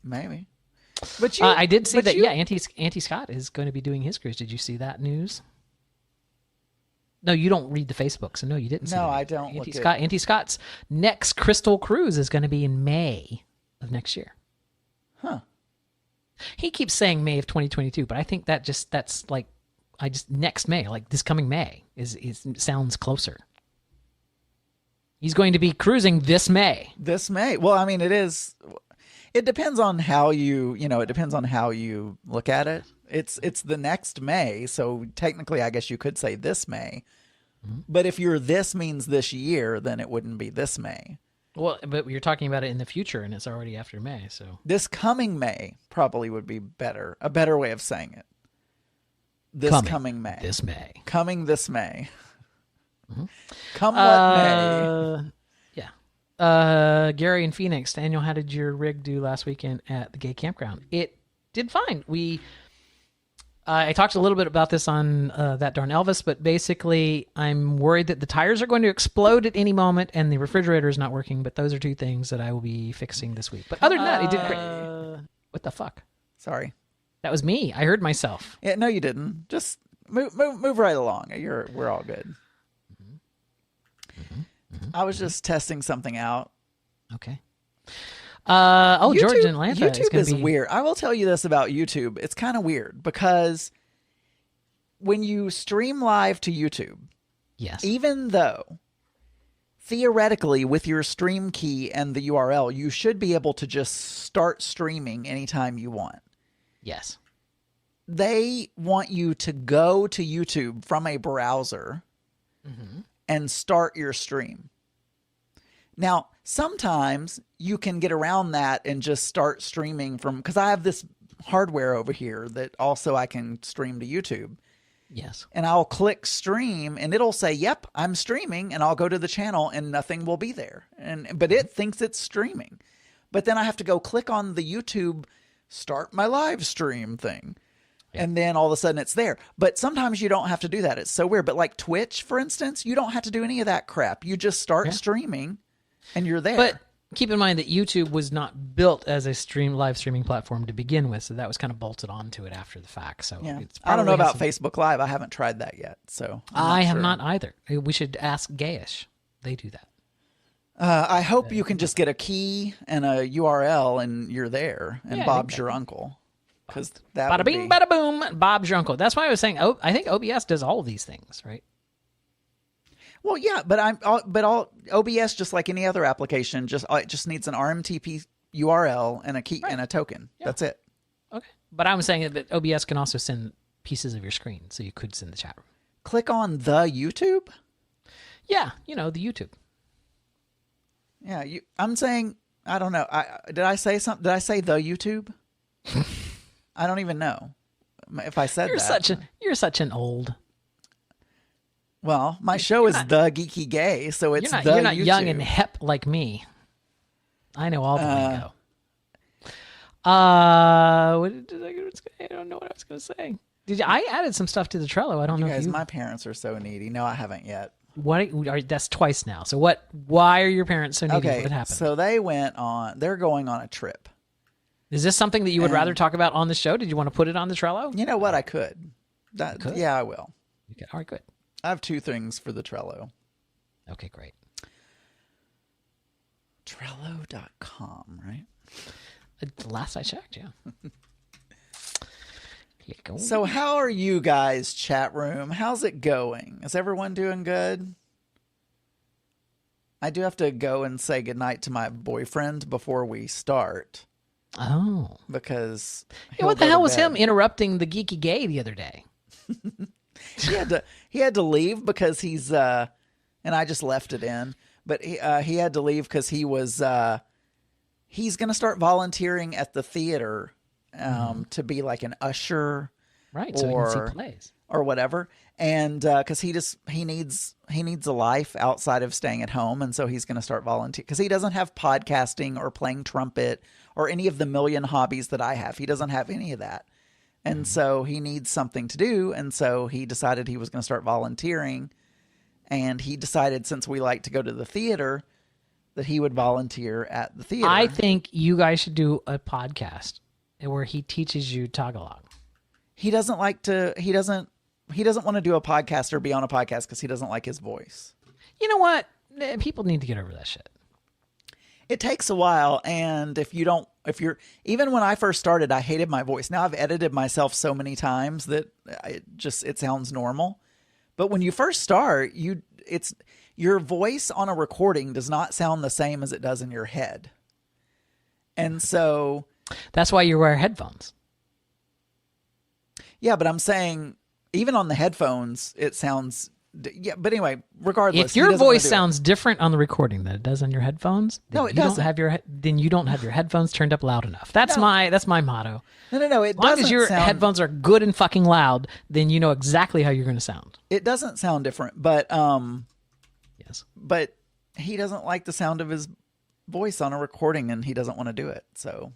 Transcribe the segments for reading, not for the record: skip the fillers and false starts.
Maybe. But I did see that. Yeah, Auntie Scott is going to be doing his cruise. Did you see that news? No, you don't read the Facebook, so no, you didn't see. No, I don't. Auntie Scott's next Crystal cruise is going to be in May of next year. Huh. He keeps saying May of 2022, but I think that's like next May, like this coming May is sounds closer. He's going to be cruising this May. This May. Well, I mean, it is. It depends on how it depends on how you look at it. It's the next May, so technically, I guess you could say this May. Mm-hmm. But if this means this year, then it wouldn't be this May. Well, but you're talking about it in the future, and it's already after May, so this coming May probably would be a better way of saying it. Coming May. This May. Coming this May. Mm-hmm. Come what May. Yeah. Gary in Phoenix. Daniel, how did your rig do last weekend at the gay campground? It did fine. I talked a little bit about this on That Darn Elvis, but basically I'm worried that the tires are going to explode at any moment and the refrigerator is not working, but those are two things that I will be fixing this week. But other than that, it did great. What the fuck? Sorry. That was me. I heard myself. Yeah, no, you didn't. Just move right along. We're all good. I was just testing something out. Okay. YouTube, George in Atlanta. YouTube is weird. I will tell you this about YouTube. It's kind of weird because when you stream live to YouTube, yes, even though theoretically with your stream key and the URL, you should be able to just start streaming anytime you want. Yes. They want you to go to YouTube from a browser and start your stream. Now, sometimes you can get around that and just start streaming because I have this hardware over here that also I can stream to YouTube. Yes. And I'll click stream and it'll say, yep, I'm streaming, and I'll go to the channel and nothing will be there. But it thinks it's streaming. But then I have to go click on the YouTube start my live stream thing. Yeah. And then all of a sudden it's there. But sometimes you don't have to do that. It's so weird. But like Twitch, for instance, you don't have to do any of that crap. You just start streaming. And you're there. But keep in mind that YouTube was not built as a live streaming platform to begin with, so that was kind of bolted onto it after the fact. So yeah. I don't know about Facebook Live. I haven't tried that yet. So I have not either. We should ask Gayish. They do that. I hope you can just get a key and a URL and you're there, and Bob's your uncle. Because that bada bing, bada boom, Bob's your uncle. That's why I was saying. I think OBS does all of these things, right? Well, yeah, but OBS, just like any other application, it just needs an RMTP URL and a key and a token. Yeah. That's it. Okay, but I'm saying that OBS can also send pieces of your screen, so you could send the chat room. Click on the YouTube. Yeah, the YouTube. Yeah, I'm saying I don't know. Did I say something? Did I say the YouTube? I don't even know if I said that. You're such an old. Well, my show is The Geeky Gay, so it's you're not YouTube. Young and hip like me. I know all the lingo. I don't know what I was going to say. I added some stuff to the Trello. I don't know. Guys, my parents are so needy. No, I haven't yet. That's twice now. So what? Why are your parents so needy? Okay, what happened? So they're going on a trip. Is this something that you would rather talk about on the show? Did you want to put it on the Trello? You know what? I could. Yeah, I will. Okay. All right, good. I have two things for the Trello. Okay, great. Trello.com, right? Last I checked, yeah. So how are you guys, chat room? How's it going? Is everyone doing good? I do have to go and say goodnight to my boyfriend before we start. Oh. Because what the hell was him interrupting the Geeky Gay the other day? He had to leave because he's and I just left it in, but he had to leave because he's going to start volunteering at the theater to be like an usher, right? So he can see plays or whatever, and because he needs a life outside of staying at home, and so he's going to start volunteering because he doesn't have podcasting or playing trumpet or any of the million hobbies that I have. He doesn't have any of that. And so he needs something to do. And so he decided he was going to start volunteering. And he decided, since we like to go to the theater, that he would volunteer at the theater. I think you guys should do a podcast where he teaches you Tagalog. He doesn't like to. He doesn't want to do a podcast or be on a podcast because he doesn't like his voice. You know what? People need to get over that shit. It takes a while, and if you're even when I first started, I hated my voice. Now I've edited myself so many times that it sounds normal. But when you first start, your voice on a recording does not sound the same as it does in your head. And so that's why you wear headphones. Yeah, but I'm saying even on the headphones, it sounds. Yeah, but anyway, regardless, if your voice sounds different on the recording than it does on your headphones, then no, it doesn't. Then you don't have your headphones turned up loud enough. That's my motto. No. As long as your headphones are good and fucking loud, then you know exactly how you're going to sound. It doesn't sound different, but yes. But he doesn't like the sound of his voice on a recording, and he doesn't want to do it. So.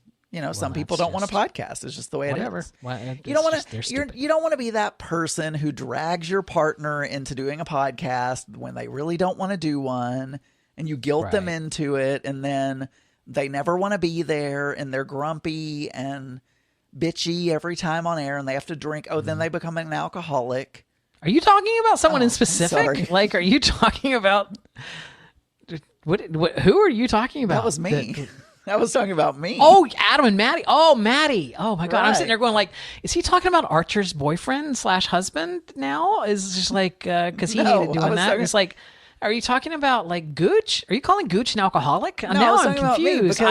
Some people don't want a podcast. It's just the way it is. You don't want to. You don't want to be that person who drags your partner into doing a podcast when they really don't want to do one, and you guilt them into it, and then they never want to be there, and they're grumpy and bitchy every time on air, and they have to drink. Oh, then they become an alcoholic. Are you talking about someone in specific? Sorry. Like, are you talking about what? Who are you talking about? That was me. I was talking about me. Oh, Adam and Maddie. Oh, Maddie. Oh my God. Right. I'm sitting there going like, is he talking about Archer's boyfriend / husband now? Is just like, cause he hated doing that. It's like, are you talking about like Gooch? Are you calling Gooch an alcoholic? No, now I'm confused. You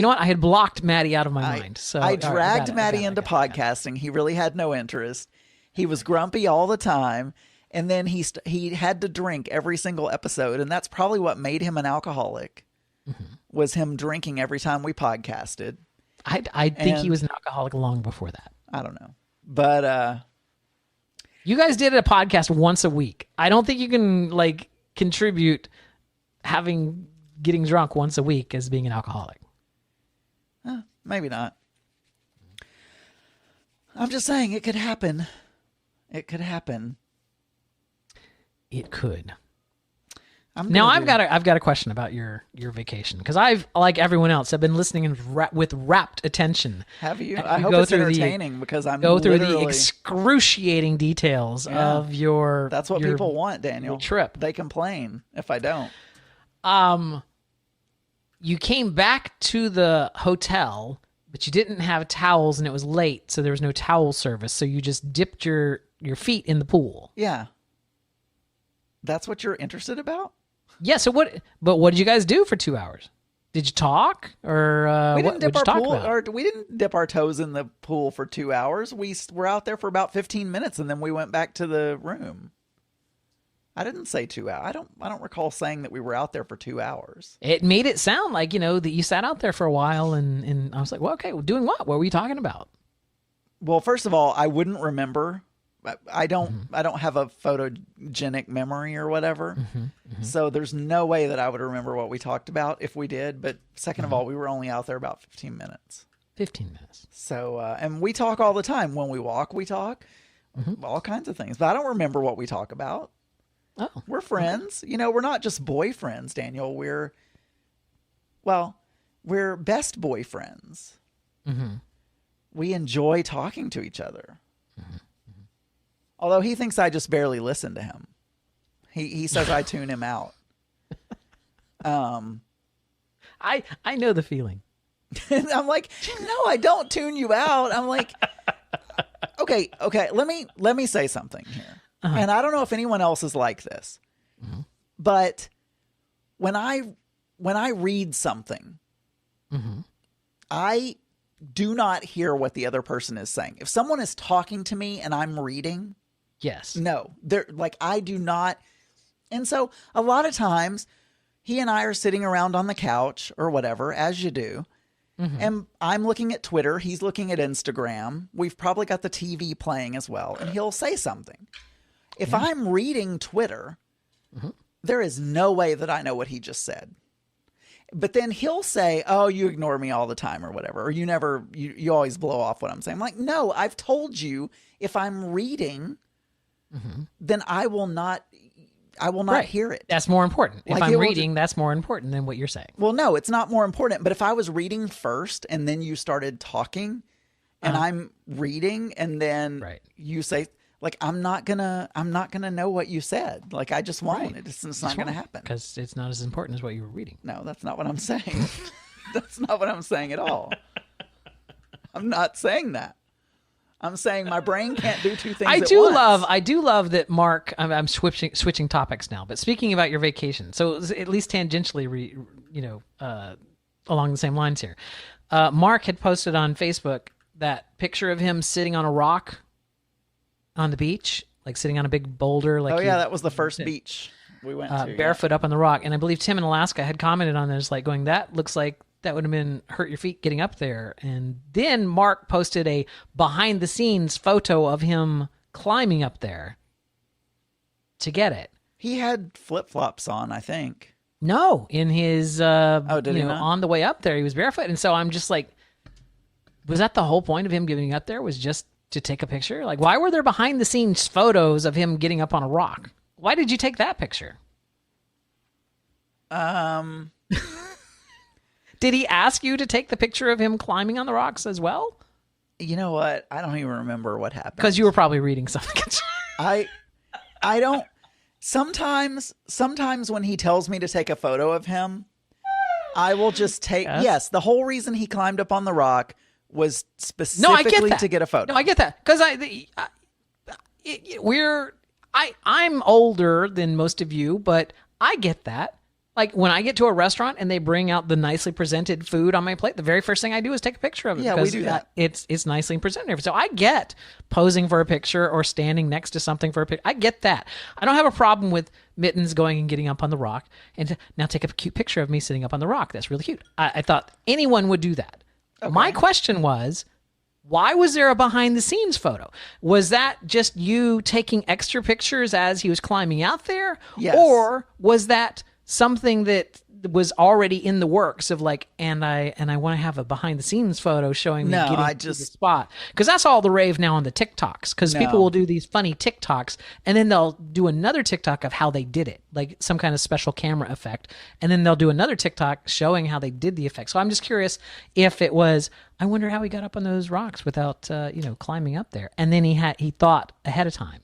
know what? I had blocked Maddie out of my mind. So I dragged Maddie into podcasting. He really had no interest. He was grumpy all the time. And then he had to drink every single episode. And that's probably what made him an alcoholic. Mm-hmm. Was him drinking every time we podcasted. I think he was an alcoholic long before that. I don't know. But you guys did a podcast once a week. I don't think you can like contribute getting drunk once a week as being an alcoholic. Maybe not. I'm just saying it could happen. It could happen. It could. Now I've got a question about your vacation, because I've, like everyone else, I've been listening with rapt attention. Have you? I hope it's entertaining because I'm go through the excruciating details of your. That's what people want, Daniel. Your trip. They complain if I don't. You came back to the hotel, but you didn't have towels, and it was late, so there was no towel service. So you just dipped your feet in the pool. Yeah. That's what you're interested about? Yeah. So what did you guys do for 2 hours? Did you talk or we didn't we didn't dip our toes in the pool for 2 hours. We were out there for about 15 minutes, and then we went back to the room. I didn't say 2 hours. I don't recall saying that we were out there for 2 hours. It made it sound like, that you sat out there for a while, and I was like, well, okay, well, doing what? What were you talking about? Well, first of all, I wouldn't remember. I don't have a photogenic memory or whatever. So there's no way that I would remember what we talked about if we did. But second of all, we were only out there about 15 minutes. 15 minutes. So, and we talk all the time. When we walk, we talk all kinds of things. But I don't remember what we talk about. Oh, we're friends. Okay. We're not just boyfriends, Daniel. We're best boyfriends. We enjoy talking to each other. Although he thinks I just barely listen to him. He says I tune him out. I know the feeling. And I'm like, no, I don't tune you out. I'm like, okay. Let me say something here. And I don't know if anyone else is like this, but when I read something, I do not hear what the other person is saying. If someone is talking to me and I'm reading, yes, no, they're like, I do not. And so a lot of times he and I are sitting around on the couch or whatever, as you do. And I'm looking at Twitter. He's looking at Instagram. We've probably got the TV playing as well. And he'll say something. If I'm reading Twitter, there is no way that I know what he just said. But then he'll say, oh, you ignore me all the time or whatever. Or you always blow off what I'm saying. I'm like, no, I've told you if I'm reading, then I will not I will not Right. hear it. That's more important. If Like, I'm it will reading, that's more important than what you're saying. Well, no, it's not more important. But if I was reading first and then you started talking, and I'm reading, and then Right. you say, like, I'm not gonna know what you said. Like, I just won't. Right. It's not gonna happen. Because it's not as important as what you were reading. No, that's not what I'm saying. That's not what I'm saying at all. I'm not saying that. I'm saying my brain can't do two things. I do love that Mark. I'm switching topics now. But speaking about your vacation, so at least tangentially, along the same lines here. Mark had posted on Facebook that picture of him sitting on a rock on the beach, like sitting on a big boulder. Like, oh yeah, that was the first beach we went to. Barefoot up on the rock, and I believe Tim in Alaska had commented on this, like going, "That looks like that would have been hurt your feet getting up there." And then Mark posted a behind the scenes photo of him climbing up there to get it. He had flip flops on, I think. No, in his did he not? on the way up there, he was barefoot, and so I'm just like, was that the whole point of him getting up there? Was just to take a picture? Like, why were there behind the scenes photos of him getting up on a rock? Why did you take that picture? Did he ask you to take the picture of him climbing on the rocks as well? You know what? I don't even remember what happened. Because you were probably reading something. I don't. Sometimes when he tells me to take a photo of him, I will just take. Yes, the whole reason he climbed up on the rock was specifically to get a photo. No, I get that because I'm older than most of you, but I get that. Like when I get to a restaurant and they bring out the nicely presented food on my plate, the very first thing I do is take a picture of it. Yeah, we do that. It's nicely presented. So I get posing for a picture or standing next to something for a picture. I get that. I don't have a problem with Mittens going and getting up on the rock and now take a cute picture of me sitting up on the rock. That's really cute. I thought anyone would do that. Okay. My question was, why was there a behind the scenes photo? Was that just you taking extra pictures as he was climbing out there? Yes. Or was that something that was already in the works of like, and I want to have a behind the scenes photo showing me getting to the spot? Because that's all the rave now on the TikToks. Because people will do these funny TikToks and then they'll do another TikTok of how they did it, like some kind of special camera effect. And then they'll do another TikTok showing how they did the effect. So I'm just curious if it was, I wonder how he got up on those rocks without, climbing up there. And then he thought ahead of time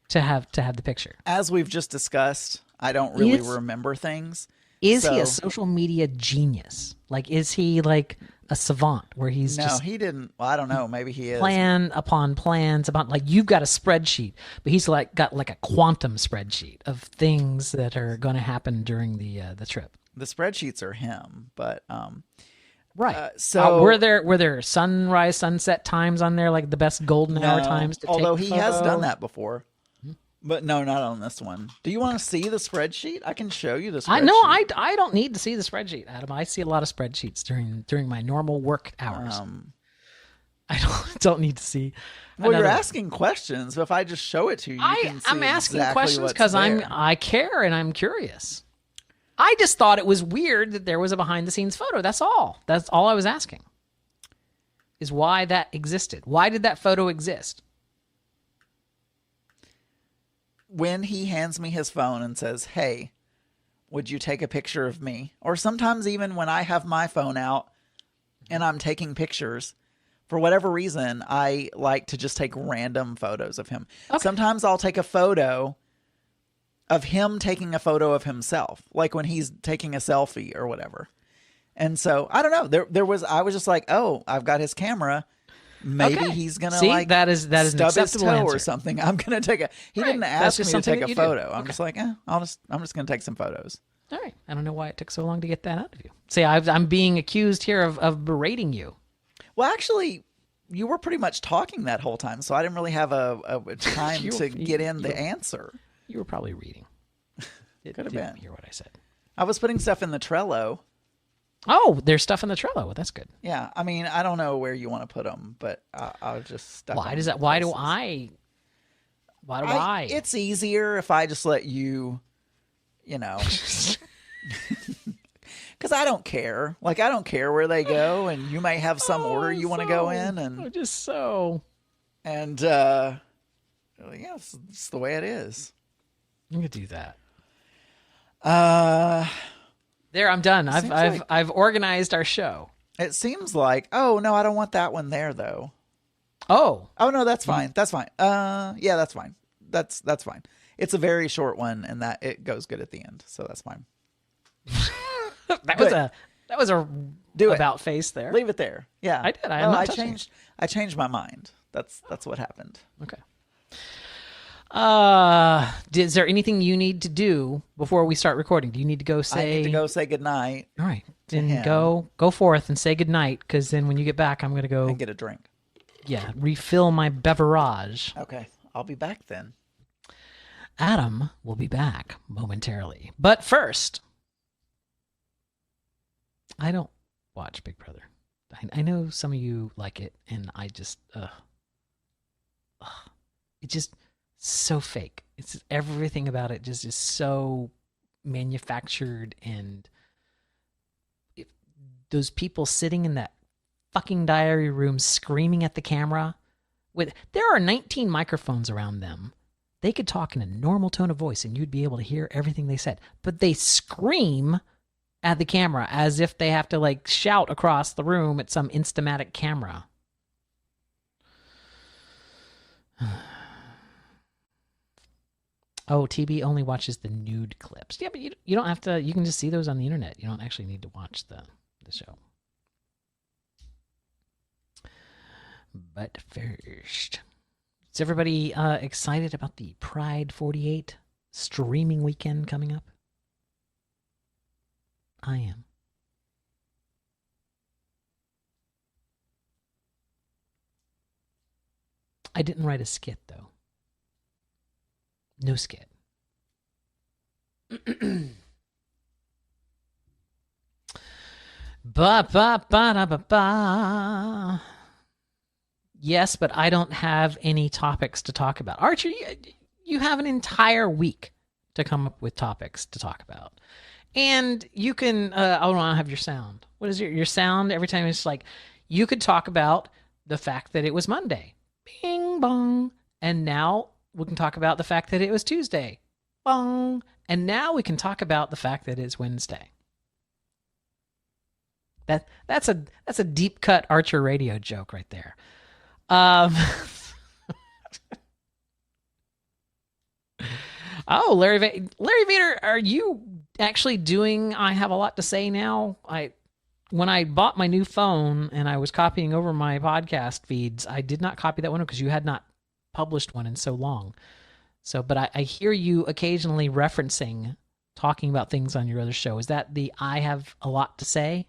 to have the picture. As we've just discussed, I don't really remember things. Is he a social media genius? Like, is he like a savant where he's No, he didn't. Well, I don't know. Maybe he is. Plan upon plans about, like, you've got a spreadsheet, but he's like got like a quantum spreadsheet of things that are going to happen during the trip. The spreadsheets are him, but right. So were there sunrise, sunset times on there, like the best golden hour times? Although he has done that before. But no, not on this one. Do you want to see the spreadsheet? I can show you the spreadsheet. I don't need to see the spreadsheet, Adam. I see a lot of spreadsheets during my normal work hours. I don't need to see. Well, you're asking questions. But if I just show it to you, can see I'm asking exactly questions because I care and I'm curious. I just thought it was weird that there was a behind the scenes photo. That's all. That's all I was asking. Is why that existed. Why did that photo exist? When he hands me his phone and says, "Hey, would you take a picture of me?" Or sometimes even when I have my phone out and I'm taking pictures, for whatever reason, I like to just take random photos of him. Okay. Sometimes I'll take a photo of him taking a photo of himself, like when he's taking a selfie or whatever. And so, I don't know. I was just like, "Oh, I've got his camera. Maybe he's gonna that is stub an acceptable his toe answer. Or something. I'm gonna take a. He didn't ask me to take a photo. I'm just like, I'm just gonna take some photos. All right. I don't know why it took so long to get that out of you. See, I'm being accused here of berating you. Well, actually, you were pretty much talking that whole time, so I didn't really have a time to get in the answer. You were probably reading. Could have been. Hear what I said. I was putting stuff in the Trello. Oh, there's stuff in the Trello. Well, that's good. Yeah, I mean, I don't know where you want to put them, but I'll just stuff. Why does that? Why do I? It's easier if I just let you, because I don't care. Like, I don't care where they go, and you may have some order you want to go in, and just so. And it's the way it is. You could do that. Uh, There, I'm done. seems I've organized our show. it seems like. Oh no, I don't want that one there though. Oh, Oh no, that's fine. That's fine. Yeah, that's fine. That's fine. It's a very short one, and that it goes good at the end, so that's fine. that was a Do it. about face there. Leave it there. Yeah, I did. Well, I touching changed. I changed my mind. That's what happened. Okay. Is there anything you need to do before we start recording? Do you need to go say? I need to go say goodnight. All right, then him. go forth and say goodnight. Because then when you get back, I'm gonna go And get a drink. refill my beverage. Okay, I'll be back then. Adam will be back momentarily, but first, I don't watch Big Brother. I know some of you like it, and I just it's just so fake. It's everything about it just is so manufactured, and those people sitting in that fucking diary room screaming at the camera there are 19 microphones around them. They could talk in a normal tone of voice and you'd be able to hear everything they said, but they scream at the camera as if they have to like shout across the room at some Instamatic camera. Oh, TB only watches the nude clips. Yeah, but you don't have to. You can just see those on the internet. You don't actually need to watch the show. But first, is everybody excited about the Pride48 streaming weekend coming up? I am. I didn't write a skit, though. No skit. Ba ba ba da ba ba. Yes, but I don't have any topics to talk about. Archer, you have an entire week to come up with topics to talk about. And you can, I want to have your sound. What is your sound? Every time it's like, you could talk about the fact that it was Monday. Bing, bong. And now we can talk about the fact that it was Tuesday. Bong. And now we can talk about the fact that it's Wednesday. That's a deep cut Archer radio joke right there. Oh, Larry Vader, are you actually doing I Have a Lot to Say now? When I bought my new phone and I was copying over my podcast feeds, I did not copy that one because you had not published one in so long. So, but I hear you occasionally referencing talking about things on your other show. Is that the I Have a Lot to Say?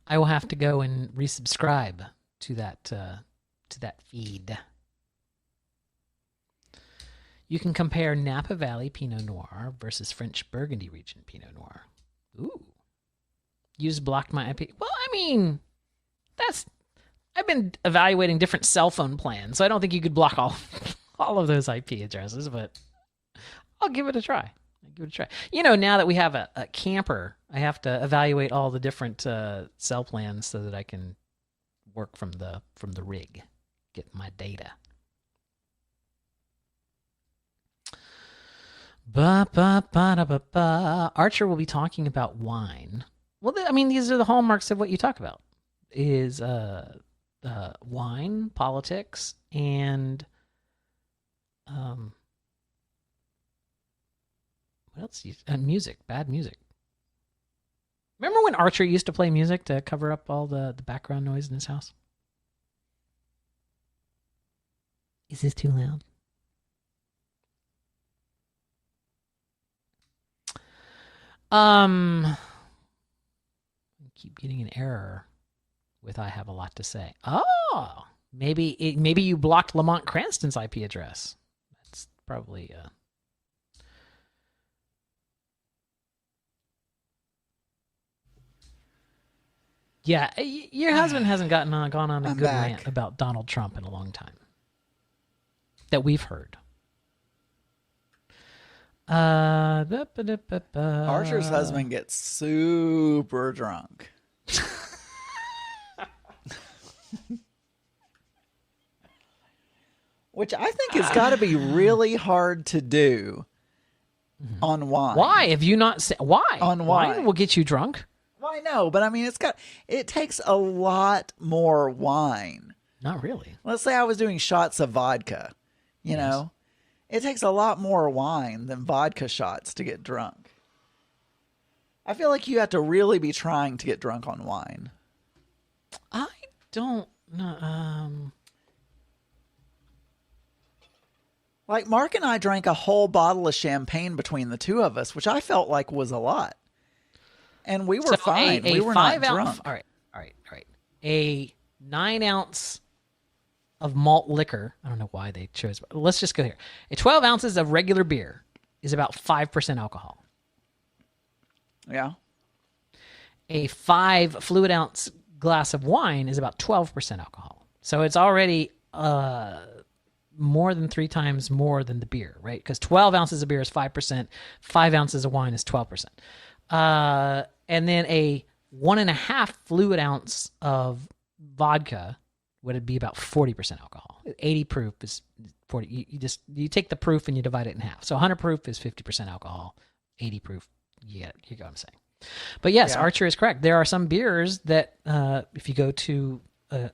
I will have to go and resubscribe to that feed. You can compare Napa Valley Pinot Noir versus French Burgundy region Pinot Noir. Ooh. You just blocked my IP. Well, I mean, I've been evaluating different cell phone plans, so I don't think you could block all of those IP addresses, but I'll give it a try. You know, now that we have a camper, I have to evaluate all the different cell plans so that I can work from the rig, get my data. Ba ba ba da ba ba. Archer will be talking about wine. Well, I mean, these are the hallmarks of what you talk about: is wine, politics, and what else? Music, bad music. Remember when Archer used to play music to cover up all the background noise in his house? Is this too loud? I keep getting an error with I Have a Lot to Say. Oh, maybe you blocked Lamont Cranston's IP address. That's probably Yeah, your husband hasn't gone on a good rant about Donald Trump in a long time that we've heard. Archer's husband gets super drunk. which I think has got to be really hard to do on wine. Why have you not said why? On wine will get you drunk. Well, I know, but I mean, it takes a lot more wine. Not really. Let's say I was doing shots of vodka, you know, it takes a lot more wine than vodka shots to get drunk. I feel like you have to really be trying to get drunk on wine. I don't know. Like Mark and I drank a whole bottle of champagne between the two of us, which I felt like was a lot. And we were fine. We were not drunk. All right. A 9 ounce of malt liquor. I don't know why they chose, but let's just go here. A 12 ounces of regular beer is about 5% alcohol. Yeah. A 5 fluid ounce glass of wine is about 12% alcohol. So it's already more than 3 times more than the beer, right? Because 12 ounces of beer is 5%, 5 ounces of wine is 12%. And then a 1.5 fluid ounce of vodka would be about 40% alcohol. 80 proof is 40. You take the proof and you divide it in half. So 100 proof is 50% alcohol. 80 proof, you get what I'm saying. But yes, Archer is correct. There are some beers that if you go to a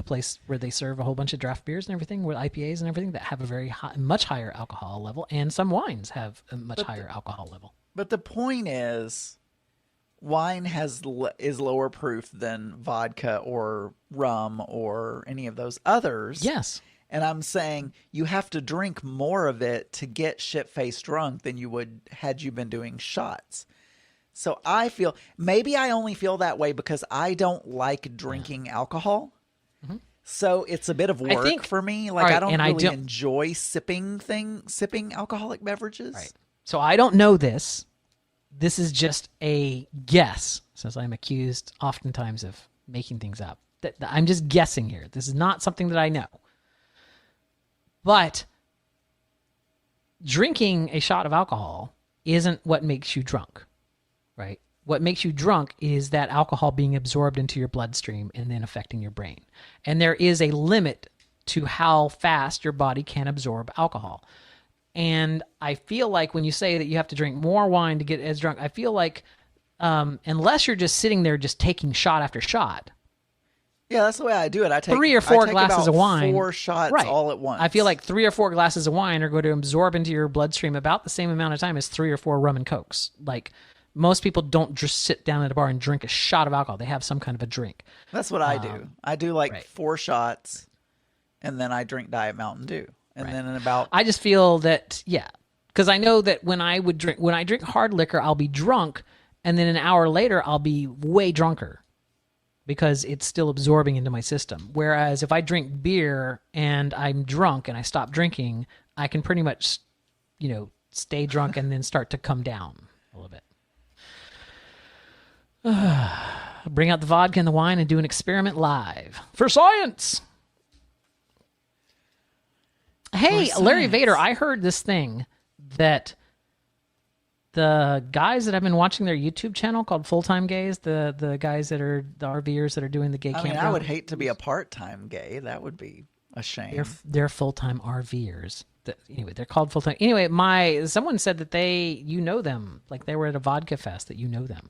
place where they serve a whole bunch of draft beers and everything, with IPAs and everything, that have a very high, much higher alcohol level, and some wines have a much higher alcohol level. But the point is, wine is lower proof than vodka or rum or any of those others. Yes. And I'm saying you have to drink more of it to get shit-faced drunk than you would had you been doing shots. So I feel, maybe I only feel that way because I don't like drinking alcohol. Mm-hmm. So it's a bit of work for me. Like, I don't really enjoy sipping alcoholic beverages. Right. So I don't know this. This is just a guess, since I'm accused oftentimes of making things up. I'm just guessing here. This is not something that I know. But drinking a shot of alcohol isn't what makes you drunk, right? What makes you drunk is that alcohol being absorbed into your bloodstream and then affecting your brain. And there is a limit to how fast your body can absorb alcohol. And I feel like when you say that you have to drink more wine to get as drunk, I feel like unless you're just sitting there just taking shot after shot. Yeah, that's the way I do it. I take 3 or 4 glasses of wine. 4 shots all at once. I feel like 3 or 4 glasses of wine are going to absorb into your bloodstream about the same amount of time as 3 or 4 rum and cokes. Like, most people don't just sit down at a bar and drink a shot of alcohol. They have some kind of a drink. That's what I do. I do like 4 shots, and then I drink Diet Mountain Dew. And then in about... I just feel that, because I know that when I drink hard liquor, I'll be drunk, and then an hour later, I'll be way drunker because it's still absorbing into my system. Whereas if I drink beer and I'm drunk and I stop drinking, I can pretty much, stay drunk and then start to come down a little bit. Bring out the vodka and the wine and do an experiment live for science. Hey, Larry Vader, I heard this thing that the guys that I've been watching their YouTube channel called Full-Time Gays, the guys that are the RVers that are doing the gay campground. I would hate to be a part-time gay. That would be a shame. They're full-time RVers. Anyway, they're called full-time. Anyway, someone said that you know them, like they were at a vodka fest, that you know them.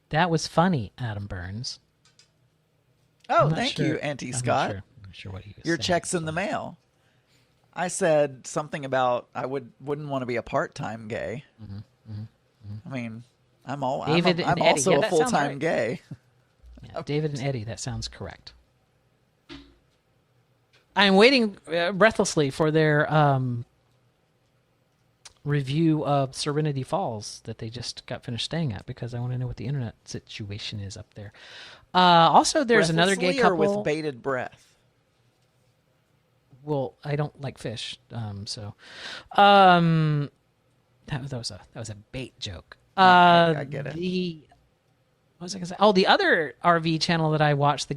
That was funny, Adam Burns. Oh, thank you, Auntie Scott. I'm not sure what he was Your saying. check's in the mail. I said something about I wouldn't want to be a part-time gay. I mean, I'm also a full-time gay. Yeah, David and Eddie, that sounds correct. I'm waiting breathlessly for their review of Serenity Falls that they just got finished staying at, because I want to know what the internet situation is up there. Also, there's another gay couple with bated breath. Well, I don't like fish, so that was a bait joke. I get it. What was I gonna say? Oh, the other RV channel that I watched,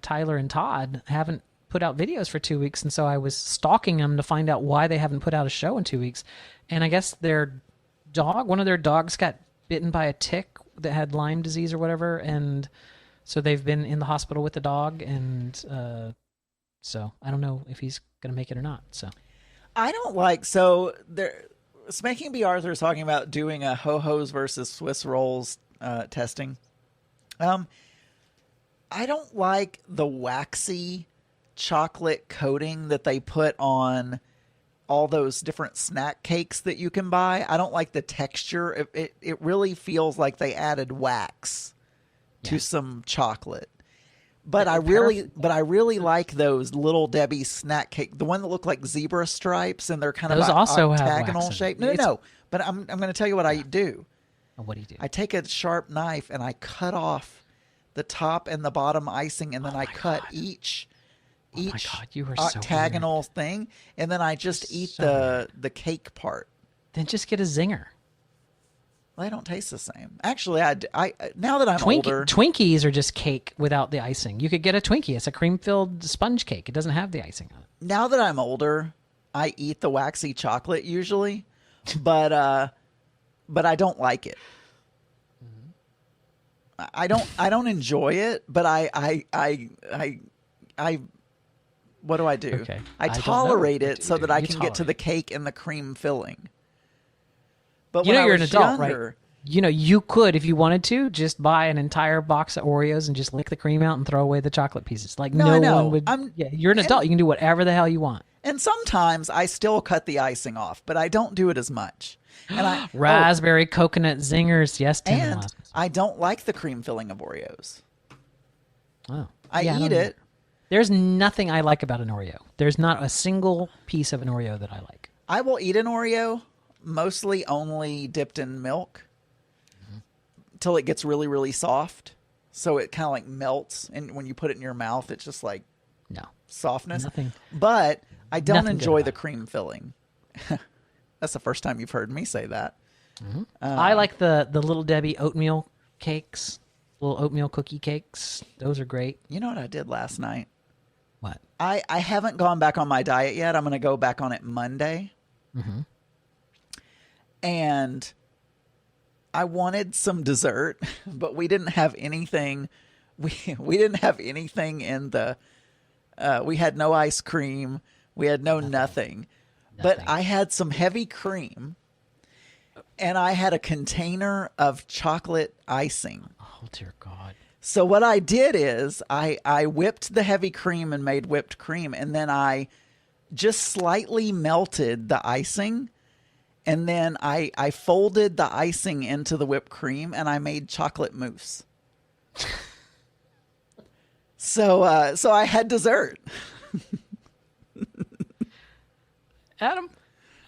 Tyler and Todd, haven't put out videos for 2 weeks, and so I was stalking them to find out why they haven't put out a show in 2 weeks. And I guess one of their dogs got bitten by a tick that had Lyme disease or whatever, and so they've been in the hospital with the dog, and so I don't know if he's gonna make it or not. So I don't like so there. Spanking B. Arthur is talking about doing a ho-hos versus Swiss rolls testing. I don't like the waxy chocolate coating that they put on all those different snack cakes that you can buy. I don't like the texture. It really feels like they added wax to some chocolate. But I really like those Little Debbie snack cake, the one that look like zebra stripes and they're kind those of also have octagonal wax in shape. it. No. But I'm going to tell you what I do. what do you do? I take a sharp knife and I cut off the top and the bottom icing, and then I cut each my God, you are so octagonal thing, and then I just eat the cake part. Then just get a zinger. Well, they don't taste the same. Actually, I now that I'm older, Twinkies are just cake without the icing. You could get a Twinkie. It's a cream-filled sponge cake. It doesn't have the icing on it. now that I'm older, I eat the waxy chocolate usually, but I don't like it. I don't enjoy it, but I what do I do? Okay. I I don't tolerate know. it so that I You can get to tolerate the cake and the cream filling. But You when know I you're an was adult, younger, right? You know, you could, if you wanted to, just buy an entire box of Oreos and just lick the cream out and throw away the chocolate pieces. Like No, I know. one would. Yeah, you're an adult. You can do whatever the hell you want. And sometimes I still cut the icing off, but I don't do it as much. And Raspberry coconut zingers. Yes, Tim. and I don't like the cream filling of Oreos. Oh. I Yeah, eat don't it. either. There's nothing I like about an Oreo. There's not a single piece of an Oreo that I like. I will eat an Oreo, mostly only dipped in milk, till it gets really, really soft. So it kind of like melts, and when you put it in your mouth, it's just like No. softness. Nothing. But I don't Nothing good enjoy about the it. cream filling. That's the first time you've heard me say that. I like the Little Debbie oatmeal cakes, little oatmeal cookie cakes. Those are great. You know what I did last night? What? I haven't gone back on my diet yet. I'm going to go back on it Monday. And I wanted some dessert, but we didn't have anything. We didn't have anything in the. We had no ice cream. We had nothing. But I had some heavy cream, and I had a container of chocolate icing. Oh dear God. So what I did is I whipped the heavy cream and made whipped cream, and then I just slightly melted the icing, and then I folded the icing into the whipped cream, and I made chocolate mousse. So I had dessert. Adam,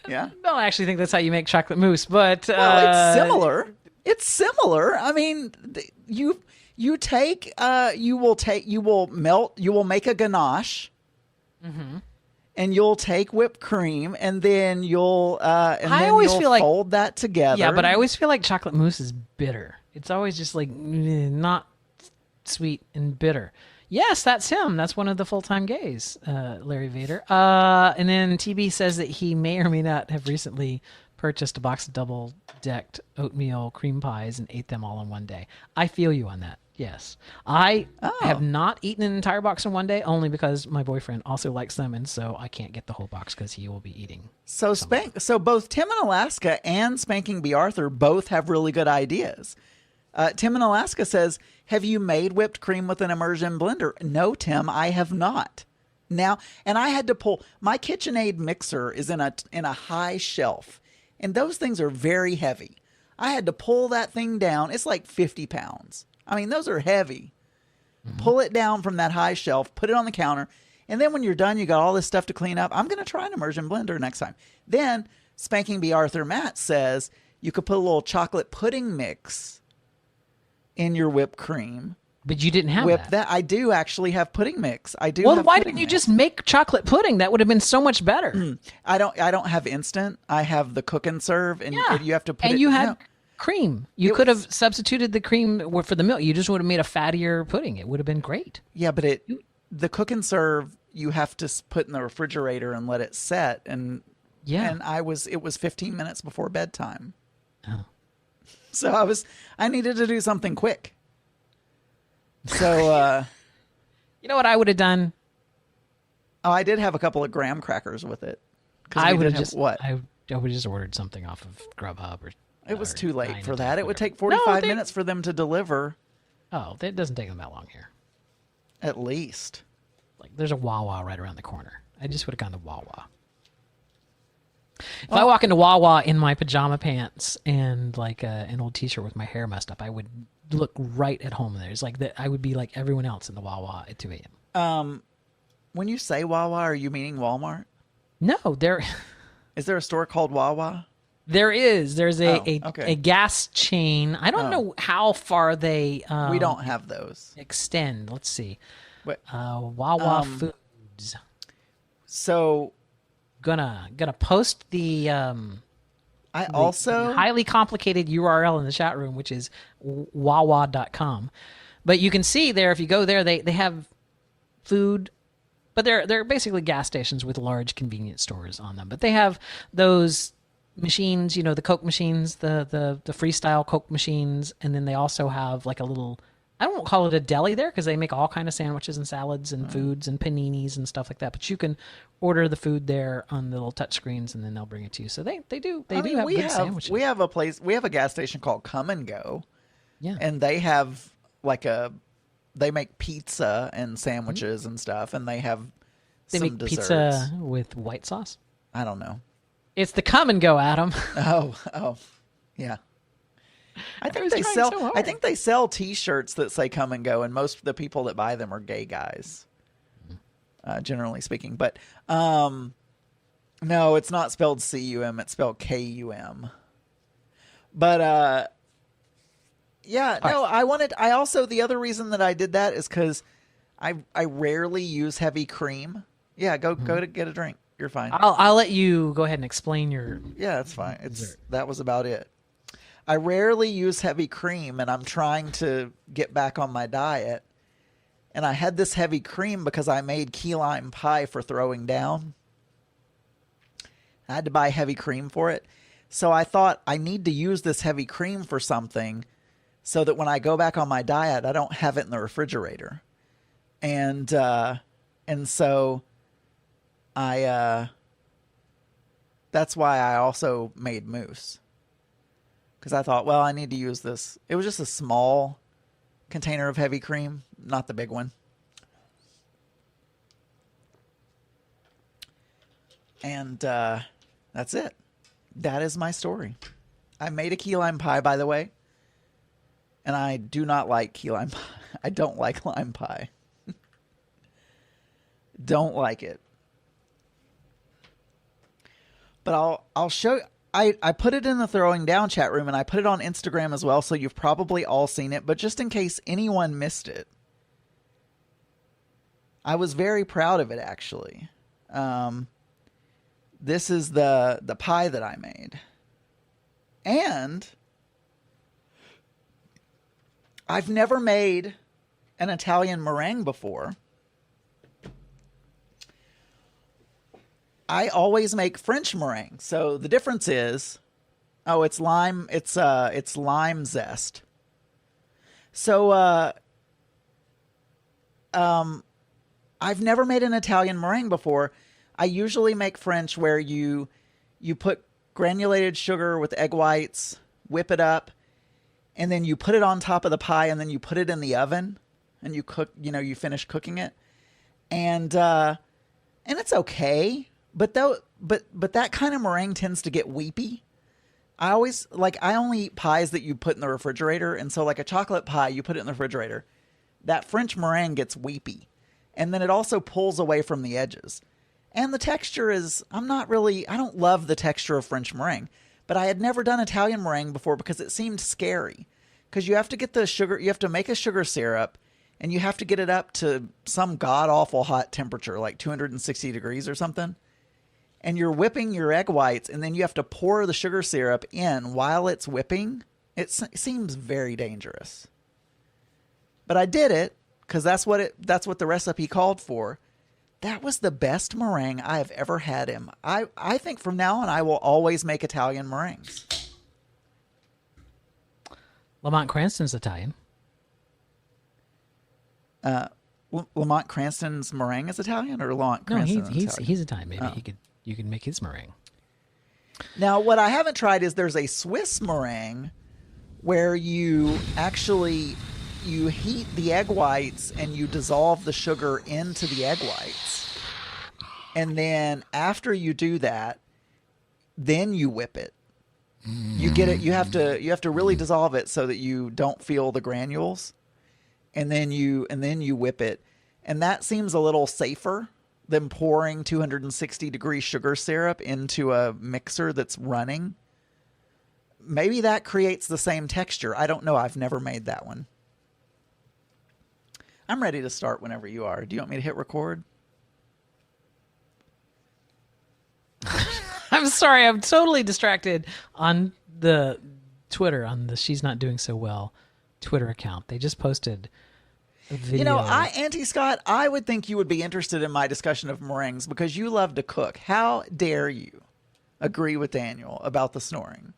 Yeah. I don't actually think that's how you make chocolate mousse, but Well, it's similar. It's similar. I mean, you will make a ganache, and you'll take whipped cream, and then you'll fold that together. Yeah, but I always feel like chocolate mousse is bitter. It's always just like not sweet and bitter. Yes, that's him. That's one of the full-time gays, Larry Vader. And then TB says that he may or may not have recently purchased a box of double-decked oatmeal cream pies and ate them all in one day. I feel you on that. Yes. I have not eaten an entire box in one day, only because my boyfriend also likes them, and so I can't get the whole box because he will be eating. So both Tim in Alaska and Spanking B. Arthur both have really good ideas. Tim in Alaska says, have you made whipped cream with an immersion blender? No, Tim, I have not. Now, and I had to pull, my KitchenAid mixer is in a high shelf, and those things are very heavy. I had to pull that thing down. It's like 50 pounds. I mean, those are heavy. Pull it down from that high shelf, put it on the counter, and then when you're done, you got all this stuff to clean up. I'm going to try an immersion blender next time. Then Spanking B. Arthur Matt says you could put a little chocolate pudding mix in your whipped cream. But you didn't have that. I do actually have pudding mix. I do. Well, have why pudding didn't you mix. just make chocolate pudding? That would have been so much better. I don't have instant. I have the cook and serve, and you have to put and it. you had no. cream. You could have substituted the cream for the milk. You just would have made a fattier pudding. It would have been great. Yeah, but the cook and serve you have to put in the refrigerator and let it set, and Yeah. and it was 15 minutes before bedtime. Oh. So I needed to do something quick. So, You know what I would have done? I did have a couple of graham crackers with it. I would have just what? I would just ordered something off of Grubhub or. It was too late for Dine that. Attack, It would whatever. take 45 No, minutes for them to deliver, Oh, it doesn't take them that long here. at least. Like, there's a Wawa right around the corner. I just would have gone to Wawa. If I walk into Wawa in my pajama pants and like an old T-shirt with my hair messed up, I would look right at home there. It's like that. I would be like everyone else in the Wawa at 2 a.m. When you say Wawa, are you meaning Walmart? No, there Is there a store called Wawa? is. There's Okay. a gas chain. I don't know how far they We don't have those. extend. Let's see. But, Wawa Foods. so Gonna post the I also highly complicated URL in the chat room, which is wawa.com. But you can see there, if you go there, they have food, but they're basically gas stations with large convenience stores on them. But they have those machines, the Coke machines, the freestyle Coke machines, and then they also have like a little, I won't call it a deli there because they make all kind of sandwiches and salads and foods and paninis and stuff like that. But you can order the food there on the little touch screens, and then they'll bring it to you. So they do have good sandwiches. We have a gas station called Come and Go, Yeah. and they have they make pizza and sandwiches and stuff, and they have They some make desserts. pizza with white sauce. I don't know. It's the Come and Go, Adam. Oh, yeah. I think they trying sell. so hard. I think they sell T-shirts that say "Come and Go," and most of the people that buy them are gay guys, generally speaking. But no, it's not spelled C-U-M. It's spelled K-U-M. But yeah, no. I also the other reason that I did that is because I rarely use heavy cream. Yeah, go to get a drink. You're fine. I'll let you go ahead and explain your. Yeah, it's fine. That was about it. I rarely use heavy cream, and I'm trying to get back on my diet. And I had this heavy cream because I made key lime pie for throwing down. I had to buy heavy cream for it. So I thought I need to use this heavy cream for something so that when I go back on my diet, I don't have it in the refrigerator. And so that's why I also made mousse. Because I thought, well, I need to use this. It was just a small container of heavy cream, not the big one. And that's it. That is my story. I made a key lime pie, by the way. And I do not like key lime pie. I don't like lime pie. Don't like it. But I'll show you. I put it in the Throwing Down chat room, and I put it on Instagram as well, so you've probably all seen it. But just in case anyone missed it, I was very proud of it, actually. This is the pie that I made. And I've never made an Italian meringue before. I always make French meringue. So the difference is, it's lime. It's lime zest. So I've never made an Italian meringue before. I usually make French, where you put granulated sugar with egg whites, whip it up, and then you put it on top of the pie, and then you put it in the oven, and you cook. You finish cooking it, and it's okay. But that kind of meringue tends to get weepy. I only eat pies that you put in the refrigerator, and so like a chocolate pie, you put it in the refrigerator. That French meringue gets weepy, and then it also pulls away from the edges. And the texture is, I don't love the texture of French meringue, but I had never done Italian meringue before because it seemed scary. Because you have to get the sugar, you have to make a sugar syrup, and you have to get it up to some god-awful hot temperature, like 260 degrees or something. And you're whipping your egg whites, and then you have to pour the sugar syrup in while it's whipping. It seems very dangerous. But I did it because that's what the recipe called for. That was the best meringue I have ever had him. I think from now on I will always make Italian meringues. Lamont Cranston's Italian. Lamont Cranston's meringue is Italian, or Lamont Cranston No, is Italian? he's Italian. Maybe you could make his meringue. Now, what I haven't tried is there's a Swiss meringue where you actually heat the egg whites and you dissolve the sugar into the egg whites, and then after you do that, then you whip it. You get it. You have to really dissolve it so that you don't feel the granules, and then you whip it, and that seems a little safer than pouring 260-degree sugar syrup into a mixer that's running. Maybe that creates the same texture. I don't know. I've never made that one. I'm ready to start whenever you are. Do you want me to hit record? I'm sorry, I'm totally distracted on the Twitter, on the She's Not Doing So Well Twitter account. They just posted a video. You know, Auntie Scott, I would think you would be interested in my discussion of meringues because you love to cook. How dare you agree with Daniel about the snoring?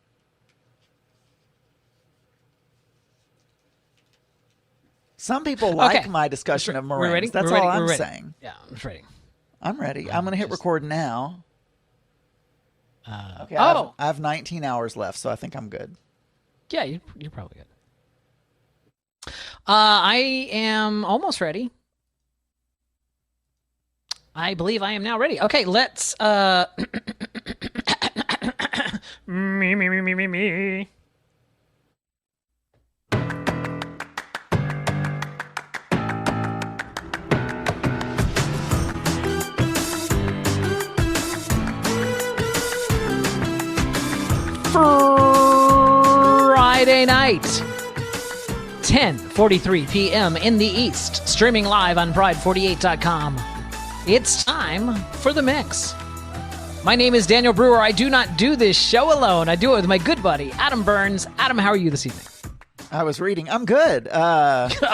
Some people like my discussion of meringues. We're ready? That's all I'm saying. Yeah, I'm ready. I'm ready. I'm going to hit record now. Okay. I have 19 hours left, so I think I'm good. Yeah, you're probably good. I am almost ready. I believe I am now ready. Okay, let's me. Friday night, 10:43 p.m. in the East, streaming live on Pride48.com. It's time for The Mix. My name is Daniel Brewer. I do not do this show alone. I do it with my good buddy, Adam Burns. Adam, how are you this evening? I was reading. I'm good.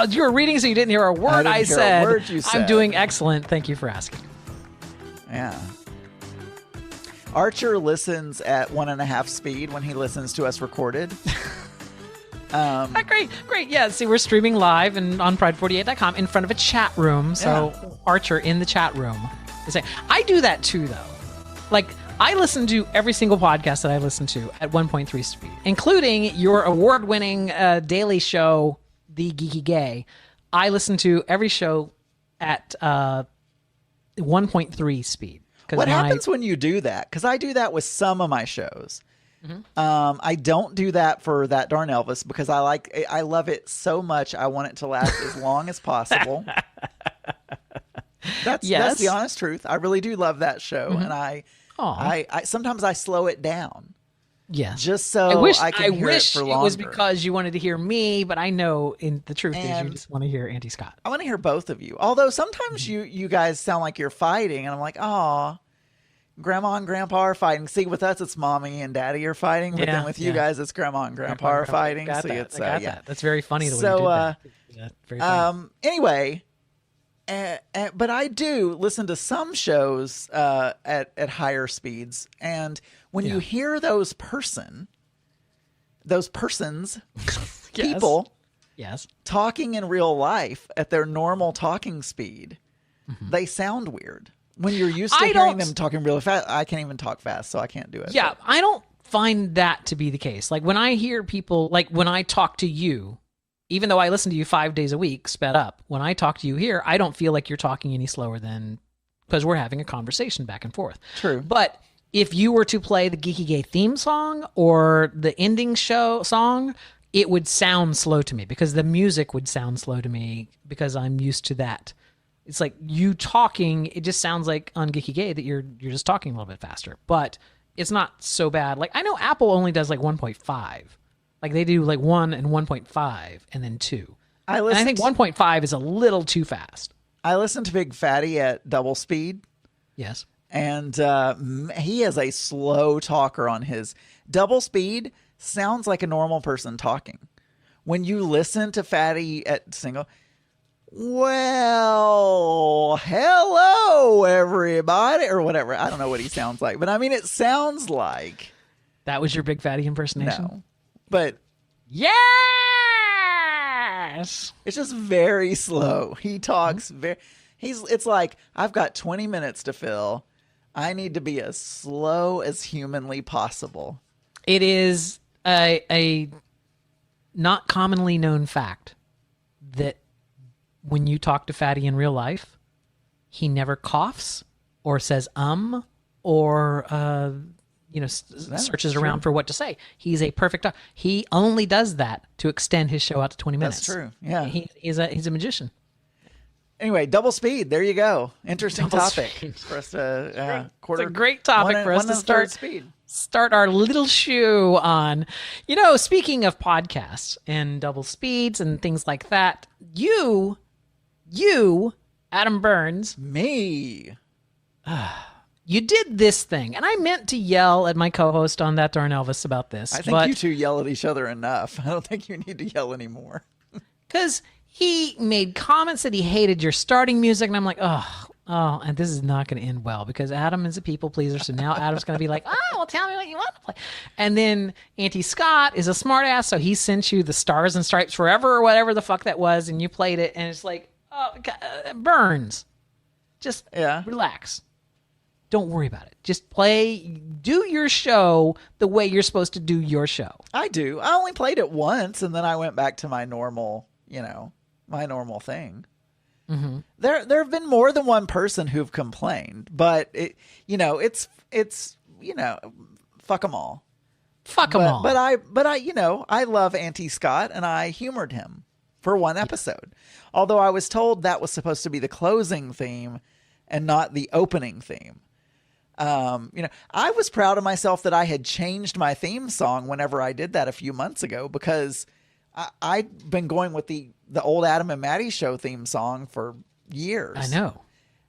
You were reading, so you didn't hear a word I said. A word you said. I'm doing excellent. Thank you for asking. Yeah. Archer listens at 1.5 speed when he listens to us recorded. Great. Yeah, see, we're streaming live and on Pride48.com in front of a chat room. So Archer in the chat room is saying, I do that too, though. Like, I listen to every single podcast that I listen to at 1.3 speed, including your award-winning daily show, The Geeky Gay. I listen to every show at 1.3 speed. What happens when you do that? Because I do that with some of my shows. Mm-hmm. I don't do that for That Darn Elvis because I love it so much. I want it to last as long as possible. That's the honest truth. I really do love that show, and I sometimes I slow it down. Yeah, just so I can hear it for longer. It was because you wanted to hear me, but I know the truth is you just want to hear Auntie Scott. I want to hear both of you. Although sometimes you guys sound like you're fighting, and I'm like, oh, Grandma and Grandpa are fighting. See, with us it's Mommy and Daddy are fighting, but then with you guys it's Grandma and Grandpa are fighting. See, it's that. That's very funny the way you did that. Yeah, very funny. Anyway. But I do listen to some shows at higher speeds, and when you hear those persons, people, talking in real life at their normal talking speed, they sound weird. When you're used to hearing them talking really fast, I can't even talk fast, so I can't do it. Yeah, but I don't find that to be the case. Like when I hear people, like when I talk to you. Even though I listen to you 5 days a week, sped up, when I talk to you here, I don't feel like you're talking any slower than, because we're having a conversation back and forth. True. But if you were to play the Geeky Gay theme song or the ending show song, it would sound slow to me because the music would sound slow to me because I'm used to that. It's like you talking, it just sounds like on Geeky Gay that you're just talking a little bit faster, but it's not so bad. Like I know Apple only does like 1.5. Like they do like 1 and 1.5 and then 2. And I think 1.5 is a little too fast. I listen to Big Fatty at double speed. Yes. And he is a slow talker on his double speed. Sounds like a normal person talking. When you listen to Fatty at single, well, hello everybody, or whatever. I don't know what he sounds like, but I mean, it sounds like. That was your Big Fatty impersonation? No. But yeah, Yes. It's just very slow. He talks very. It's like, I've got 20 minutes to fill. I need to be as slow as humanly possible. It is a not commonly known fact that when you talk to Fatty in real life, he never coughs or says or searches around for what to say. He's a perfect. He only does that to extend his show out to 20 minutes. That's true. Yeah, he's a magician. Anyway, double speed. There you go. Interesting Double topic speed. for us to quarter. It's a great topic for us to start our little shoe on. Speaking of podcasts and double speeds and things like that, you, Adam Burns, me. You did this thing, and I meant to yell at my co-host on That Darn Elvis about this. I think you two yell at each other enough. I don't think you need to yell anymore. Because he made comments that he hated your starting music, and I'm like, oh, and this is not going to end well because Adam is a people pleaser, so now Adam's going to be like, well, tell me what you want to play. And then Auntie Scott is a smartass, so he sent you the Stars and Stripes Forever or whatever the fuck that was, and you played it, and it's like, Burns. Just relax. Don't worry about it. Just do your show the way you're supposed to do your show. I do. I only played it once, and then I went back to my normal, my normal thing. Mm-hmm. There have been more than one person who've complained, but it's fuck them all. Fuck them all. But I love Auntie Scott, and I humored him for one episode. Although I was told that was supposed to be the closing theme and not the opening theme. I was proud of myself that I had changed my theme song whenever I did that a few months ago, because I'd been going with the old Adam and Maddie show theme song for years. I know.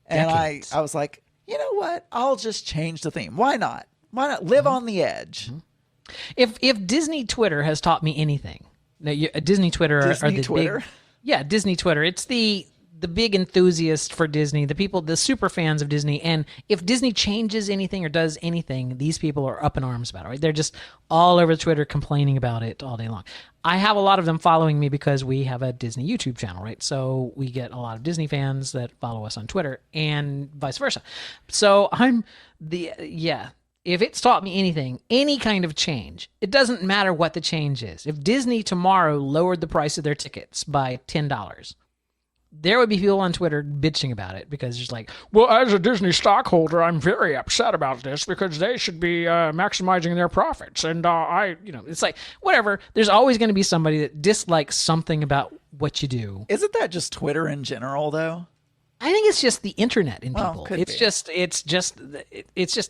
And I was like, you know what? I'll just change the theme. Why not? Why not live on the edge? If Disney Twitter has taught me anything, Disney Twitter are the Twitter? Disney Twitter. It's the big enthusiast for Disney, the super fans of Disney. And if Disney changes anything or does anything, these people are up in arms about it, right? They're just all over Twitter complaining about it all day long. I have a lot of them following me because we have a Disney YouTube channel, right? So we get a lot of Disney fans that follow us on Twitter and vice versa. So if it's taught me anything, any kind of change, it doesn't matter what the change is. If Disney tomorrow lowered the price of their tickets by $10, there would be people on Twitter bitching about it because it's like, well, as a Disney stockholder, I'm very upset about this because they should be maximizing their profits. And it's like, whatever. There's always going to be somebody that dislikes something about what you do. Isn't that just Twitter in general, though? I think it's just the internet in people. Could be.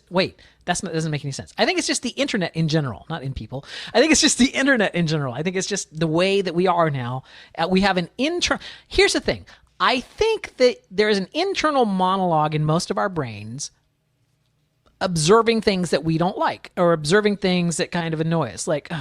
Wait, that doesn't make any sense. I think it's just the internet in general, not in people. I think it's just the internet in general. I think it's just the way that we are now. We have an Here's the thing. I think that there is an internal monologue in most of our brains observing things that we don't like or observing things that kind of annoy us. Like,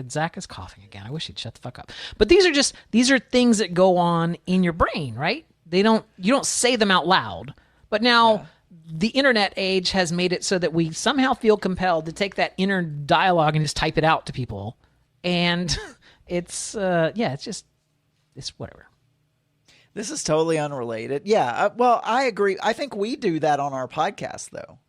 Zach is coughing again. I wish he'd shut the fuck up. But these are things that go on in your brain, right? You don't say them out loud. But now the internet age has made it so that we somehow feel compelled to take that inner dialogue and just type it out to people. And it's whatever. This is totally unrelated. Yeah, well, I agree. I think we do that on our podcast, though.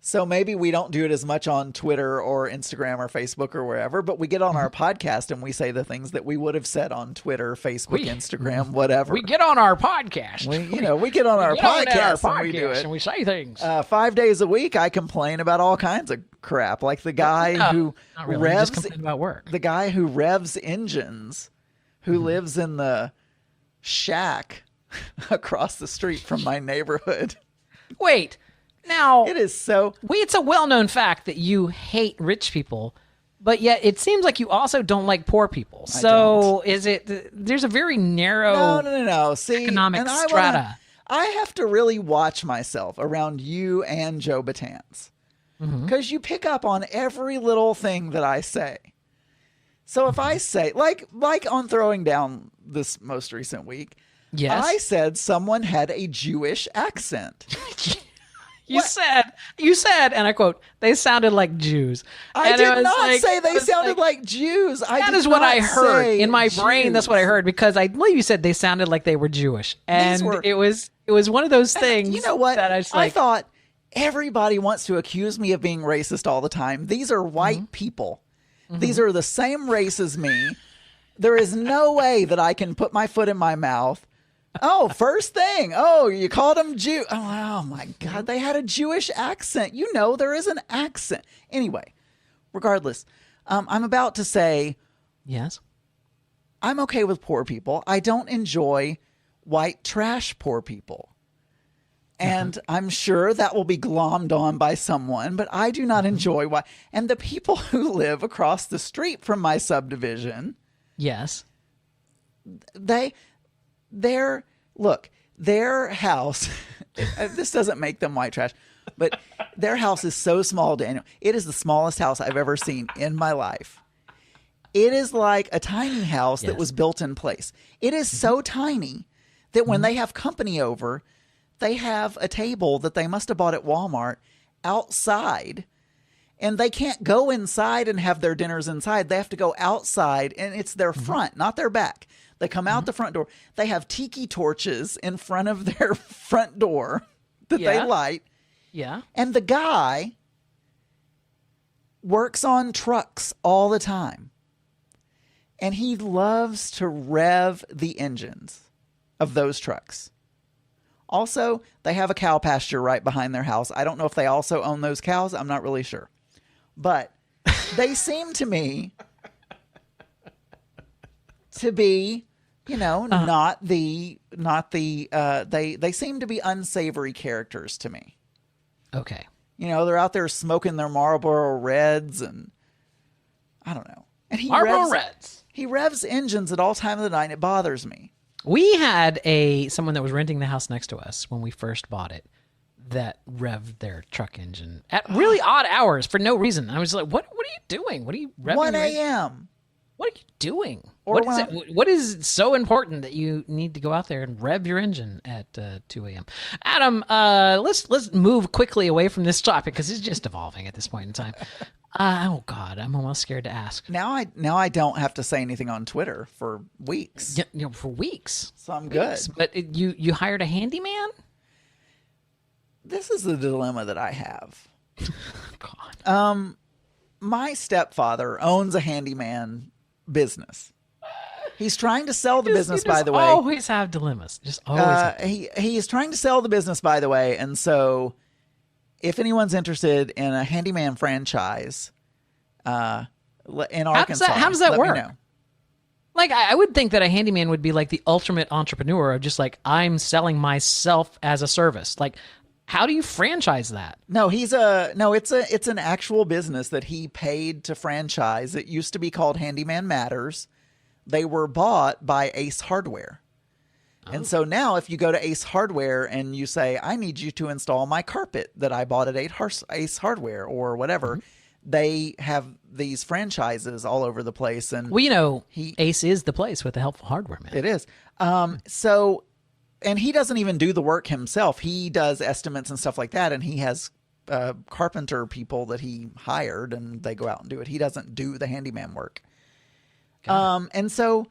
So maybe we don't do it as much on Twitter or Instagram or Facebook or wherever, but we get on our podcast and we say the things that we would have said on Twitter, Facebook, Instagram, whatever. We get on our podcast. We get on our podcast and we do it. And we say things. 5 days a week, I complain about all kinds of crap, like the guy who revs just complain about work. The guy who revs engines, who lives in the shack across the street from my neighborhood. Wait. Now, it's a well-known fact that you hate rich people, but yet it seems like you also don't like poor people. So there's a very narrow no. See, economic strata. I have to really watch myself around you and Joe Batanz because you pick up on every little thing that I say. So if I say, like on Throwing Down this most recent week, yes, I said someone had a Jewish accent. You said, and I quote, they sounded like Jews. I And did it was not like- say it they was sounded like- like Jews. That is what I heard in my brain. That's what I Jews. heard because I believe you said they sounded like they were Jewish, and were- it was one of those things. You know what? That I was I like, thought everybody wants to accuse me of being racist all the time. These are white people. These are the same race as me. There is no way that I can put my foot in my mouth. Oh, first thing. Oh, you called them Jew. Oh my God. They had a Jewish accent. You know, there is an accent. Anyway, regardless, I'm about to say yes, I'm okay with poor people. I don't enjoy white trash poor people. And I'm sure that will be glommed on by someone, but I do not enjoy why. And the people who live across the street from my subdivision, yes, their house, this doesn't make them white trash, but their house is so small, Daniel. It is the smallest house I've ever seen in my life. It is like a tiny house that was built in place. It is so tiny that when they have company over, they have a table that they must have bought at Walmart outside, and they can't go inside and have their dinners inside. They have to go outside, and it's their front, not their back. They come out the front door. They have tiki torches in front of their front door that they light. yeah. And the guy works on trucks all the time. And he loves to rev the engines of those trucks. Also, they have a cow pasture right behind their house. I don't know if they also own those cows. I'm not really sure. But they seem to me to be, you know, they seem to be unsavory characters to me. Okay. You know, they're out there smoking their Marlboro Reds and I don't know. And Marlboro Reds. He revs engines at all times of the night and it bothers me. We had someone that was renting the house next to us when we first bought it that revved their truck engine at really odd hours for no reason. I was like, what are you doing? What are you revving? 1 a.m. What are you doing? Or What is so important that you need to go out there and rev your engine at 2 a.m.? Adam, let's move quickly away from this topic because it's just evolving at this point in time. Oh God, I'm almost scared to ask. Now I don't have to say anything on Twitter for weeks. Yeah, you know, for weeks. So I'm good. But you hired a handyman? This is the dilemma that I have. God. My stepfather owns a handyman business. He's trying to sell the business, by the way. Always have dilemmas. Just always. Have he is trying to sell the business, by the way, and so if anyone's interested in a handyman franchise in Arkansas, how does that let work? me know. Like, I would think that a handyman would be like the ultimate entrepreneur of just like, I'm selling myself as a service. Like, how do you franchise that? No, it's an actual business that he paid to franchise. It used to be called Handyman Matters. They were bought by Ace Hardware. And so now if you go to Ace Hardware and you say, I need you to install my carpet that I bought at Ace Hardware or whatever, they have these franchises all over the place. And Well, you know, Ace is the place with the helpful hardware, man. it is. And he doesn't even do the work himself. He does estimates and stuff like that. And he has carpenter people that he hired and they go out and do it. He doesn't do the handyman work. And so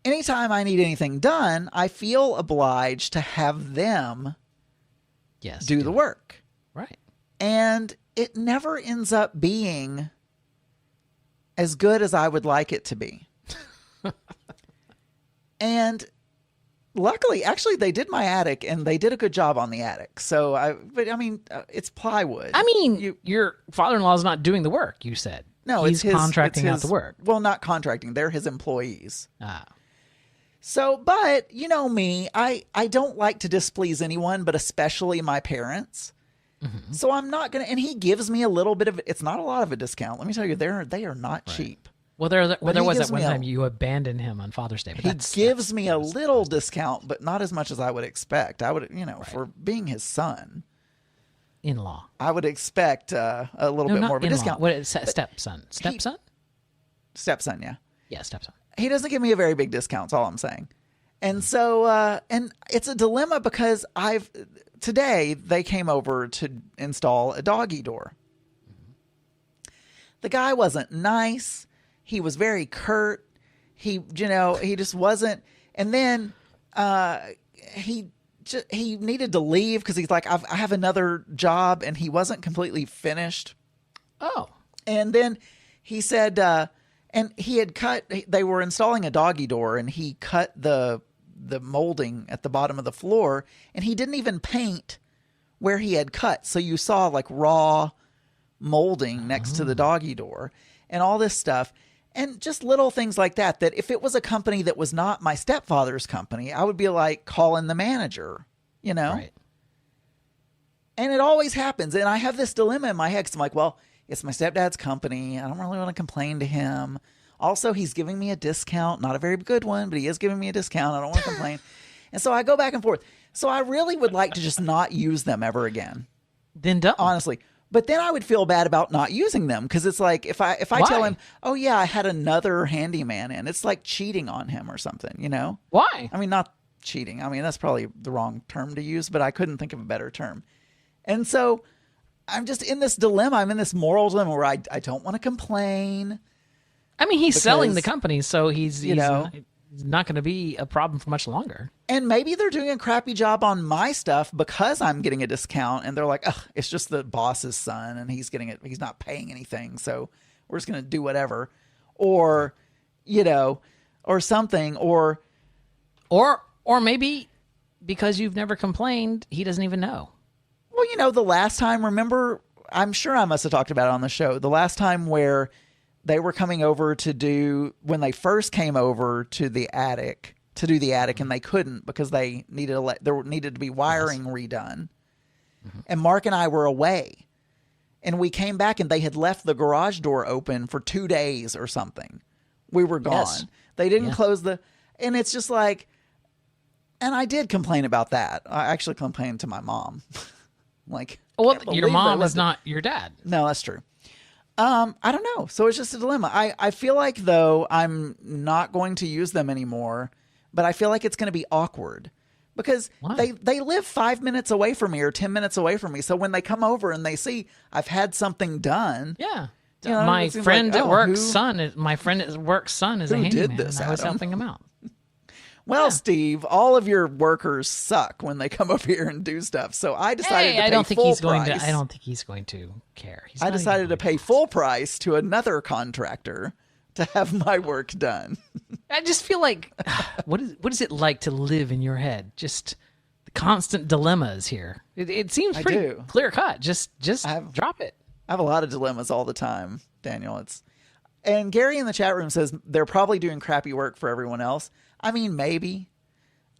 anytime I need anything done, I feel obliged to have them do the work. Right. And it never ends up being as good as I would like it to be. And luckily, actually, they did my attic and they did a good job on the attic. So, it's plywood. I mean, your father-in-law is not doing the work, you said. No, he's contracting out the work. Well, not contracting. They're his employees. Ah. So, but you know me, I don't like to displease anyone, but especially my parents. Mm-hmm. So I'm not going to, and he gives me a little bit of, it's not a lot of a discount. Let me tell you, they are not cheap. Well, there was that one time you abandoned him on Father's Day. But he gives me a little discount, but not as much as I would expect. I would, for being his son. In-law. I would expect a little bit more of a discount. What is stepson? Stepson? Stepson, yeah. Yeah, stepson. He doesn't give me a very big discount, that's all I'm saying. And so, and it's a dilemma because today they came over to install a doggy door. The guy wasn't nice. He was very curt. He just wasn't. And then he needed to leave because he's like, I have another job, and he wasn't completely finished. Oh. And then he said, and he had they were installing a doggy door, and he cut the molding at the bottom of the floor, and he didn't even paint where he had cut. So you saw like raw molding next to the doggy door and all this stuff. And just little things like that if it was a company that was not my stepfather's company, I would be like calling the manager, Right. And it always happens. And I have this dilemma in my head, 'cause I'm like, well, it's my stepdad's company. I don't really want to complain to him. Also, he's giving me a discount, not a very good one, but he is giving me a discount. I don't want to complain. And so I go back and forth. So I really would like to just not use them ever again. Then don't. Honestly. But then I would feel bad about not using them, because it's like if I tell him, oh yeah, I had another handyman in, it's like cheating on him or something, Why? I mean, not cheating. I mean, that's probably the wrong term to use, but I couldn't think of a better term. And so I'm just in this dilemma. I'm in this moral dilemma where I don't want to complain. I mean, he's selling the company, so he's not going to be a problem for much longer. And maybe they're doing a crappy job on my stuff because I'm getting a discount, and they're like, ugh, it's just the boss's son, and he's getting it. He's not paying anything, so we're just going to do whatever. Or, or something, or maybe because you've never complained, he doesn't even know. Well, the last time, remember, I'm sure I must have talked about it on the show, the last time where they were coming over when they first came over to the attic, and they couldn't because they there needed to be wiring redone. Mm-hmm. And Mark and I were away, and we came back, and they had left the garage door open for 2 days or something. We were gone. Yes. They didn't close and it's just like, and I did complain about that. I actually complained to my mom. Like, well, your mom is not your dad. No, that's true. I don't know. So it's just a dilemma. I feel like, though, I'm not going to use them anymore, but I feel like it's going to be awkward because they live 5 minutes away from me or 10 minutes away from me. So when they come over and they see I've had something done. Yeah. My friend at work's son is a handyman, and I was helping him out. Well, yeah. Steve, all of your workers suck when they come over here and do stuff. So I decided to pay full price. I don't think he's going to care. I decided to pay full price to another contractor to have my work done. I just feel like, what is it like to live in your head? Just the constant dilemmas here. It seems pretty clear cut. Just drop it. I have a lot of dilemmas all the time, Daniel. And Gary in the chat room says they're probably doing crappy work for everyone else. I mean, maybe.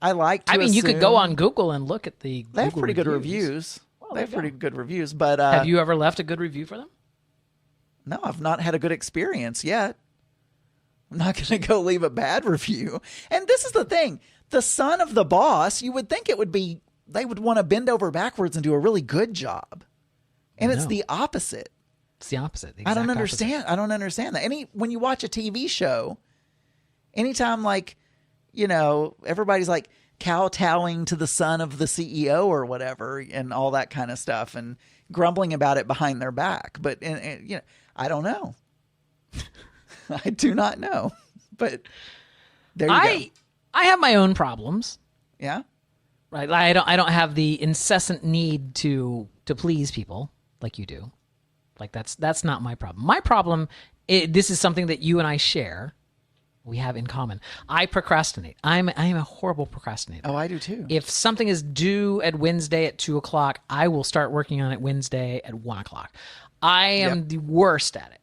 You could go on Google and look at the They have pretty good reviews. Well, they have pretty good reviews, but... have you ever left a good review for them? No, I've not had a good experience yet. I'm not going to go leave a bad review. And this is the thing. The son of the boss, you would think they would want to bend over backwards and do a really good job. And it's the opposite. It's the opposite. I don't understand. I don't understand that. When you watch a TV show, anytime everybody's like kowtowing to the son of the CEO or whatever and all that kind of stuff and grumbling about it behind their back. But, I don't know. I do not know. But there you go. I have my own problems. Yeah. Right. I don't have the incessant need to please people like you do. Like that's not my problem. My problem, this is something that you and I share. We have in common. I procrastinate. I am a horrible procrastinator. Oh, I do too. If something is due at Wednesday at 2:00, I will start working on it Wednesday at 1:00. I am the worst at it.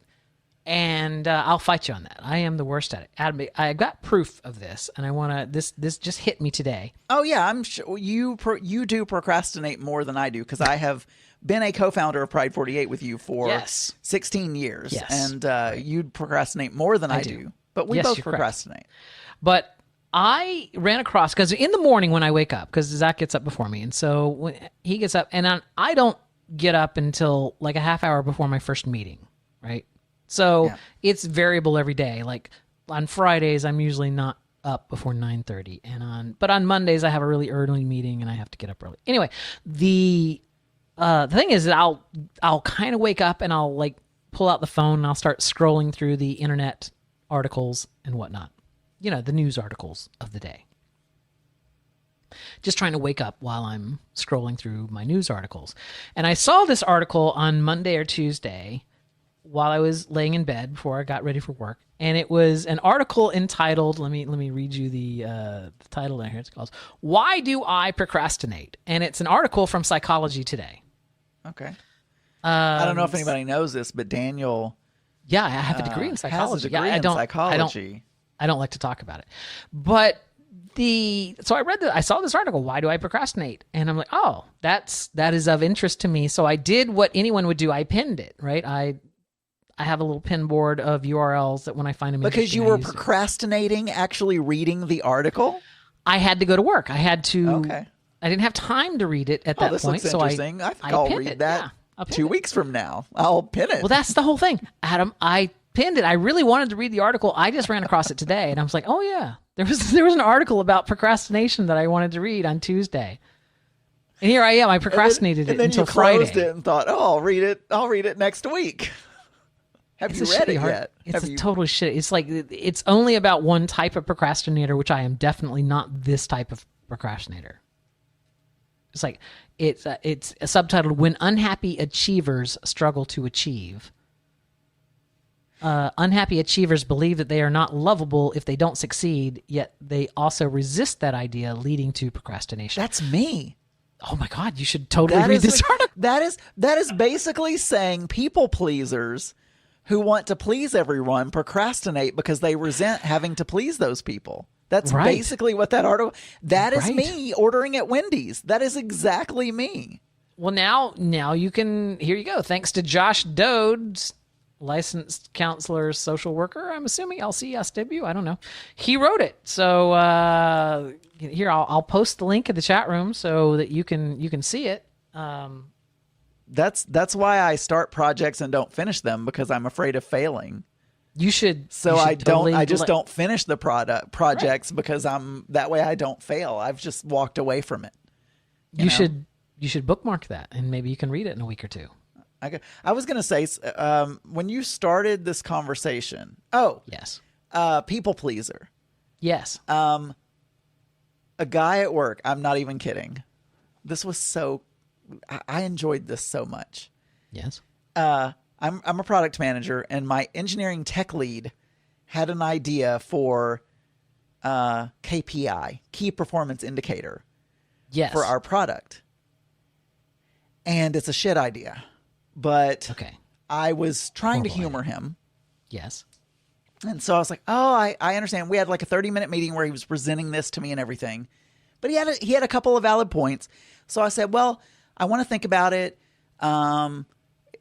And I'll fight you on that. I am the worst at it. Adam, I got proof of this, and I want to. This just hit me today. Oh yeah, I'm sure you do procrastinate more than I do because I have been a co-founder of Pride48 with you for 16 years, and you procrastinate more than I do. But we both procrastinate. Correct. But I ran across, because in the morning when I wake up, because Zach gets up before me, and so when he gets up, and I don't get up until like a half hour before my first meeting, right? So it's variable every day. Like on Fridays, I'm usually not up before 9:30, but on Mondays I have a really early meeting and I have to get up early. Anyway, the thing is that I'll kind of wake up and I'll like pull out the phone and I'll start scrolling through the internet articles and whatnot. You know, the news articles of the day. Just trying to wake up while I'm scrolling through my news articles. And I saw this article on Monday or Tuesday while I was laying in bed before I got ready for work. And it was an article entitled, let me read you the title there. Here it goes, "Why Do I Procrastinate?" And it's an article from Psychology Today. Okay. I don't know if anybody knows this, but Daniel, yeah, I have a degree in psychology. has a degree in psychology. I don't like to talk about it. But so I saw this article, "Why Do I Procrastinate?" And I'm like, oh, that is of interest to me. So I did what anyone would do. I pinned it, right? I have a little pin board of URLs that when I find them because you were procrastinating actually reading the article. I had to go to work. I had to. Okay. I didn't have time to read it at that this point. Looks so interesting. I think I'll read that 2 weeks from now. I'll pin it. Well, that's the whole thing, Adam. I pinned it. I really wanted to read the article. I just ran across it today, and I was like, oh yeah, there was an article about procrastination that I wanted to read on Tuesday. And here I am. I procrastinated it until Friday. And then you closed it and thought, oh, I'll read it next week. Have you read it yet? It's a total shit. It's like, it's only about one type of procrastinator, which I am definitely not this type of procrastinator. It's like, it's subtitled, "When Unhappy Achievers Struggle to Achieve." Unhappy achievers believe that they are not lovable if they don't succeed, yet they also resist that idea, leading to procrastination. That's me. Oh my God, you should totally read this article. That is basically saying people pleasers who want to please everyone procrastinate because they resent having to please those people. That's right. Basically what that article. That is right. me ordering at Wendy's. That is exactly me. Well, now you can. Here you go. Thanks to Josh Dodes, licensed counselor, social worker. I'm assuming LCSW. I don't know. He wrote it. So here I'll post the link in the chat room so that you can see it. That's why I start projects and don't finish them, because I'm afraid of failing. You should. So you should I just don't finish the projects, right, because that way I don't fail. I've just walked away from it. You should bookmark that, and maybe you can read it in a week or two. I was going to say, when you started this conversation, yes, people pleaser. Yes. A guy at work, I'm not even kidding. This was I enjoyed this so much. Yes. I'm a product manager, and my engineering tech lead had an idea for KPI, key performance indicator, yes, for our product. And it's a shit idea. But okay, I was trying to humor him. Yes. And so I was like, oh, I understand. We had like a 30-minute meeting where he was presenting this to me and everything. But he had a couple of valid points. So I said, well, I want to think about it.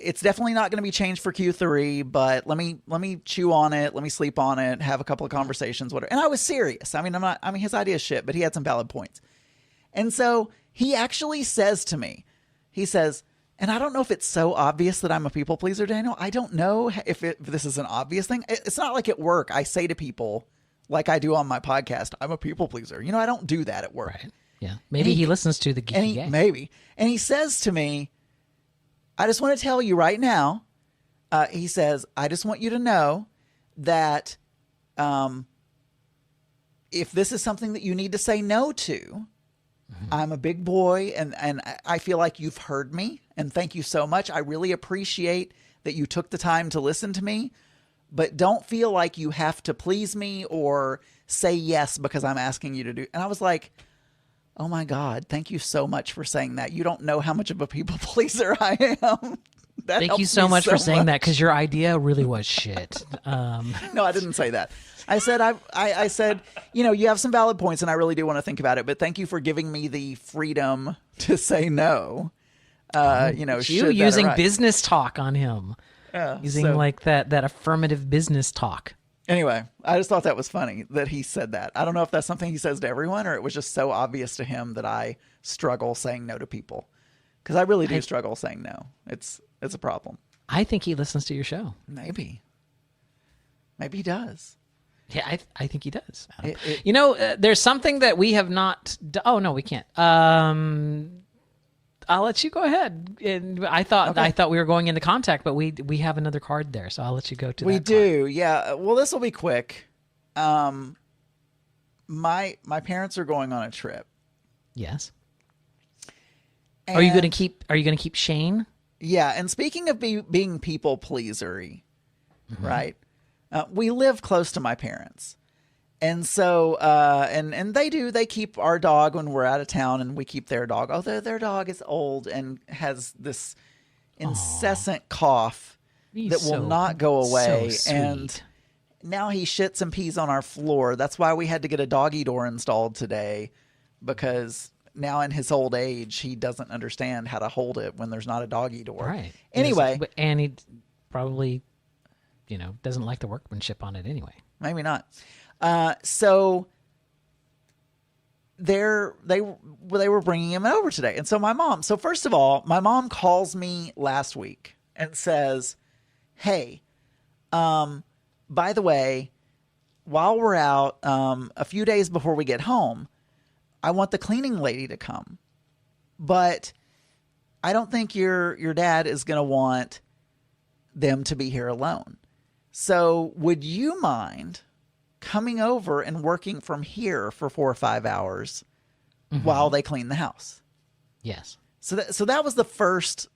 It's definitely not going to be changed for Q3, but let me chew on it. Let me sleep on it. Have a couple of conversations. Whatever. And I was serious. I mean, his idea is shit, but he had some valid points. And so he actually says to me, he says, and I don't know if it's so obvious that I'm a people pleaser, Daniel. I don't know if this is an obvious thing. It's not like at work I say to people, like I do on my podcast, I'm a people pleaser. I don't do that at work. Right. Yeah. Maybe he listens to the Geeky Gang. Maybe. And he says to me, I just want to tell you right now, he says, I just want you to know that if this is something that you need to say no to, I'm a big boy, and I feel like you've heard me, and thank you so much. I really appreciate that you took the time to listen to me, but don't feel like you have to please me or say yes because I'm asking you to do. And I was like, oh my God, thank you so much for saying that. You don't know how much of a people pleaser I am. Thank you so much for saying that, because your idea really was shit. No, I didn't say that. I said, I said, you have some valid points and I really do want to think about it, but thank you for giving me the freedom to say no. You using business talk on him. Using like that affirmative business talk. Anyway, I just thought that was funny that he said that. I don't know if that's something he says to everyone, or it was just so obvious to him that I struggle saying no to people. Because I really do struggle saying no. It's a problem. I think he listens to your show. Maybe he does. Yeah, I think he does. Adam. There's something that we have not. Oh no, we can't. I'll let you go ahead. And I thought we were going into contact, but we have another card there, so I'll let you go to. We do, yeah. Well, this will be quick. My parents are going on a trip. Yes. And, Are you going to keep Shane? Yeah, and speaking of being people pleasery, right? We live close to my parents. And so, and they keep our dog when we're out of town, and we keep their dog. Although their dog is old and has this incessant cough that will not go away. So and now he shits and pees on our floor. That's why we had to get a doggy door installed today, because now in his old age, he doesn't understand how to hold it when there's not a doggy door. Right. Anyway. And he probably, doesn't like the workmanship on it anyway. Maybe not. So they were bringing him over today. And so first of all, my mom calls me last week and says, hey, by the way, while we're out, a few days before we get home, I want the cleaning lady to come, but I don't think your dad is going to want them to be here alone. So would you mind coming over and working from here for 4 or 5 hours while they clean the house? Yes. So that was the first,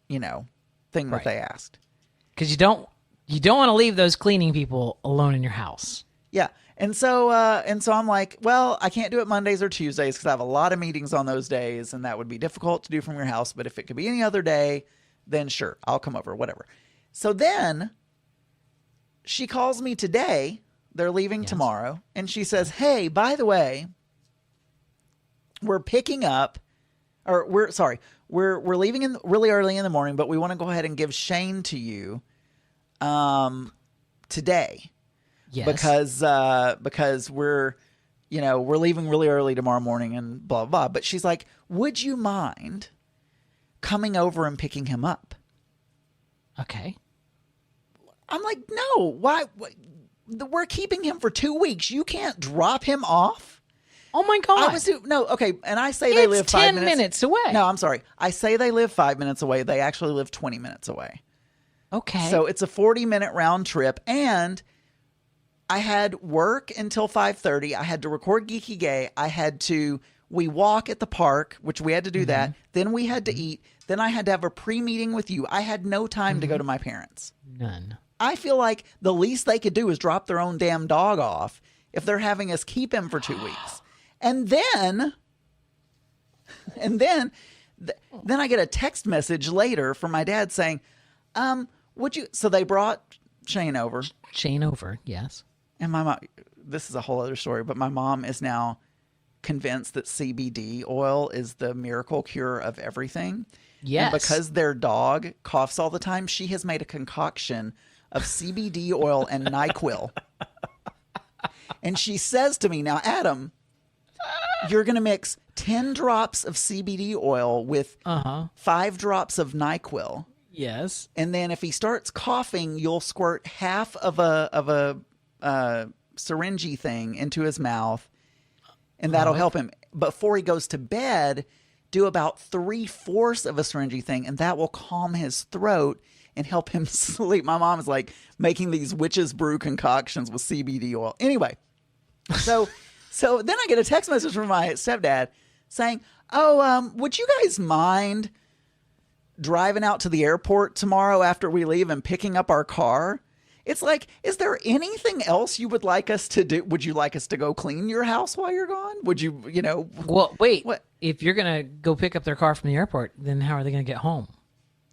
thing that they asked. Because you don't want to leave those cleaning people alone in your house. Yeah. And so I'm like, well, I can't do it Mondays or Tuesdays because I have a lot of meetings on those days, and that would be difficult to do from your house. But if it could be any other day, then sure, I'll come over, whatever. So then she calls me today. They're leaving tomorrow. And she says, hey, by the way, we're picking up, or we're leaving really early in the morning, but we want to go ahead and give Shane to you today. Yes. Because we're leaving really early tomorrow morning and blah, blah, blah. But she's like, would you mind coming over and picking him up? Okay. I'm like, no, why? We're keeping him for 2 weeks. You can't drop him off. Oh my God. Okay. And I say they live 5 minutes. 10 minutes away. No, I'm sorry. I say they live 5 minutes away. They actually live 20 minutes away. Okay. So it's a 40-minute round trip. And I had work until 5:30. I had to record Geeky Gay. We walk at the park, which we had to do that. Then we had to eat. Then I had to have a pre-meeting with you. I had no time to go to my parents. None. I feel like the least they could do is drop their own damn dog off if they're having us keep him for 2 weeks. And then I get a text message later from my dad saying, so they brought Shane over. Yes. And my mom, this is a whole other story, but my mom is now convinced that CBD oil is the miracle cure of everything. Yes. And because their dog coughs all the time, she has made a concoction of CBD oil and NyQuil. And she says to me, now, Adam, you're going to mix 10 drops of CBD oil with 5 drops of NyQuil. Yes. And then if he starts coughing, you'll squirt half of a syringy thing into his mouth, and that'll help him. Before he goes to bed, do about 3/4 of a syringy thing, and that will calm his throat and help him sleep. My mom is like making these witch's brew concoctions with CBD oil. Anyway, so then I get a text message from my stepdad saying, would you guys mind driving out to the airport tomorrow after we leave and picking up our car? It's like, is there anything else you would like us to do? Would you like us to go clean your house while you're gone? Would you, Well, wait. What? If you're going to go pick up their car from the airport, then how are they going to get home?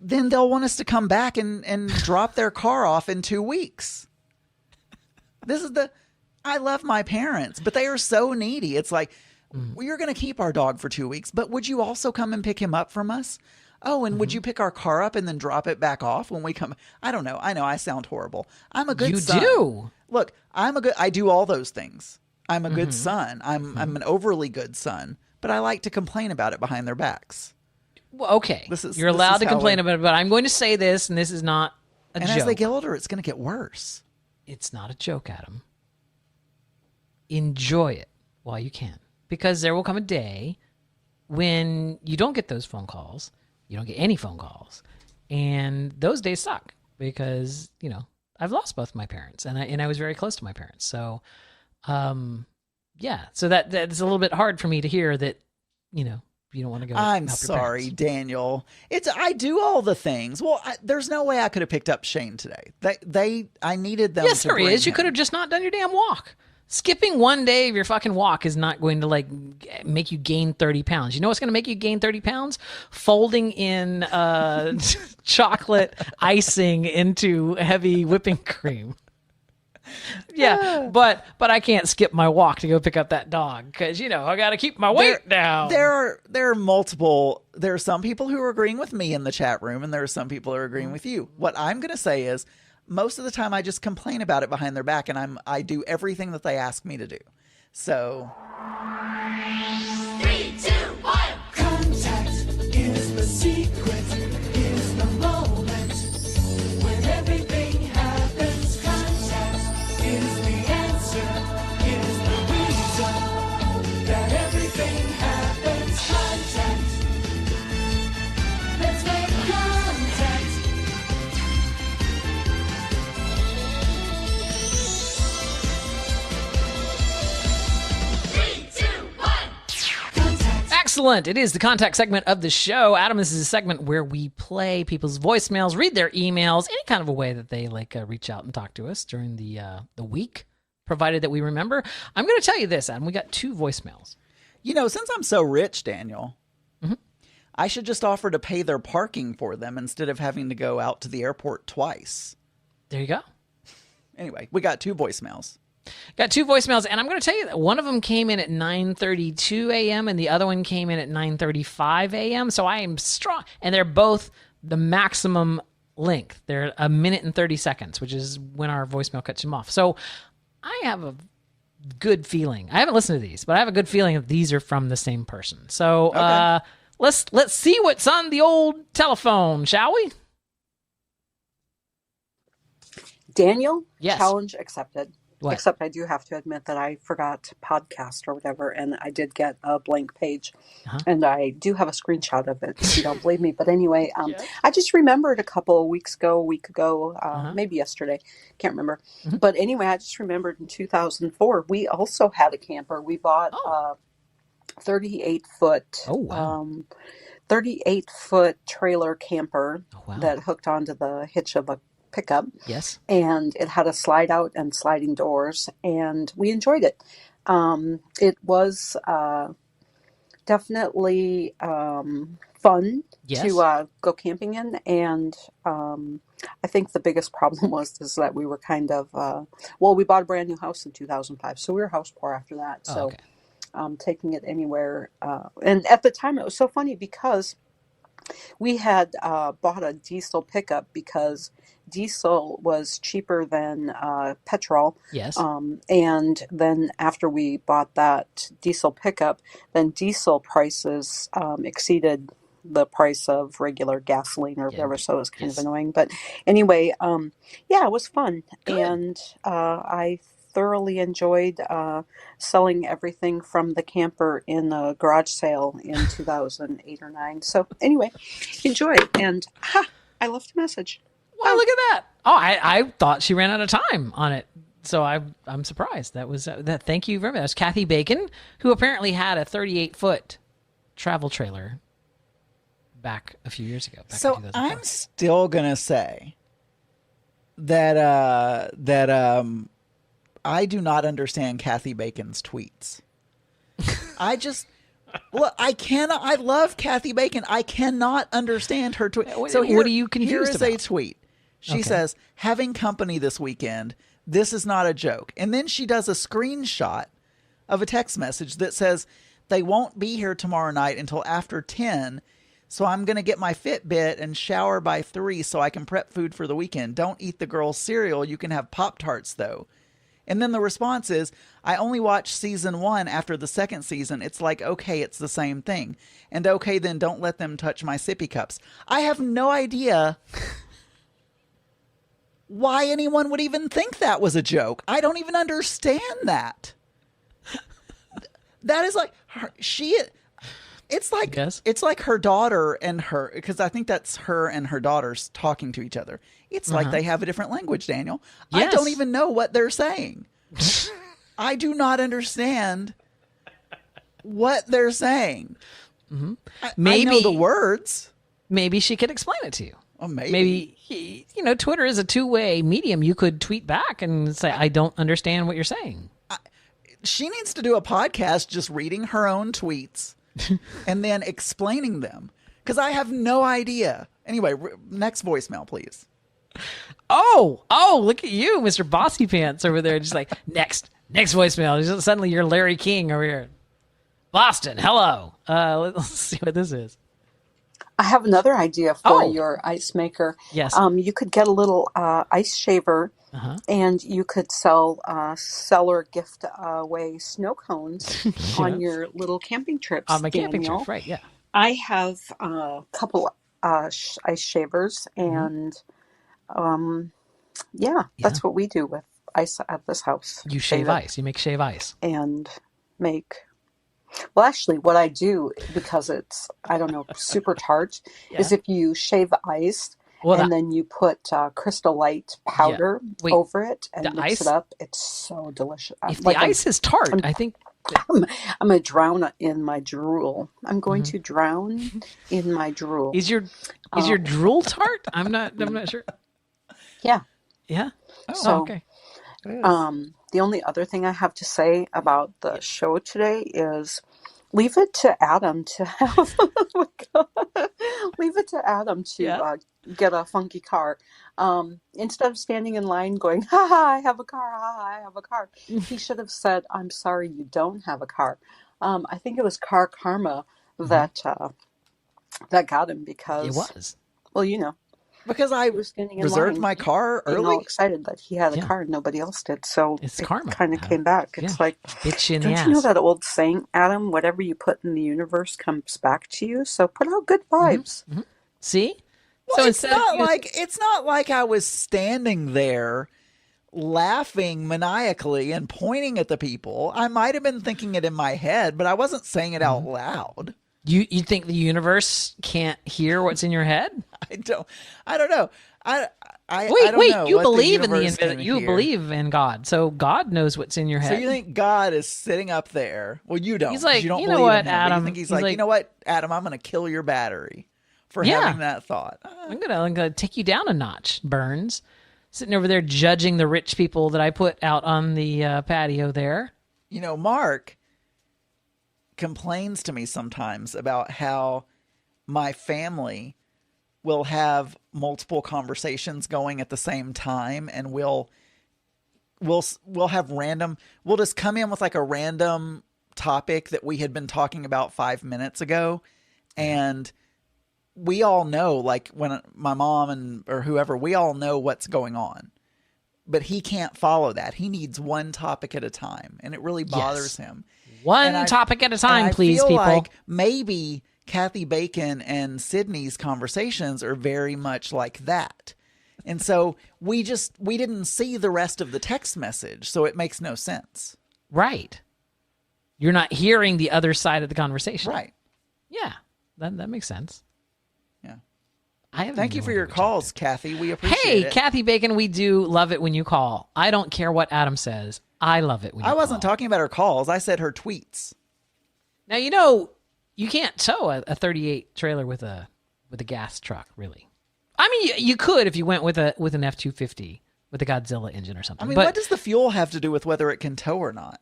Then they'll want us to come back and drop their car off in 2 weeks. I love my parents, but they are so needy. It's like, well, you're going to keep our dog for 2 weeks, but would you also come and pick him up from us? Oh, and would you pick our car up and then drop it back off when we come? I don't know. I know I sound horrible. I'm a good son. You do. Look, I do all those things. I'm a good son. I'm an overly good son, but I like to complain about it behind their backs. Well, okay. You're allowed to complain about it, but I'm going to say this, and this is not a joke. And as they get older, it's going to get worse. It's not a joke, Adam. enjoy it while you can, because there will come a day when you don't get those phone calls, you don't get any phone calls, and those days suck because, you know, I've lost both my parents, and I was very close to my parents. So, yeah, so that's a little bit hard for me to hear that, you know, you don't want to go. I'm help your sorry, parents. Daniel. I do all the things. Well, there's no way I could have picked up Shane today. I needed them. Yes, to there bring is. You him. could have just not done your damn walk. Skipping one day of your fucking walk is not going to like make you gain 30 pounds. You know what's going to make you gain 30 pounds? Folding in chocolate icing into heavy whipping cream. Yeah, but I can't skip my walk to go pick up that dog because, you know, I got to keep my weight down. There are multiple. There are some people who are agreeing with me in the chat room, and there are some people who are agreeing with you. What I'm going to say is, most of the time I just complain about it behind their back, and I do everything that they ask me to do. So 3, 2, 1. Contact is the secret. Is the moment when everything happens. Contact is the answer. Is the reason that everything happens. Contact. Let's make contact. Excellent. It is the contact segment of the show. Adam, this is a segment where we play people's voicemails, read their emails, any kind of a way that they like reach out and talk to us during the week, provided that we remember. I'm going to tell you this, Adam. We got 2 voicemails. you know, since I'm so rich, Daniel, I should just offer to pay their parking for them instead of having to go out to the airport twice. There you go. Anyway, we got 2 voicemails. Got 2 voicemails, and I'm going to tell you that one of them came in at 9:32 a.m. and the other one came in at 9:35 a.m. So I am strong, and they're both the maximum length. They're 1 minute and 30 seconds, which is when our voicemail cuts them off. So I have a good feeling. I haven't listened to these, but I have a good feeling that these are from the same person. So Okay. let's see what's on the old telephone, shall we? Daniel, Yes. challenge accepted. What? Except I do have to admit that I forgot to podcast or whatever, and I did get a blank page. And I do have a screenshot of it if you don't believe me. But anyway, I just remembered a couple of weeks ago, maybe yesterday, can't remember. But anyway, I just remembered in 2004, we also had a camper. We bought a 38-foot 38-foot trailer camper that hooked onto the hitch of a pickup. Yes. And it had a slide out and sliding doors, and we enjoyed it. It was definitely fun to go camping in, and I think the biggest problem was that we were kind of we bought a brand new house in 2005, so we were house poor after that. So taking it anywhere, and at the time it was so funny because we had bought a diesel pickup because diesel was cheaper than petrol. Yes. And then after we bought that diesel pickup, then diesel prices exceeded the price of regular gasoline or whatever. So it was kind of annoying. But anyway, it was fun. Good. And I thoroughly enjoyed selling everything from the camper in a garage sale in 2008 or 9. So anyway, enjoy it. And I left a message. Well, look at that. Oh, I thought she ran out of time on it. So I'm surprised. That was that. Thank you very much. That was Kathy Bacon, who apparently had a 38-foot travel trailer back a few years ago. Back in So 2004. I'm still gonna say that I do not understand Kathy Bacon's tweets. I just look. I love Kathy Bacon. I cannot understand her tweet. What- So what are you confused Here is a about? tweet. She Okay. says, "Having company this weekend. This is not a joke." And then she does a screenshot of a text message that says, "They won't be here tomorrow night until after 10. So I'm going to get my Fitbit and shower by 3 so I can prep food for the weekend. Don't eat the girls' cereal. You can have Pop-Tarts though." And then the response is, "I only watched season 1 after the second season. It's like, okay, it's the same thing. And okay, then don't let them touch my sippy cups." I have no idea why anyone would even think that was a joke. I don't even understand that. That is like Yes. it's like her daughter and her, because I think that's her and her daughters talking to each other. It's like they have a different language, Daniel. I Yes. don't even know what they're saying. I do not understand what they're saying. I know the words. Maybe she could explain it to you. Oh, maybe. Maybe, Twitter is a two-way medium. You could tweet back and say, I don't understand what you're saying. She needs to do a podcast just reading her own tweets and then explaining them, because I have no idea. Anyway, next voicemail, please. Oh, look at you, Mr. Bossy Pants over there. Just like, next voicemail. Suddenly you're Larry King over here. Boston, hello. Let's see what this is. I have another idea for your ice maker. Yes. You could get a little ice shaver, and you could sell seller gift away snow cones on your little camping trips. On my camping Daniel. trip, right? Yeah. I have a couple ice shavers, and that's what we do with ice at this house. You shave ice. You make shave ice. And make. Well, actually, what I do, because it's, I don't know, super tart, is if you shave ice and then you put Crystal Light powder over it and mix it up, it's so delicious. If the ice is tart, I think... I'm going to drown in my drool. I'm going to drown in my drool. Is your drool tart? I'm not sure. Yeah. Yeah? Oh, So, okay. The only other thing I have to say about the show today is leave it to Adam to have leave it to Adam to get a funky car. Instead of standing in line going, ha ha, I have a car, ha ha, I have a car. He should have said, I'm sorry you don't have a car. I think it was car karma that got him, because It was. well, Because I was standing in reserved line, my car being early. all excited that he had a car and nobody else did. So It's it karma. kind of came back. It's like, Bitch you in the don't you know ass. that old saying, Adam, whatever you put in the universe comes back to you? So put out good vibes. See? Well, it's not like I was standing there laughing maniacally and pointing at the people. I might have been thinking it in my head, but I wasn't saying it out loud. You think the universe can't hear what's in your head? I don't know. I Wait, don't know you what believe the in the universe can you hear. believe in God, so God knows what's in your head. So you think God is sitting up there? Well, you don't. He's like, you don't you know believe what, in him, but Adam? You think he's He's like, you know what, Adam? I'm going to kill your battery for having that thought. I'm gonna take you down a notch, Burns. Sitting over there judging the rich people that I put out on the patio there. Mark complains to me sometimes about how my family will have multiple conversations going at the same time, and we'll have random. We'll just come in with like a random topic that we had been talking about 5 minutes ago, and we all know, like when my mom or whoever, we all know what's going on. But he can't follow that. He needs one topic at a time, and it really bothers him. One topic at a time, please, feel people. like maybe Kathy Bacon and Sydney's conversations are very much like that. And so we didn't see the rest of the text message, so it makes no sense. Right. You're not hearing the other side of the conversation. Right. Yeah. That makes sense. Yeah. Thank you for your calls, Kathy. We appreciate it. Kathy Bacon, we do love it when you call. I don't care what Adam says. I love it when you call. I wasn't talking about her calls. I said her tweets. Now, you can't tow a 38 trailer with a gas truck, really. I mean, you could if you went with an F-250 with a Godzilla engine or something. I mean, but what does the fuel have to do with whether it can tow or not?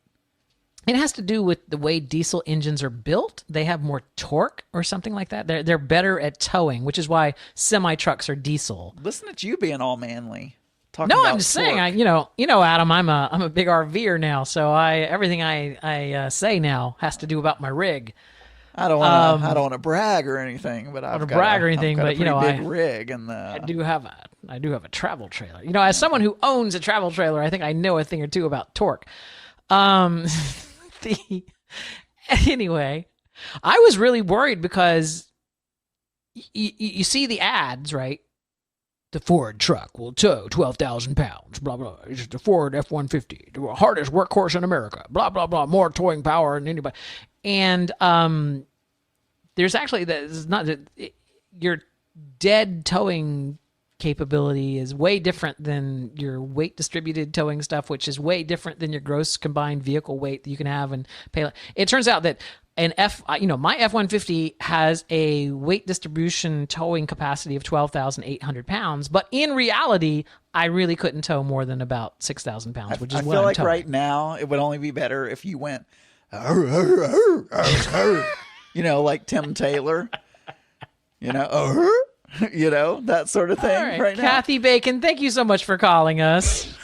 it has to do with the way diesel engines are built. They have more torque or something like that. They're better at towing, which is why semi trucks are diesel. Listen at you being all manly. No, I'm just saying. Adam, I'm a big RVer now, so everything I say now has to do about my rig. I don't want to brag or anything, but I've got a pretty big rig, and I do have a travel trailer. As someone who owns a travel trailer, I think I know a thing or two about torque. Anyway, I was really worried because you see the ads, right? The Ford truck will tow 12,000 pounds, blah, blah. It's the Ford F-150, the hardest workhorse in America, blah, blah, blah, more towing power than anybody. And there's actually, your dead towing capability is way different than your weight distributed towing stuff, which is way different than your gross combined vehicle weight that you can have and pay. It turns out that my F-150 has a weight distribution towing capacity of 12,800 pounds, but in reality, I really couldn't tow more than about 6,000 pounds, which is I what feel I'm like towing. right now it would only be better if you went, like Tim Taylor, that sort of thing. All right, right now. Kathy Bacon, thank you so much for calling us.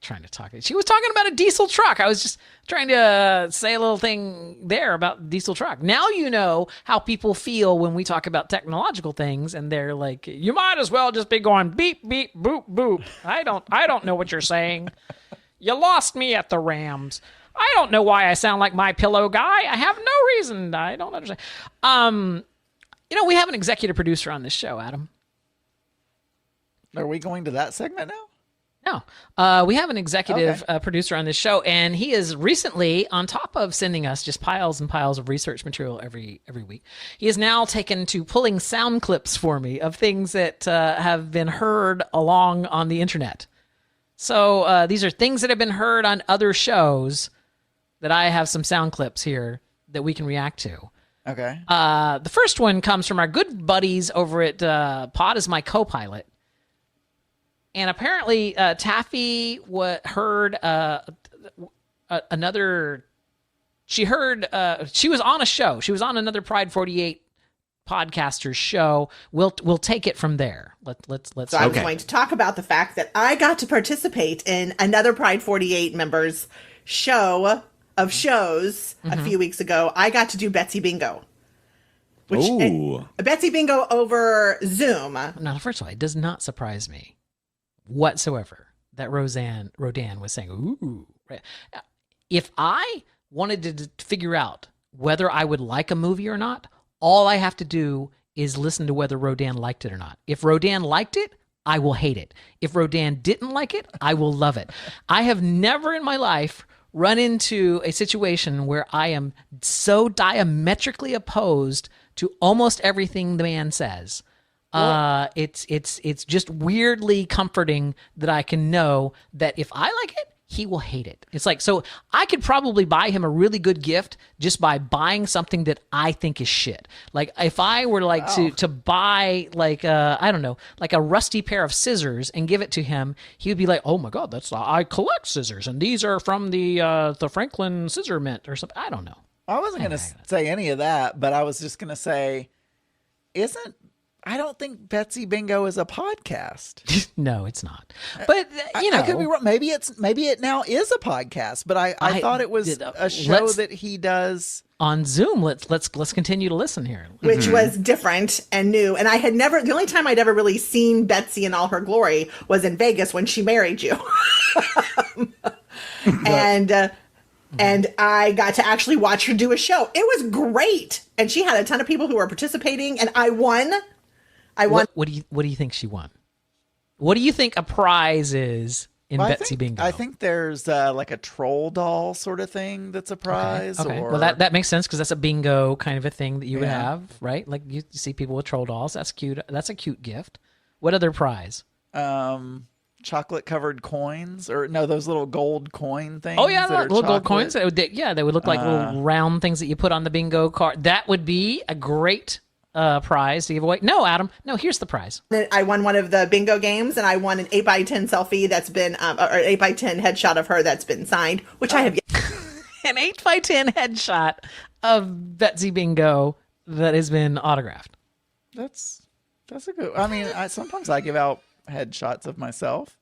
Trying to talk. She was talking about a diesel truck. I was just trying to say a little thing there about diesel truck. Now you know how people feel when we talk about technological things, and they're like, "You might as well just be going beep beep boop boop." I don't know what you're saying. You lost me at the Rams. I don't know why I sound like My Pillow guy. I have no reason. I don't understand. We have an executive producer on this show, Adam. Are we going to that segment now? No. We have an executive producer on this show, and he is recently, on top of sending us just piles and piles of research material every week, he is now taken to pulling sound clips for me of things that have been heard along on the internet. So these are things that have been heard on other shows that I have some sound clips here that we can react to. Okay. The first one comes from our good buddies over at Pod is My Co-Pilot. And apparently, Taffy heard another. She heard. She was on a show. She was on another Pride48 podcaster's show. We'll take it from there. Let's. So I was going to talk about the fact that I got to participate in another Pride48 members show of shows a few weeks ago. I got to do Betsy Bingo. Betsy Bingo over Zoom. Now, first of all, it does not surprise me whatsoever that Rodan was saying, ooh. If I wanted to figure out whether I would like a movie or not, all I have to do is listen to whether Rodan liked it or not. If Rodan liked it, I will hate it. If Rodan didn't like it, I will love it. I have never in my life run into a situation where I am so diametrically opposed to almost everything the man says. It's just weirdly comforting that I can know that if I like it, he will hate it. It's like, so I could probably buy him a really good gift just by buying something that I think is shit. Like if I were like to buy like I don't know, like a rusty pair of scissors and give it to him, he would be like, "Oh my God, I collect scissors, and these are from the Franklin Scissor Mint or something." I don't know. I wasn't going to say any of that, but I was just going to say, I don't think Betsy Bingo is a podcast. No, it's not. But I could be wrong. Maybe it now is a podcast. But I thought it was a show that he does on Zoom. Let's continue to listen here, which was different and new. And I had never. The only time I'd ever really seen Betsy in all her glory was in Vegas when she married you, and I got to actually watch her do a show. It was great, and she had a ton of people who were participating, and I won. What do you think she won? What do you think a prize is in Betsy Bingo? I think there's like a troll doll sort of thing that's a prize. Okay. Or... Well, that makes sense because that's a bingo kind of a thing that you would have, right? Like you see people with troll dolls. That's cute. That's a cute gift. What other prize? Chocolate covered coins, or no, those little gold coin things. Oh yeah, that little gold coins. They would look like little round things that you put on the bingo card. That would be a great prize to give away. No, Adam. No, here's the prize. I won one of the bingo games, and I won an 8x10 selfie that's been, or 8x10 headshot of her that's been signed, which I have. An 8x10 headshot of Betsy Bingo that has been autographed. That's a good. I mean, sometimes I give out headshots of myself.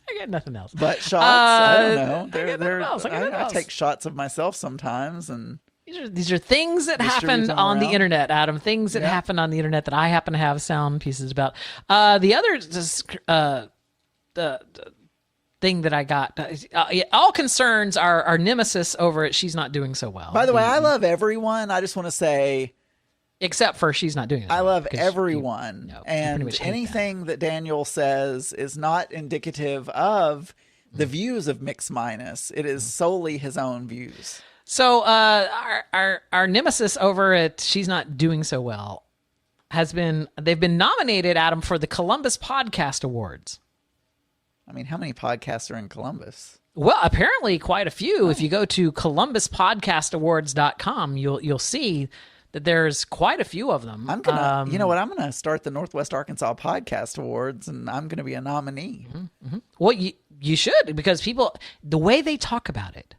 I got nothing else. But shots, I don't know. I take shots of myself sometimes, and these are things that happened on the internet, Adam. Things that happened on the internet that I happen to have sound pieces about. The other thing thing that I got. All concerns are our nemesis over it. She's not doing so well. By the way, I love everyone. I just want to say, except for she's not doing it. I well, love 'cause everyone. you pretty And much hate anything that Daniel says is not indicative of the views of Mix Minus. It is solely his own views. So our nemesis over at She's Not Doing So Well they've been nominated, Adam, for the Columbus Podcast Awards. I mean, how many podcasts are in Columbus? Well, apparently quite a few. If you go to ColumbusPodcastAwards.com, you'll see that there's quite a few of them. I'm gonna, you know what? I'm gonna start the Northwest Arkansas Podcast Awards, and I'm gonna be a nominee. Well, you should, because people, the way they talk about it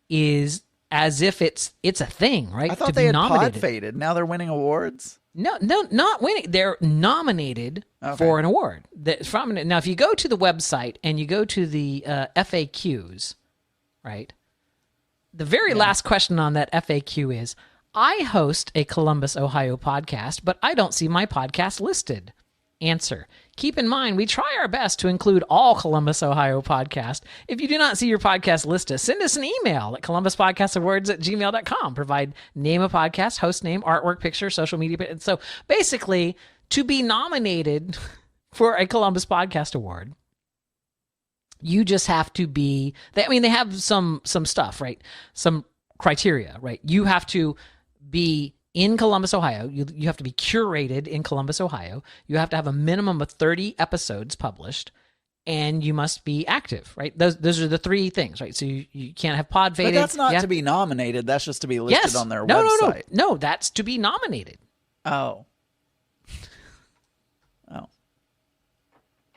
is as if it's a thing, right? I thought to they be had nominated. pod faded. Now they're winning awards. No, not winning. They're nominated for an award. Now, if you go to the website and you go to the FAQs, right? The very last question on that FAQ is, I host a Columbus, Ohio podcast, but I don't see my podcast listed. Answer. Keep in mind, we try our best to include all Columbus, Ohio podcasts. If you do not see your podcast listed, send us an email at columbuspodcastawards@gmail.com. Provide name of podcast, host name, artwork, picture, social media. And so basically, to be nominated for a Columbus Podcast Award, you just have to be, they have some stuff, right? Some criteria, right? You have to be in Columbus, Ohio. You have to be curated in Columbus, Ohio. You have to have a minimum of 30 episodes published, and you must be active, right? Those are the three things, right? So you can't have pod faded. But that's not to be nominated. That's just to be listed on their website. No, that's to be nominated. Oh.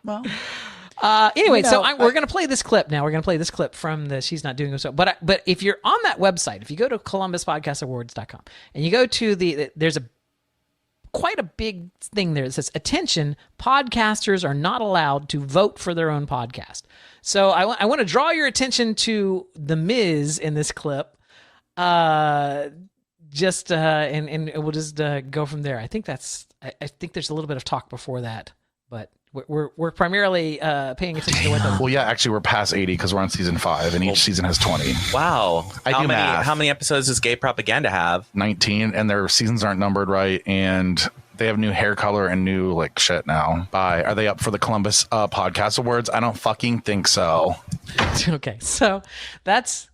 Well. Anyway, we're going to play this clip now. We're going to play this clip from the She's Not Doing So. But if you're on that website, if you go to ColumbusPodcastAwards.com and you go to there's quite a big thing there that says, attention, podcasters are not allowed to vote for their own podcast. So I want to draw your attention to the Miz in this clip. And we'll just go from there. I think there's a little bit of talk before that, but we're primarily paying attention to what the... Well, yeah, actually, we're past 80 because we're on season 5, and each season has 20. Wow. How many episodes does Gay Propaganda have? 19, and their seasons aren't numbered right, and they have new hair color and new shit now. Are they up for the Columbus Podcast Awards? I don't fucking think so. Okay, so that's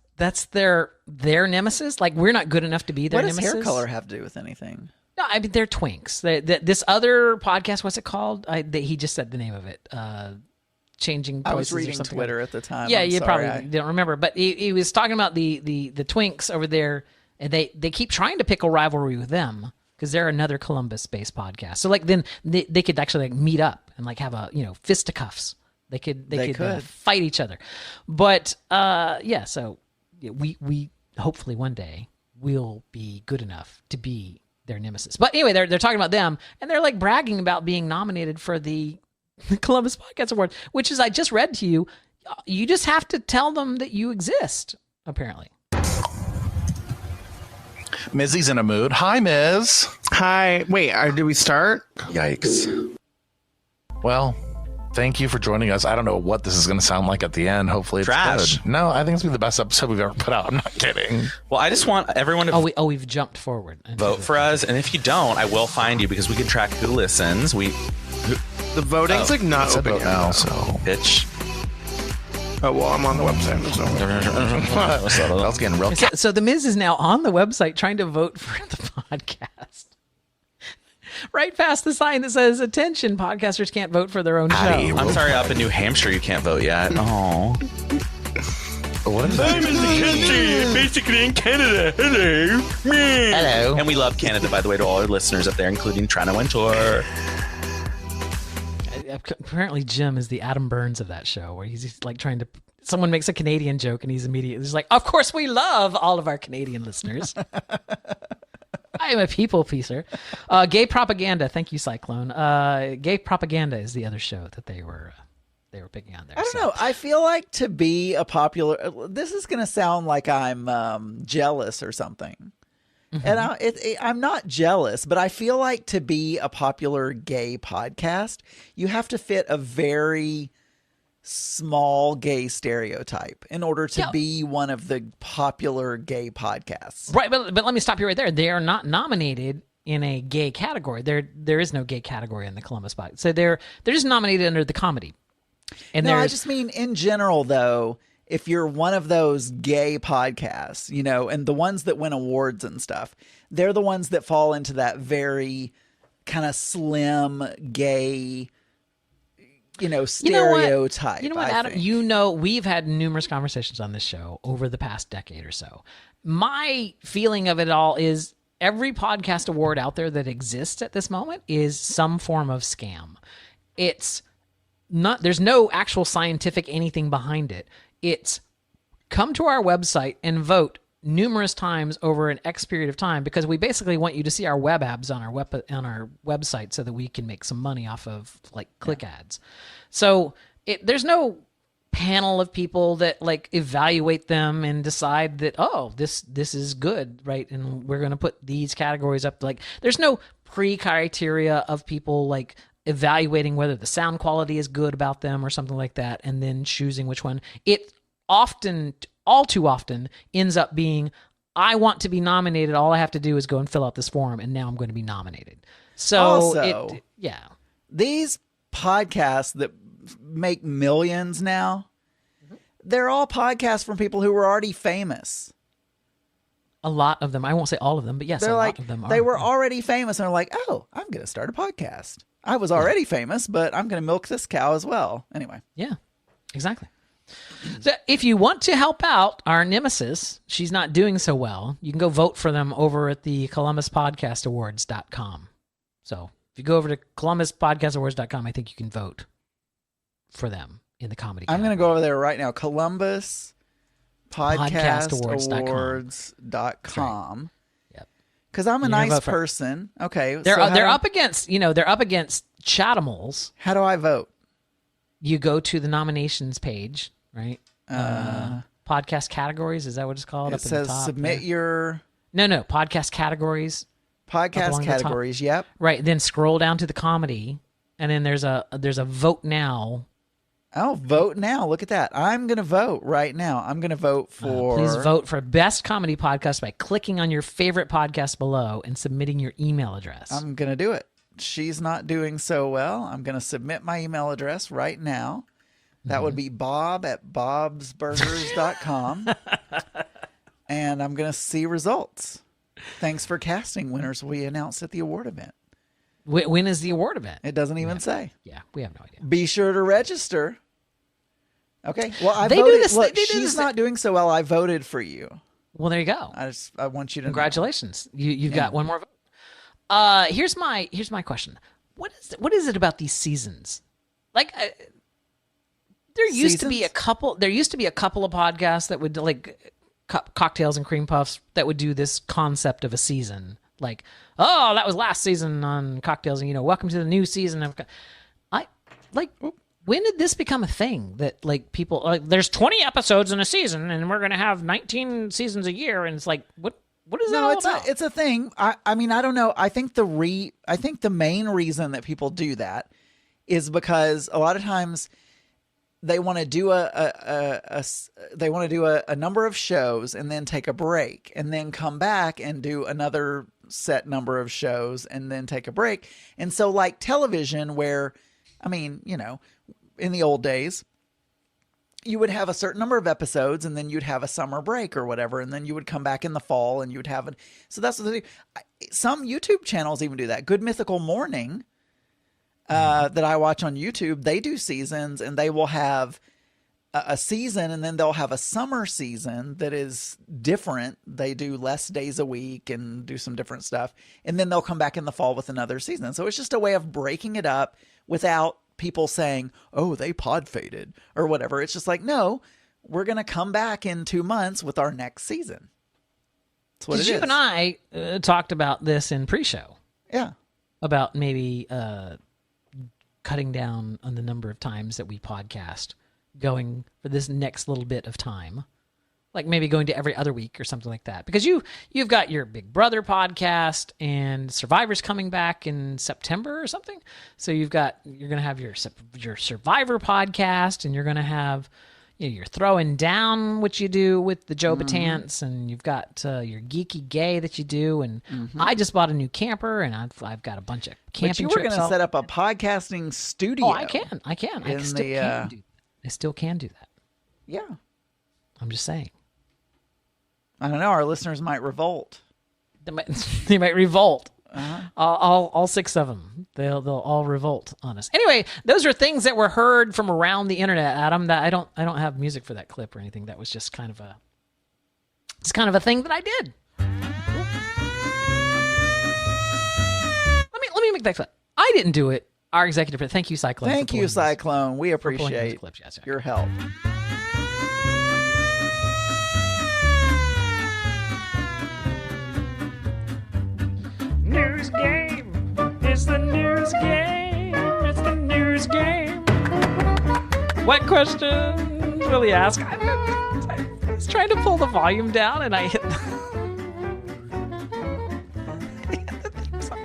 their nemesis. We're not good enough to be their nemesis. What does hair color have to do with anything? No, I mean, they're twinks. This other podcast, what's it called? He just said the name of it. Changing Voices. I was reading or something Twitter at the time. Yeah, you probably don't remember. But he was talking about the twinks over there, and they keep trying to pick a rivalry with them because they're another Columbus-based podcast. So then they could actually meet up and have a fisticuffs. They could fight each other. But so we hopefully one day we'll be good enough to be their nemesis. But anyway, they're talking about them, and they're bragging about being nominated for the Columbus Podcast Award, which is, I just read to you, you just have to tell them that you exist, apparently. Mizzy's in a mood. Hi, Miz. Hi. Wait, did we start? Yikes. Well, thank you for joining us. I don't know what this is going to sound like at the end. Hopefully it's Trash. good. No, I think it's going to be the best episode we've ever put out. I'm not kidding. Well, I just want everyone to We've jumped forward. vote for us, and if you don't, I will find you because we can track who listens. The voting's not It's a open vote yet, now, though. so. Bitch. Oh, well, I'm on the website. So. That was getting real. So the Miz is now on the website trying to vote for the podcast. Right past the sign that says, attention, podcasters can't vote for their own show. I'm sorry, up in New Hampshire, you can't vote yet. Oh. What is that? Basically in Canada. Hello. Hello. And we love Canada, by the way, to all our listeners up there, including Trina Wintour. Apparently Jim is the Adam Burns of that show, where he's trying to... Someone makes a Canadian joke, and he's like, of course we love all of our Canadian listeners. I am a people pleaser. Gay Propaganda. Thank you, Cyclone. Gay Propaganda is the other show that they were picking on there. I don't know. I feel like to be a popular... This is going to sound like I'm jealous or something. Mm-hmm. And I'm not jealous, but I feel like to be a popular gay podcast, you have to fit a very small gay stereotype in order to Yeah. be one of the popular gay podcasts. Right, but let me stop you right there. They are not nominated in a gay category. There is no gay category in the Columbus podcast. So they're just nominated under the comedy. And No, I there's just mean in general, though, if you're one of those gay podcasts, you know, and the ones that win awards and stuff, they're the ones that fall into that very kind of slim gay, you know, stereotype. You know what, I Adam? think. You know, we've had numerous conversations on this show over the past decade or so. My feeling of it all is every podcast award out there that exists at this moment is some form of scam. It's not, there's no actual scientific anything behind it. It's come to our website and vote numerous times over an X period of time because we basically want you to see our web abs on our website so that we can make some money off of like click ads. So there's no panel of people that like evaluate them and decide that, oh, this is good, right? And we're going to put these categories up. Like there's no pre-criteria of people like evaluating whether the sound quality is good about them or something like that and then choosing which one. It often, all too often, ends up being, I want to be nominated. All I have to do is go and fill out this form, and now I'm going to be nominated. So, Also, yeah. These podcasts that make millions now, they're all podcasts from people who were already famous. A lot of them, I won't say all of them, but yes, They're a like, lot of them are. they were already famous and they're like, oh, I'm going to start a podcast. I was already famous, but I'm going to milk this cow as well. Anyway. Yeah, exactly. So if you want to help out our nemesis, she's not doing so well, you can go vote for them over at the ColumbusPodcastAwards.com. So if you go over to ColumbusPodcastAwards.com, I think you can vote for them in the comedy I'm going to go over there right now. Columbus PodcastAwards.com. podcastawards.com. Yep. Because I'm a You're gonna nice vote for- person. Okay. They're so how they're do- up against they're up against Chatimals. How do I vote? You go to the nominations page, right? Podcast categories, is that what it's called? It up in the says top submit there? your No, podcast categories. podcast along the top. categories. Yep. Right. Then scroll down to the comedy, and then there's a vote now. Oh, vote now. Look at that. I'm going to vote right now. I'm going to vote for. Please vote for best comedy podcast by clicking on your favorite podcast below and submitting your email address. I'm going to do it. She's not doing so well. I'm going to submit my email address right now. That would be bob@bobsburgers.com. And I'm going to see results. Thanks for casting winners we announced at the award event. When is the award event? It doesn't even say. Yeah, we have no idea. Be sure to register. Okay. Well, I They do voted. this- Look, they do she's this- not doing so well. I voted for you. Well, there you go. I want you to know. Congratulations. You've got one more vote. Here's my question. What is it about these seasons? Like there used to be a couple of podcasts that would like cocktails and cream puffs that would do this concept of a season. Like, oh, that was last season on cocktails and welcome to the new season of when did this become a thing that like people like there's 20 episodes in a season and we're going to have 19 seasons a year and it's like what is that all about? It's a thing. I mean, I don't know. I think the main reason that people do that is because a lot of times they want to do a number of shows and then take a break and then come back and do another set number of shows and then take a break. And so like television where, I mean, in the old days, you would have a certain number of episodes and then you'd have a summer break or whatever. And then you would come back in the fall and you would have it. So that's what they do. Some YouTube channels even do that. Good Mythical Morning that I watch on YouTube, they do seasons and they will have a season and then they'll have a summer season that is different. They do less days a week and do some different stuff. And then they'll come back in the fall with another season. So it's just a way of breaking it up without people saying, oh, they pod faded or whatever. It's just like, no, we're going to come back in 2 months with our next season. That's what it is. You and I talked about this in pre-show. Yeah. About maybe cutting down on the number of times that we podcast, going for this next little bit of time like maybe going to every other week or something like that, because you've got your Big Brother podcast and Survivor's coming back in September or something. So you're gonna have your Survivor podcast, and you're gonna have, you're throwing down what you do with the Joe Batants, and you've got your geeky gay that you do, and I just bought a new camper, and I've got a bunch of camping But you were trips. going to set up a podcasting studio. Oh, I can. I still can do that. Yeah. I'm just saying. I don't know. Our listeners might revolt. They might revolt. All 6 of them. They'll all revolt on us. Anyway, those are things that were heard from around the internet, Adam. That I don't have music for that clip or anything. That was just kind of a thing that I did. Let me make that clip. I didn't do it. Our executive. Thank you, Cyclone. Thank you, Cyclone. We appreciate clips. Yes, your help. News game. It's the news game. It's the news game. What question will he ask? I was trying to pull the volume down, and I hit the theme song.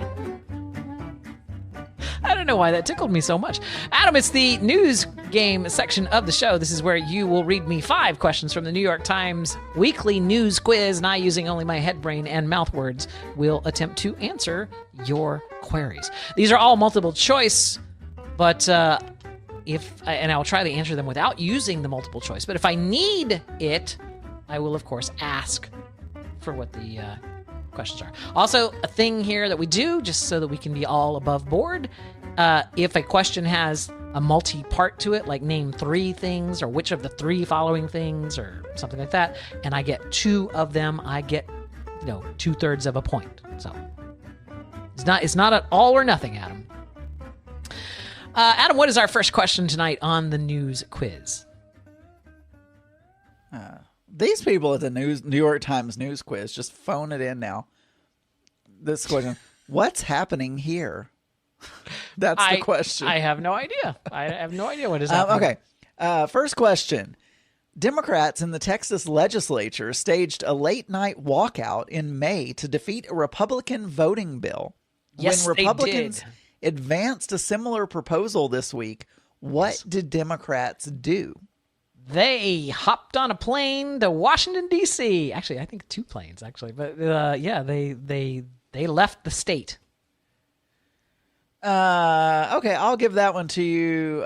I don't know why that tickled me so much. Adam, it's the news game section of the show. This is where you will read me 5 questions from the New York Times weekly news quiz, and I, using only my head, brain, and mouth words, will attempt to answer your queries. These are all multiple choice, but and I'll try to answer them without using the multiple choice. But if I need it, I will, of course, ask for what the questions are. Also, a thing here that we do, just so that we can be all above board, if a question has a multi-part to it, like name 3 things, or which of the 3 following things, or something like that, and I get 2 of them, I get 2/3 of a point. So it's not an all or nothing, Adam. Adam, what is our first question tonight on the news quiz? These people at the New York Times news quiz, just phone it in now. This question: what's happening here? That's the question. I have no idea. I have no idea what is happening. Okay. First question. Democrats in the Texas legislature staged a late-night walkout in May to defeat a Republican voting bill. Yes, when Republicans they did. advanced a similar proposal this week, what did Democrats do? They hopped on a plane to Washington, D.C. Actually, I think 2 planes, actually. But yeah, they left the state. Okay, I'll give that one to you.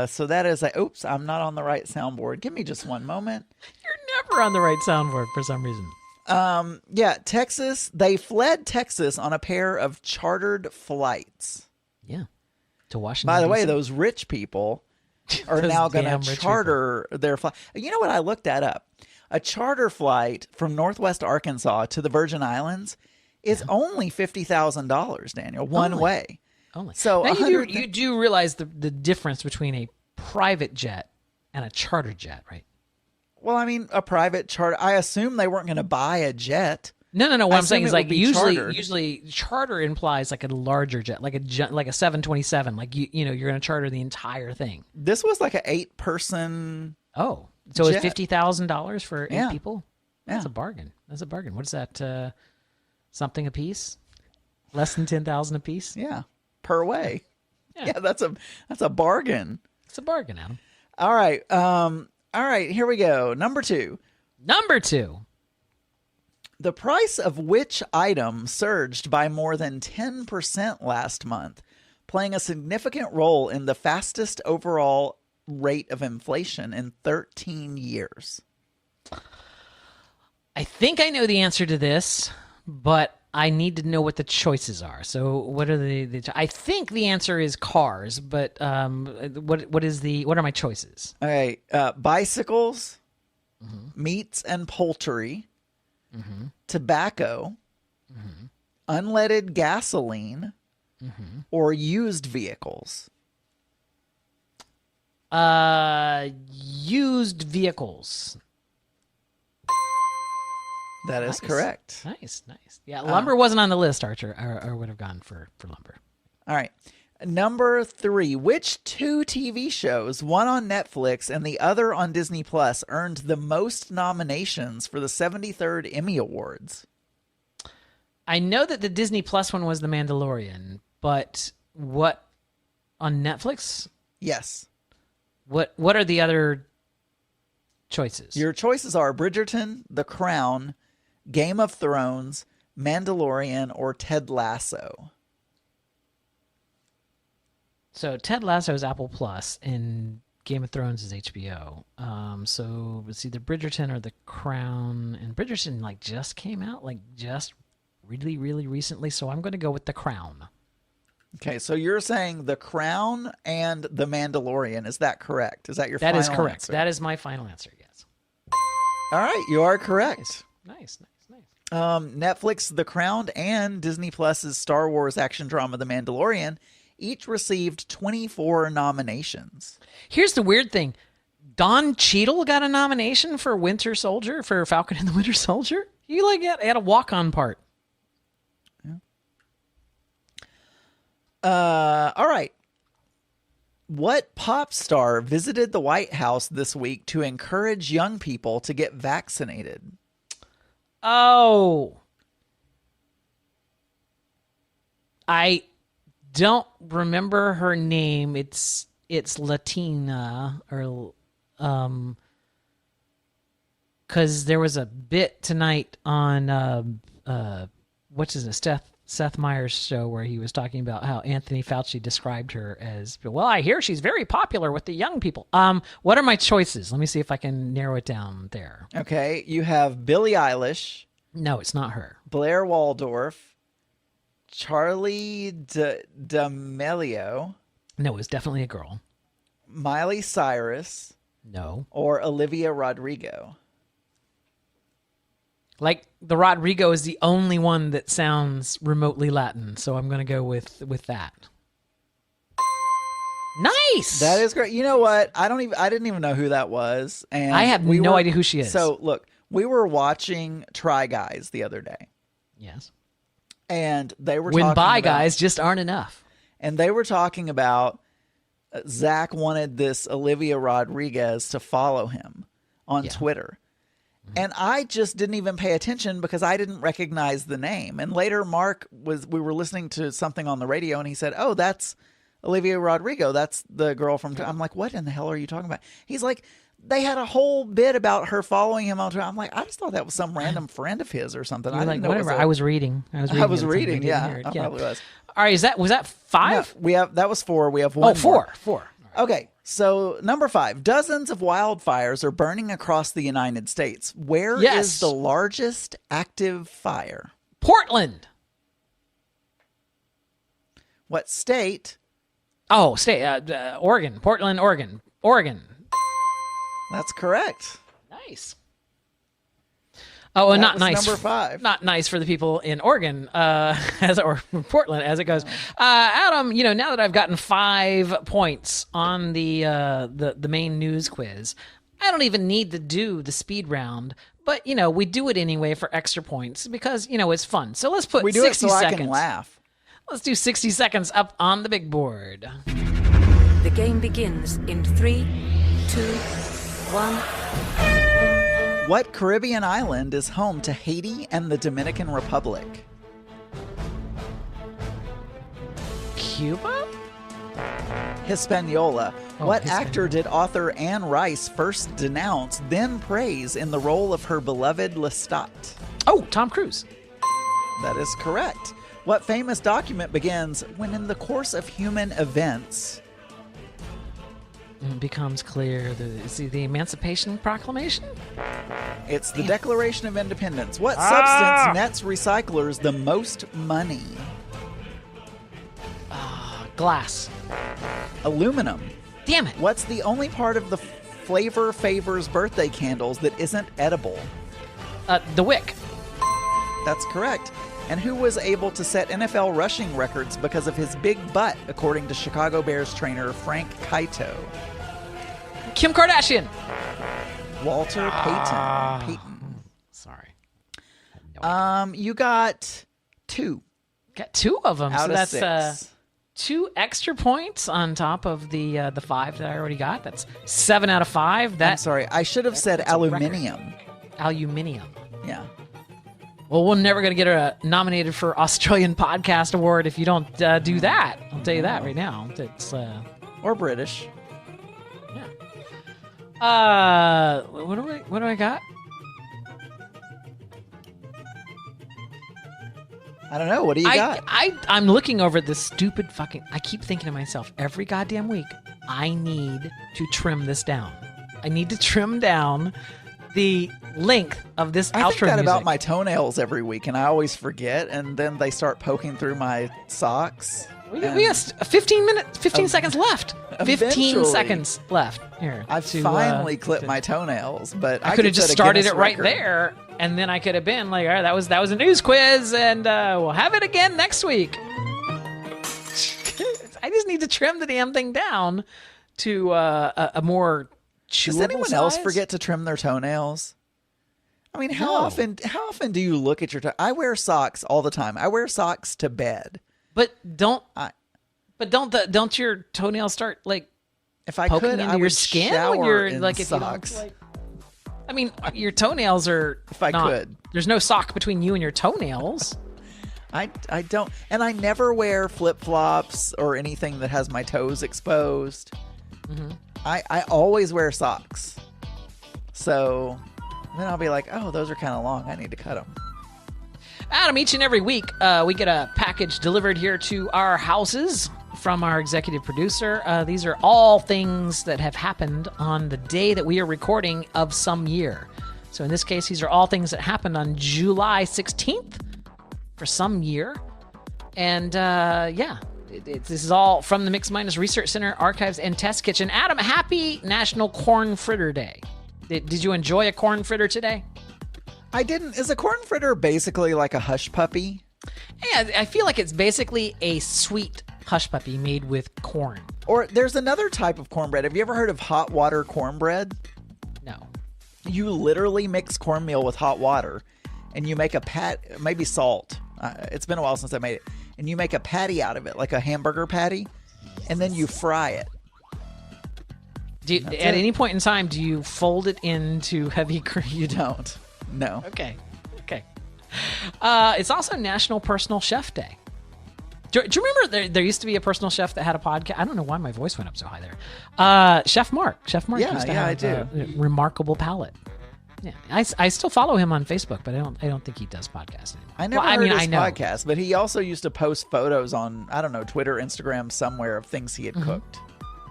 So that is oops, I'm not on the right soundboard. Give me just one moment. You're never on the right soundboard for some reason. Yeah, Texas. They fled Texas on a pair of chartered flights. Yeah, to Washington. By the way, DC. those rich people are Those now going damn to rich charter their flight. You know what? I looked that up. A charter flight from Northwest Arkansas to the Virgin Islands is only $50,000, Daniel, one way. Only. So now you do realize the difference between a private jet and a charter jet, right? Well, I mean, a private charter. I assume they weren't going to buy a jet. No. What I'm saying is, like, chartered. usually charter implies like a larger jet, like a 727. Like you're going to charter the entire thing. This was like an 8-person. Oh, so it's jet. $50,000 for 8 Yeah. people. Yeah. That's a bargain. What is that? Something a piece? Less than 10,000 a piece? Yeah, per way. Yeah. Yeah, that's a bargain. It's a bargain, Adam. All right. All right, here we go. Number 2. The price of which item surged by more than 10% last month, playing a significant role in the fastest overall rate of inflation in 13 years? I think I know the answer to this, but I need to know what the choices are. So what are I think the answer is cars, but what are my choices? Okay, bicycles, meats and poultry, tobacco, unleaded gasoline, or used vehicles. Used vehicles. That is correct. Nice. Yeah, lumber wasn't on the list, Archer. I would have gone for lumber. All right. Number 3. Which 2 TV shows, one on Netflix and the other on Disney Plus, earned the most nominations for the 73rd Emmy Awards? I know that the Disney Plus one was The Mandalorian, but what on Netflix? Yes. What are the other choices? Your choices are Bridgerton, The Crown, Game of Thrones, Mandalorian, or Ted Lasso. So Ted Lasso is Apple Plus, and Game of Thrones is HBO. So it's either Bridgerton or The Crown, and Bridgerton just came out just really, really recently. So I'm going to go with The Crown. Okay, so you're saying The Crown and The Mandalorian. Is that correct? Is that your That final is correct. answer? That is my final answer. Yes. All right, you are correct. Nice. Netflix, The Crown, and Disney Plus's Star Wars action drama, The Mandalorian, each received 24 nominations. Here's the weird thing. Don Cheadle got a nomination for Winter Soldier, for Falcon and the Winter Soldier. He had a walk-on part. All right. What pop star visited the White House this week to encourage young people to get vaccinated? Oh. I don't remember her name. It's Latina or because there was a bit tonight on what's his name, Seth Meyers' show where he was talking about how Anthony Fauci described her as, well, I hear she's very popular with the young people. What are my choices? Let me see if I can narrow it down there. Okay, you have Billie Eilish. No, it's not her. Blair Waldorf, Charlie D'Amelio. No, it's definitely a girl. Miley Cyrus, No. or Olivia Rodrigo. The Rodrigo is the only one that sounds remotely Latin, so I'm going to go with that. Nice. That is great. You know what? I didn't even know who that was, and I have no idea who she is. So look, we were watching Try Guys the other day, Yes. and they were When talking bi about, guys just aren't enough. and they were talking about Zach wanted this Olivia Rodriguez to follow him on Twitter. And I just didn't even pay attention because I didn't recognize the name. And later we were listening to something on the radio and he said, "Oh, that's Olivia Rodrigo. That's the girl from," I'm like, "What in the hell are you talking about?" He's like, "They had a whole bit about her following him on Twitter." I'm like, "I just thought that was some random friend of his or something." You're I like, didn't know whatever. it was I was reading. I was at the time. We reading. didn't Yeah, hear it. I probably was. All right. Was that 5? No, that was 4. We have one. Oh, 4. more. 4. Okay, so number 5. Dozens of wildfires are burning across the United States. Where is Yes. the largest active fire? Portland. What state? Oh, Oregon. Portland, Oregon. Oregon. That's correct. Nice. Oh, and That not was nice. number 5. Not nice for the people in Oregon, or Portland, as it goes. Adam, now that I've gotten 5 points on the main news quiz, I don't even need to do the speed round. But we do it anyway for extra points because it's fun. So let's put We do 60 it so seconds. I can laugh. Let's do 60 seconds up on the big board. The game begins in 3, 2, 1. What Caribbean island is home to Haiti and the Dominican Republic? Cuba? Hispaniola. Oh, What Hispaniola. actor did author Anne Rice first denounce, then praise in the role of her beloved Lestat? Oh, Tom Cruise. That is correct. What famous document begins, "When in the course of human events"? It becomes clear the Emancipation Proclamation? It's the Declaration of Independence. What substance nets recyclers the most money? Glass. Aluminum. Damn it. What's the only part of the Flavor Favors birthday candles that isn't edible? The Wick. That's correct. And who was able to set NFL rushing records because of his big butt, according to Chicago Bears trainer Frank Kaito? Kim Kardashian. Walter Payton. Sorry. You got 2 Got 2 of them. out So of that's 6. 2 extra points on top of the 5 that I already got. That's 7 out of 5. I'm sorry. I should have said that's a record. aluminium. Aluminium. Yeah. Well, we're never going to get nominated for Australian Podcast Award if you don't do that. I'll tell you that right now. It's Or British. yeah. What do I got? I don't know. What do you got? I'm looking over this stupid fucking. I keep thinking to myself every goddamn week, I need to trim this down. I need to trim down the length of this I outro think that music. about my toenails every week, and I always forget, and then they start poking through my socks. We have 15 seconds left. 15 eventually. seconds left. Here. I've to, finally clipped my toenails, but I could have just started Guinness it right record. there, and then I could have been like, all right, that was a news quiz, and we'll have it again next week. I just need to trim the damn thing down to a more chewable Does anyone else size. forget to trim their toenails? I mean, how No. often do you look at your toenails? I wear socks all the time. I wear socks to bed. But don't your toenails start like If I poking could, into I your would skin shower when you're in like if socks. you don't like. I mean, your toenails are. If I could. There's no sock between you and your toenails. I don't, and I never wear flip flops or anything that has my toes exposed. Mm-hmm. I always wear socks. So then I'll be like, oh, those are kind of long. I need to cut them. Adam, each and every week, we get a package delivered here to our houses from our executive producer. These are all things that have happened on the day that we are recording of some year. So in this case, these are all things that happened on July 16th for some year. And this is all from the Mix Minus Research Center, Archives, and Test Kitchen. Adam, happy National Corn Fritter Day. Did you enjoy a corn fritter today? I didn't. Is a corn fritter basically like a hush puppy? Yeah, I feel like it's basically a sweet hush puppy made with corn. Or there's another type of cornbread. Have you ever heard of hot water cornbread? No. You literally mix cornmeal with hot water, and you make maybe salt. It's been a while since I made it. And you make a patty out of it, like a hamburger patty, and then you fry it. At any point in time, do you fold it into heavy cream? You don't. No. Okay. It's also National Personal Chef Day. Do you remember there used to be a personal chef that had a podcast? I don't know why my voice went up so high there. Chef Mark. Chef Mark used to have I do. a remarkable palate. Yeah, I still follow him on Facebook, but I don't think he does podcasts anymore. I never heard his podcast, but he also used to post photos on, I don't know, Twitter, Instagram, somewhere of things he had cooked.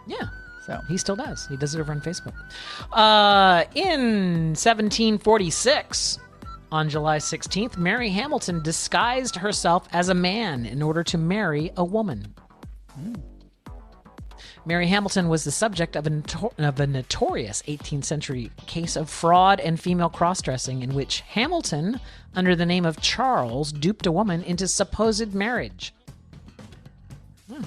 Yeah. So He still does. He does it over on Facebook. In 1746, on July 16th, Mary Hamilton disguised herself as a man in order to marry a woman. Mary Hamilton was the subject of a notorious 18th century case of fraud and female cross-dressing in which Hamilton, under the name of Charles, duped a woman into supposed marriage.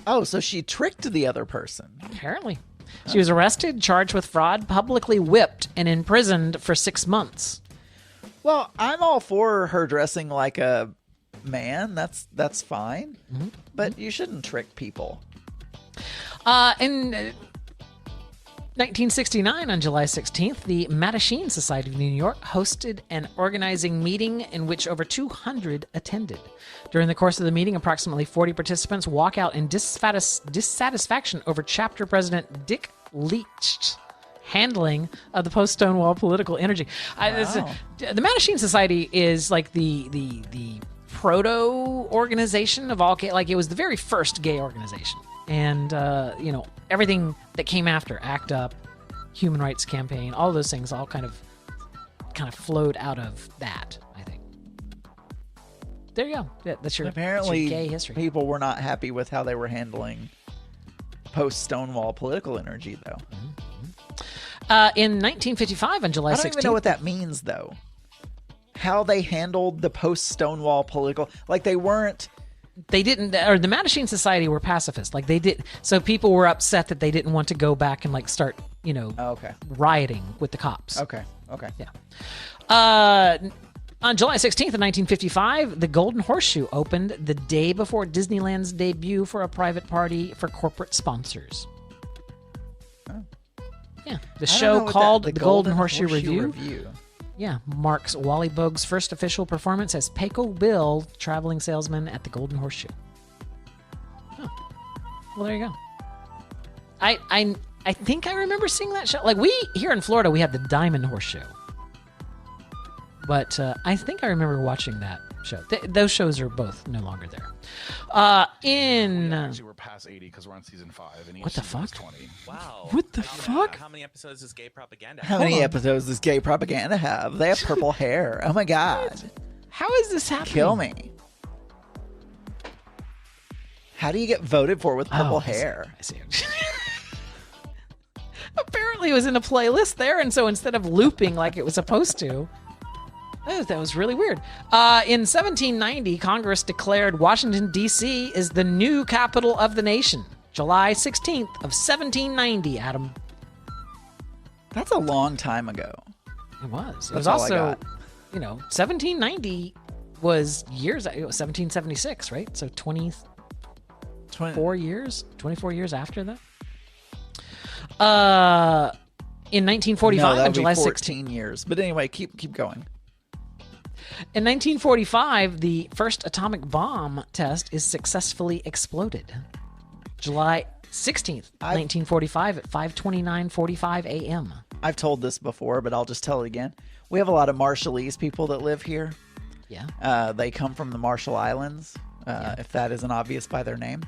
Oh, so she tricked the other person. Apparently. She was arrested, charged with fraud, publicly whipped, and imprisoned for 6 months. Well, I'm all for her dressing like a man. That's fine. But you shouldn't trick people. In 1969, on July 16th, the Mattachine Society of New York hosted an organizing meeting in which over 200 attended. During the course of the meeting, approximately 40 participants walk out in dissatisfaction over chapter president Dick Leach's handling of the post-Stonewall political energy. The Mattachine Society is like the proto-organization of all gay, like it was the very first gay organization. And, everything that came after, ACT UP, Human Rights Campaign, all those things all kind of flowed out of that, I think. There you go. Yeah, that's your Apparently, gay history. people were not happy with how they were handling post-Stonewall political energy, though. In 1955, on July 16th... I don't even know what that means, though. How they handled the post-Stonewall political... Like, they weren't... They didn't, or the Mattachine Society were pacifist. Like they did, so people were upset that they didn't want to go back and like start, okay, rioting with the cops. Okay. Yeah. On July 16th of 1955, the Golden Horseshoe opened the day before Disneyland's debut for a private party for corporate sponsors. Oh. Yeah, the I don't know show what called that- the Golden Horseshoe Review. Yeah, marks Wally Bogue's first official performance as Pecos Bill, traveling salesman at the Golden Horseshoe. Oh, well, there you go. I think I remember seeing that show. Like, we here in Florida, we have the Diamond Horseshoe. But I think I remember watching that show. Those shows are both no longer there. Actually, we're past 80 because we're on season 5. And each What the season is fuck? 20. Wow. What the I didn't know fuck? that. How many episodes does Gay Propaganda How have? many episodes does Gay Propaganda have? They have purple hair. Oh my god. How is this happening? Kill me. How do you get voted for with purple hair? I see. Apparently it was in a playlist there, and so instead of looping like it was supposed to, that was really weird. In 1790, Congress declared Washington, D.C. is the new capital of the nation. July 16th of 1790, Adam. That's a long time ago. It was. It That's was all I also, got. 1790 was years, it was 1776, right? So 24 years after that. In 1945, No, on that'd July be 16th. 14 years. But anyway, keep going. In 1945, the first atomic bomb test is successfully exploded. July 16th, 1945 at 5:29:45 a.m. I've told this before, but I'll just tell it again. We have a lot of Marshallese people that live here. Yeah. They come from the Marshall Islands, if that isn't obvious by their name.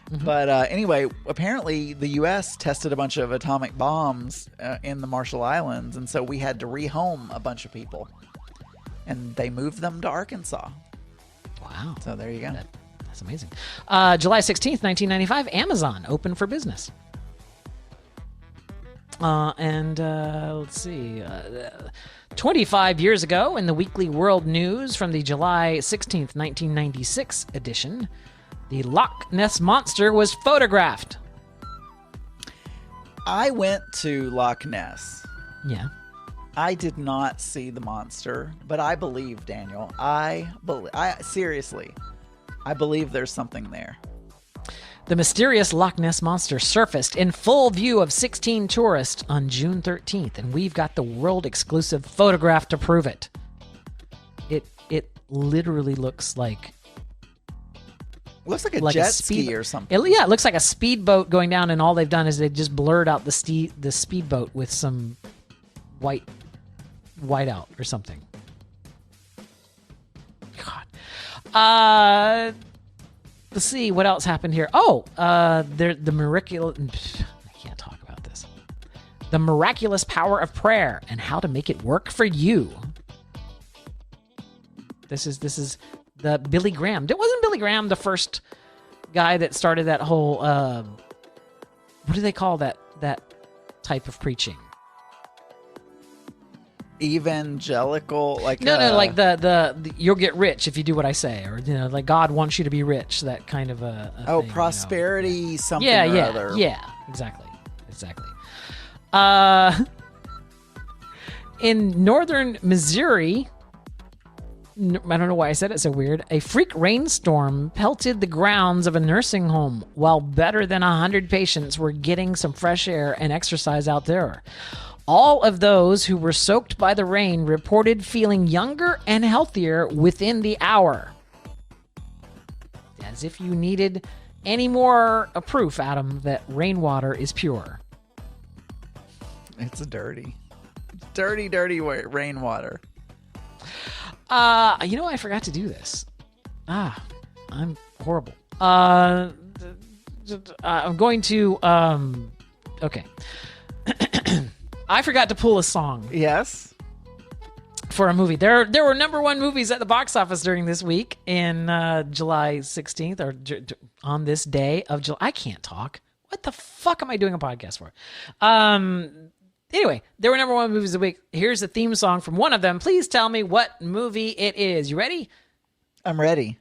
Mm-hmm. But anyway, apparently the U.S. tested a bunch of atomic bombs in the Marshall Islands, and so we had to rehome a bunch of people. And they moved them to Arkansas. Wow. So there you go. That's amazing. July 16th, 1995, Amazon opened for business. Let's see. 25 years ago, in the Weekly World News from the July 16th, 1996 edition, the Loch Ness Monster was photographed. I went to Loch Ness. Yeah. I did not see the monster, but I believe, Daniel. Seriously, I believe there's something there. The mysterious Loch Ness Monster surfaced in full view of 16 tourists on June 13th, and we've got the world-exclusive photograph to prove it. It literally looks like... Looks like a jet ski or something. It looks like a speedboat going down, and all they've done is they've just blurred out the speedboat with some whiteout or something. God. Let's see what else happened here. Oh, the miraculous. I can't talk about this. The miraculous power of prayer and how to make it work for you. This is the Billy Graham. Wasn't Billy Graham the first guy that started that whole? What do they call that type of preaching? Evangelical, like no, like the you'll get rich if you do what I say, or like God wants you to be rich. That kind of a thing, prosperity something yeah, or yeah, other. Yeah, exactly. In northern Missouri, I don't know why I said it so weird. A freak rainstorm pelted the grounds of a nursing home while better than 100 patients were getting some fresh air and exercise out there. All of those who were soaked by the rain reported feeling younger and healthier within the hour. As if you needed any more proof, Adam, that rainwater is pure. It's dirty rainwater. I forgot to do this. I'm horrible. I'm going to, okay. I forgot to pull a song. Yes. For a movie. There were number one movies at the box office during this week in July 16th, or on this day of July. I can't talk. What the fuck am I doing a podcast for? Anyway, there were number one movies of the week. Here's the theme song from one of them. Please tell me what movie it is. You ready? I'm ready.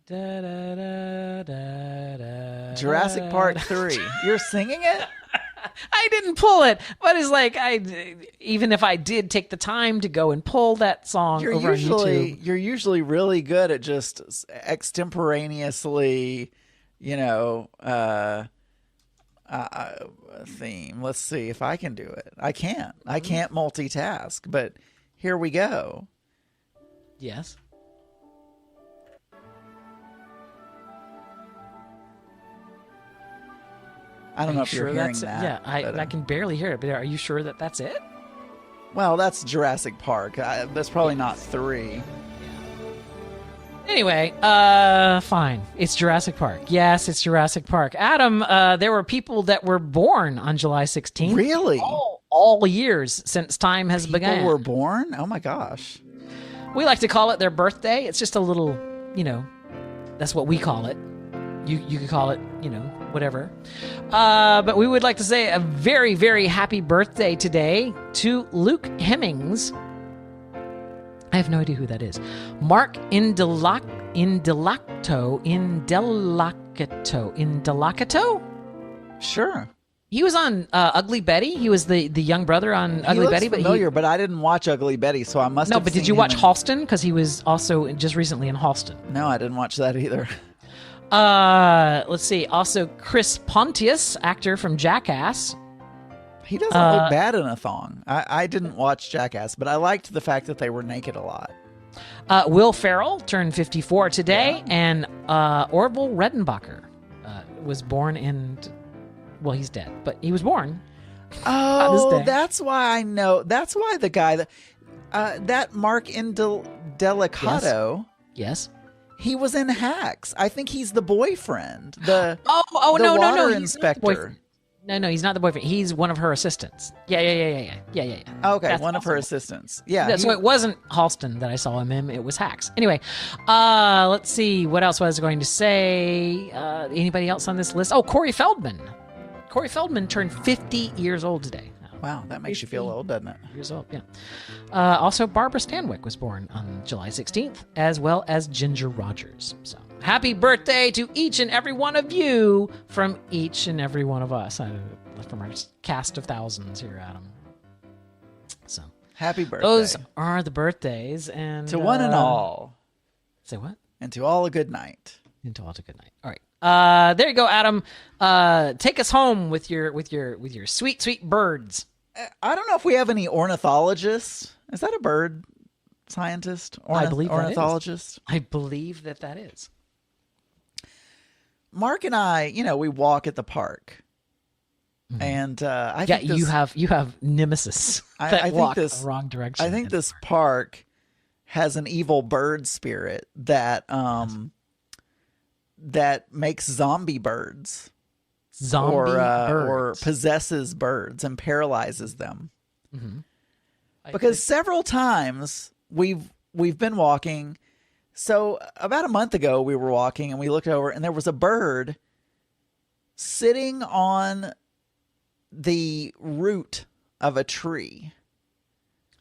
Da, da, da, da, da, Jurassic Park 3. You're singing it? I didn't pull it, but it's like even if I did take the time to go and pull that song over on YouTube. You're usually really good at just extemporaneously, theme. Let's see if I can do it. I can't. I can't multitask, but here we go. Yes. I don't know if you're hearing that. Yeah, but, I can barely hear it, but are you sure that that's it? Well, that's Jurassic Park. That's probably not 3. Anyway, fine. It's Jurassic Park. Yes, it's Jurassic Park. Adam, there were people that were born on July 16th. Really? All years since time has begun. People were born? Oh my gosh. We like to call it their birthday. It's just a little, that's what we call it. You could call it, whatever. But we would like to say a very, very happy birthday today to Luke Hemmings. I have no idea who that is. Mark Indelacato? Sure. He was on Ugly Betty. He was the young brother on Ugly Betty. He looks familiar, but I didn't watch Ugly Betty, so I must have but did seen you watch him Halston? Because he was also just recently in Halston. No, I didn't watch that either. Let's see. Also, Chris Pontius, actor from Jackass. He doesn't look bad in a thong. I didn't watch Jackass, but I liked the fact that they were naked a lot. Will Ferrell turned 54 today, and Orville Redenbacher was born in... Well, he's dead, but he was born. Oh, that's why I know. That's why the guy that Mark Indelicato. Yes. He was in Hacks. I think he's the boyfriend. The no, water he's inspector. No, he's not the boyfriend. He's one of her assistants. Yeah. Okay, That's one of her assistants. Yeah. So it wasn't Halston that I saw him in. It was Hacks. Anyway, let's see. What else was I going to say? Anybody else on this list? Oh, Corey Feldman. Corey Feldman turned 50 years old today. Wow, that makes you feel old, doesn't it? Years old, yeah. Also, Barbara Stanwyck was born on July 16th, as well as Ginger Rogers. So, happy birthday to each and every one of you from each and every one of us, from our cast of thousands here, Adam. So, happy birthday. Those are the birthdays, and to one and all. Say what? And to all a good night. And to all a good night. All right. There you go, Adam. Take us home with your sweet, sweet birds. I don't know if we have any ornithologists. Is that a bird scientist? I believe ornithologist. I believe that is. Mark and I, we walk at the park, and I think you have nemesis that walk the wrong direction. I think this park has an evil bird spirit that that makes zombie birds. Or possesses birds and paralyzes them. Mm-hmm. Because several times we've been walking. So about a month ago we were walking and we looked over and there was a bird sitting on the root of a tree.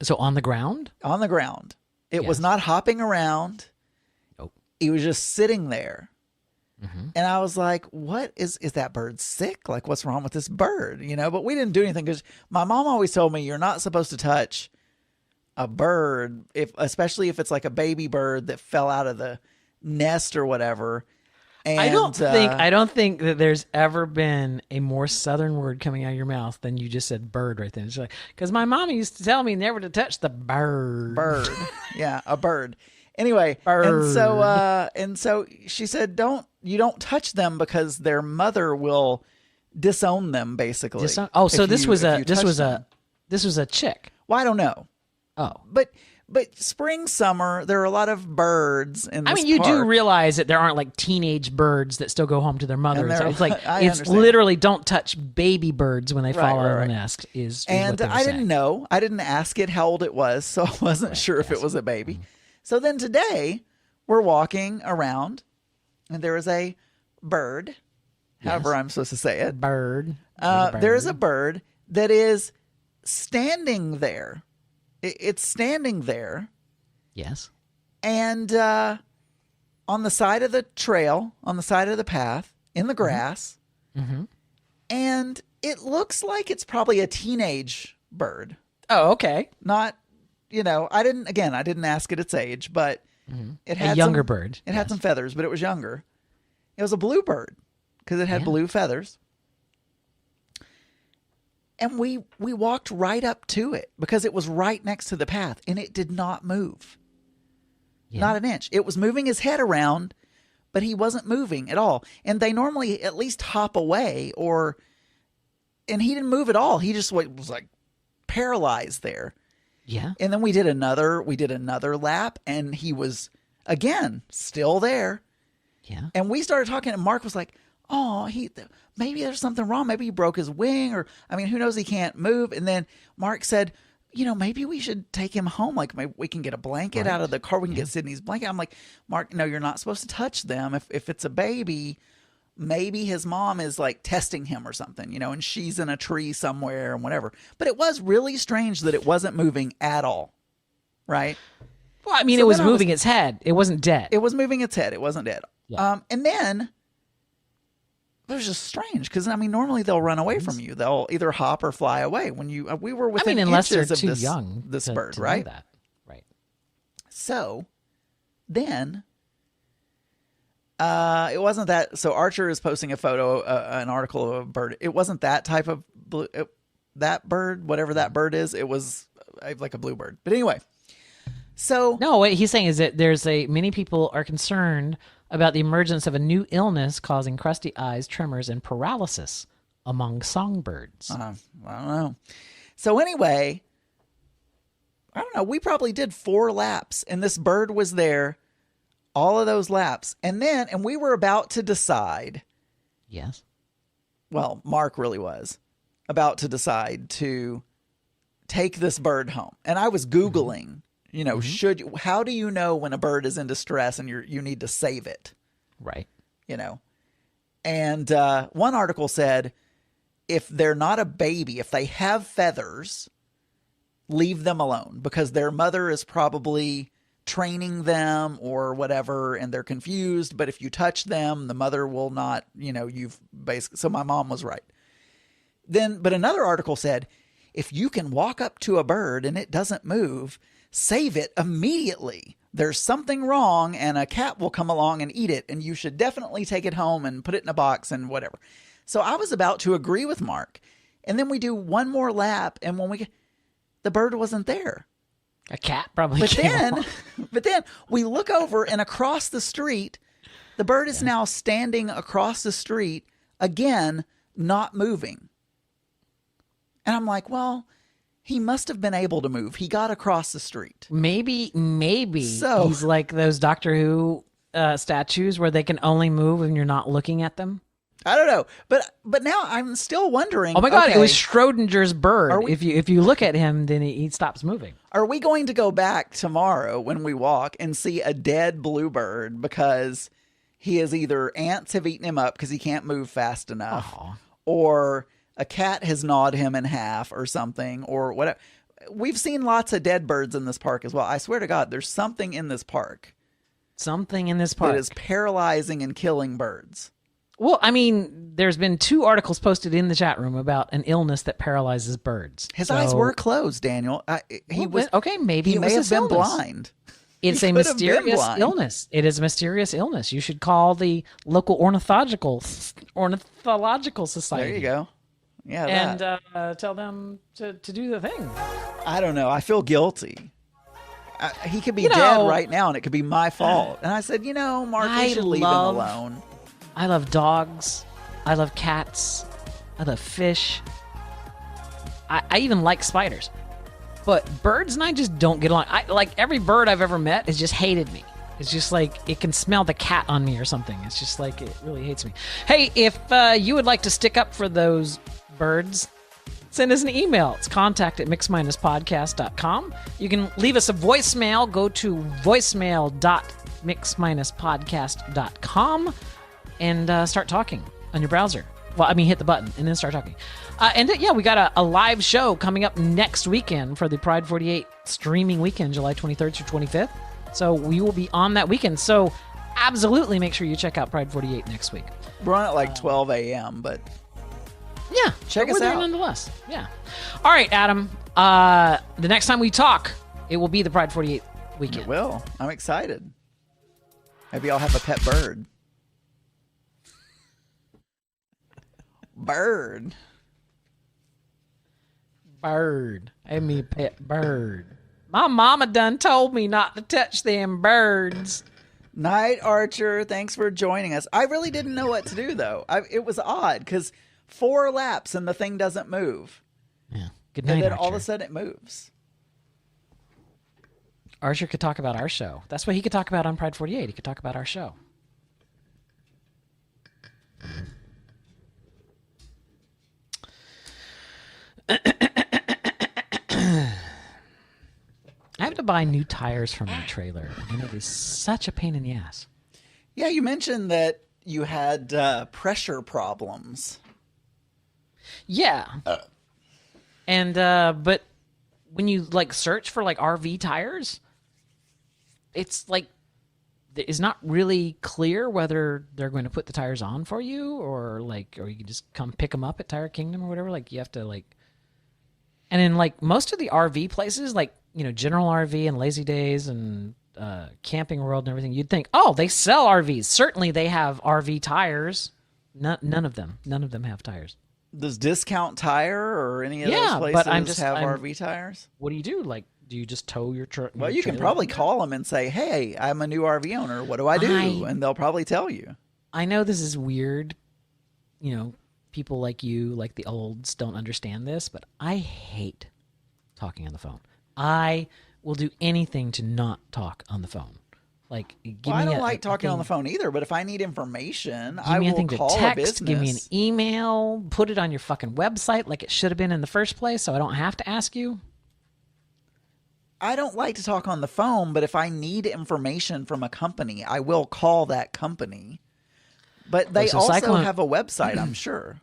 So on the ground? On the ground. It was not hopping around. Nope. He was just sitting there. Mm-hmm. And I was like, what is that bird sick? Like, what's wrong with this bird? But we didn't do anything because my mom always told me you're not supposed to touch a bird, especially if it's like a baby bird that fell out of the nest or whatever. And I don't think that there's ever been a more southern word coming out of your mouth than you just said bird right then. It's like, because my mom used to tell me never to touch the bird. Bird. Yeah, a bird. Anyway, bird. and so she said, you don't touch them because their mother will disown them, basically. So this was a chick. Well, I don't know. Oh, but spring, summer, there are a lot of birds in this you park. do realize that there aren't like teenage birds that still go home to their mothers. It's like it's understand. literally don't touch baby birds when they fall out of the nest. And I didn't know. I didn't ask it how old it was, so I wasn't sure if it was a baby. Mm-hmm. So then today we're walking around and there is a bird, however I'm supposed to say it. Bird. There is a bird that is standing there. It's standing there. Yes. And on the side of the trail, on the side of the path, in the grass. Mm-hmm. And It looks like it's probably a teenage bird. Oh, okay. Not, I didn't ask it its age, but it had A younger some- bird. It had some feathers, but it was younger. It was a blue bird because it had Yeah. blue feathers. And we walked right up to it because it was right next to the path, and it did not move. Yeah. Not an inch. It was moving his head around, but he wasn't moving at all. And they normally at least hop away, and he didn't move at all. He just was like paralyzed there. Yeah. And then we did another lap, and he was again still there. Yeah. And we started talking, and Mark was like, "Oh, maybe there's something wrong. Maybe he broke his wing, or who knows? He can't move." And then Mark said, "Maybe we should take him home. Like, maybe we can get a blanket out of the car. We can get Sydney's blanket." I'm like, "Mark, no, you're not supposed to touch them. If it's a baby, maybe his mom is like testing him or something, and she's in a tree somewhere and whatever." But it was really strange that it wasn't moving at all, right? Well, I mean, So it was then I was- moving its head. It wasn't dead. It was moving its head. It wasn't dead. Yeah. And then it was just strange because normally they'll run away from you. They'll either hop or fly away. When we were within unless they're inches of too this young this to bird, know right? that. Right. So then it wasn't that. So Archer is posting a photo, an article of a bird. It wasn't that type of that bird, whatever that bird is. It was like a bluebird. But anyway, so No, what he's saying is that many people are concerned about the emergence of a new illness causing crusty eyes, tremors, and paralysis among songbirds. I don't know. So anyway, I don't know. We probably did 4 laps, and this bird was there all of those laps. And we were about to decide. Yes. Well, Mark really was about to decide to take this bird home. And I was Googling, how do you know when a bird is in distress and you need to save it? Right. And one article said, if they're not a baby, if they have feathers, leave them alone because their mother is probably training them or whatever, and they're confused. But if you touch them, the mother will not, you've basically, so my mom was right. But another article said, if you can walk up to a bird and it doesn't move, save it immediately. There's something wrong and a cat will come along and eat it, and you should definitely take it home and put it in a box and whatever. So I was about to agree with Mark. And then we do one more lap, and the bird wasn't there. A cat probably But came then, along. but then we look over, and across the street, the bird is now standing across the street again, not moving. And I'm like, well, he must have been able to move. He got across the street. Maybe So- he's like those Doctor Who statues where they can only move when you're not looking at them. I don't know, but now I'm still wondering. Oh my God! okay, It was Schrodinger's bird. Are we- If you look at him, then he stops moving. Are we going to go back tomorrow when we walk and see a dead bluebird because he is either ants have eaten him up because he can't move fast enough, Aw. or a cat has gnawed him in half or something, or whatever? We've seen lots of dead birds in this park as well. I swear to God, there's something in this park Something in this park. that is paralyzing and killing birds. Well, I mean, there's been 2 articles posted in the chat room about an illness that paralyzes birds. His So- eyes were closed, Daniel. He Well, was okay. Maybe He it may was have this been illness. blind. It's He a could have been mysterious blind. illness. It is a mysterious illness. You should call the local ornithological society. There you go. Yeah, And that. tell them to do the thing. I don't know. I feel guilty. He could be You dead know- right now, and it could be my fault. And I said, Mark, I we should leave love- him alone. I love dogs. I love cats. I love fish. I even like spiders. But birds and I just don't get along. Like every bird I've ever met has just hated me. It's just like it can smell the cat on me or something. It's just like it really hates me. Hey, if you would like to stick up for those birds, send us an email. It's contact@mix-podcast.com. You can leave us a voicemail. Go to voicemail.mix-podcast.com and start talking on your browser. Well, I mean, hit the button and then start talking. We got a live show coming up next weekend for the Pride 48 streaming weekend, July 23rd through 25th. So we will be on that weekend. So absolutely make sure you check out Pride 48 next week. We're on at like 12 a.m., but Yeah, Check but us we're there out. nonetheless. Yeah. All right, Adam. The next time we talk, it will be the Pride 48 weekend. It will. I'm excited. Maybe I'll have a pet bird. Bird. Bird. Have me a pet bird. My mama done told me not to touch them birds. Night Archer, thanks for joining us. I really didn't know what to do though. It was odd because 4 laps and the thing doesn't move, Yeah. Good night, and then Archer. all of a sudden it moves. Archer could talk about our show. That's what he could talk about on Pride 48. He could talk about our show. I have to buy new tires for my trailer, and it is such a pain in the ass. Yeah, you mentioned that you had pressure problems. Yeah. And but when you like search for like RV tires, it's like it's not really clear whether they're going to put the tires on for you or you can just come pick them up at Tire Kingdom or whatever. Like you have to like, and in like most of the RV places, like, you know, General RV and Lazy Days and Camping World and everything, you'd think, oh, they sell RVs. Certainly they have RV tires. None of them have tires. Does Discount Tire or any of Yeah, those but places have RV tires? What do you do? Like, do you just tow your truck? Well, you can probably call them and say, hey, I'm a new RV owner. What do I do? And they'll probably tell you. I know this is weird. You know, people like you, like the olds, don't understand this, but I hate talking on the phone. I will do anything to not talk on the phone. Like, give I me don't like talking on the phone either, but if I need information, I will call a business. Give me an email, put it on your fucking website like it should have been in the first place so I don't have to ask you. I don't like to talk on the phone, but if I need information from a company, I will call that company. But they also have a website, I'm sure.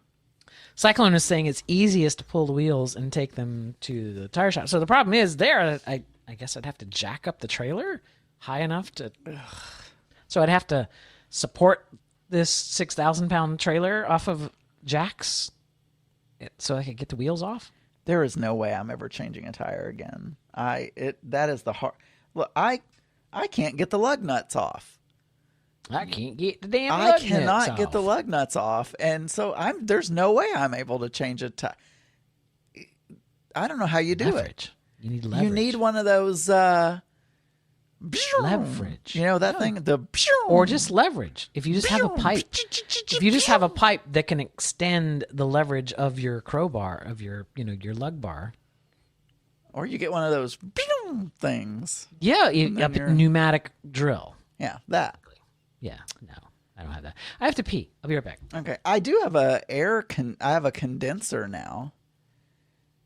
Cyclone is saying it's easiest to pull the wheels and take them to the tire shop. So the problem is there, I guess I'd have to jack up the trailer high enough to... So I'd have to support this 6,000-pound trailer off of jacks so I could get the wheels off. There is no way I'm ever changing a tire again. That is the hard... Look, I can't get the lug nuts off. I can't get the damn I lug cannot nuts get off. the lug nuts off, and so there's no way I'm able to change a tire. I don't know how you do Leverage. You need it. leverage. You need one of those leverage. You know that thing, or just leverage. If you just have a pipe, if you just have a pipe that can extend the leverage of your crowbar, of your your lug bar. Or you get one of those things. Yeah, a pneumatic drill. Yeah, that. Yeah, no, I don't have that. I have to pee. I'll be right back. Okay, I do have I have a condenser now.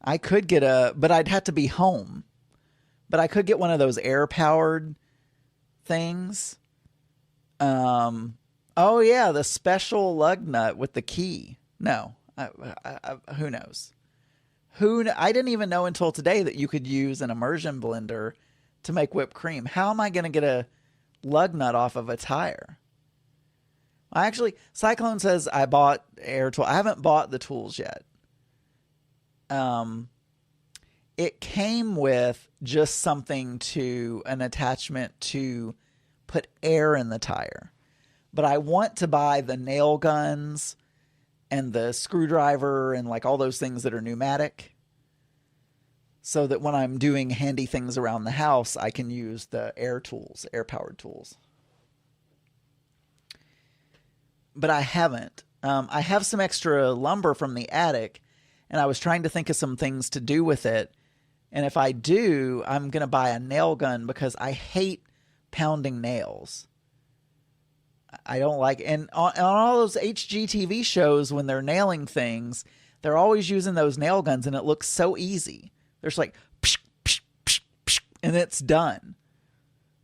I could get but I'd have to be home. But I could get one of those air-powered things. Oh yeah, the special lug nut with the key. No, who knows? I didn't even know until today that you could use an immersion blender to make whipped cream. How am I going to get a lug nut off of a tire? Actually, Cyclone says I bought air tool. I haven't bought the tools yet. It came with just something an attachment to put air in the tire. But I want to buy the nail guns and the screwdriver and like all those things that are pneumatic, so that when I'm doing handy things around the house, I can use the air-powered tools. But I haven't. I have some extra lumber from the attic, and I was trying to think of some things to do with it. And if I do, I'm going to buy a nail gun because I hate pounding nails. I don't like, and on all those HGTV shows, when they're nailing things, they're always using those nail guns, and it looks so easy. There's like, psh, psh, psh, psh, and it's done.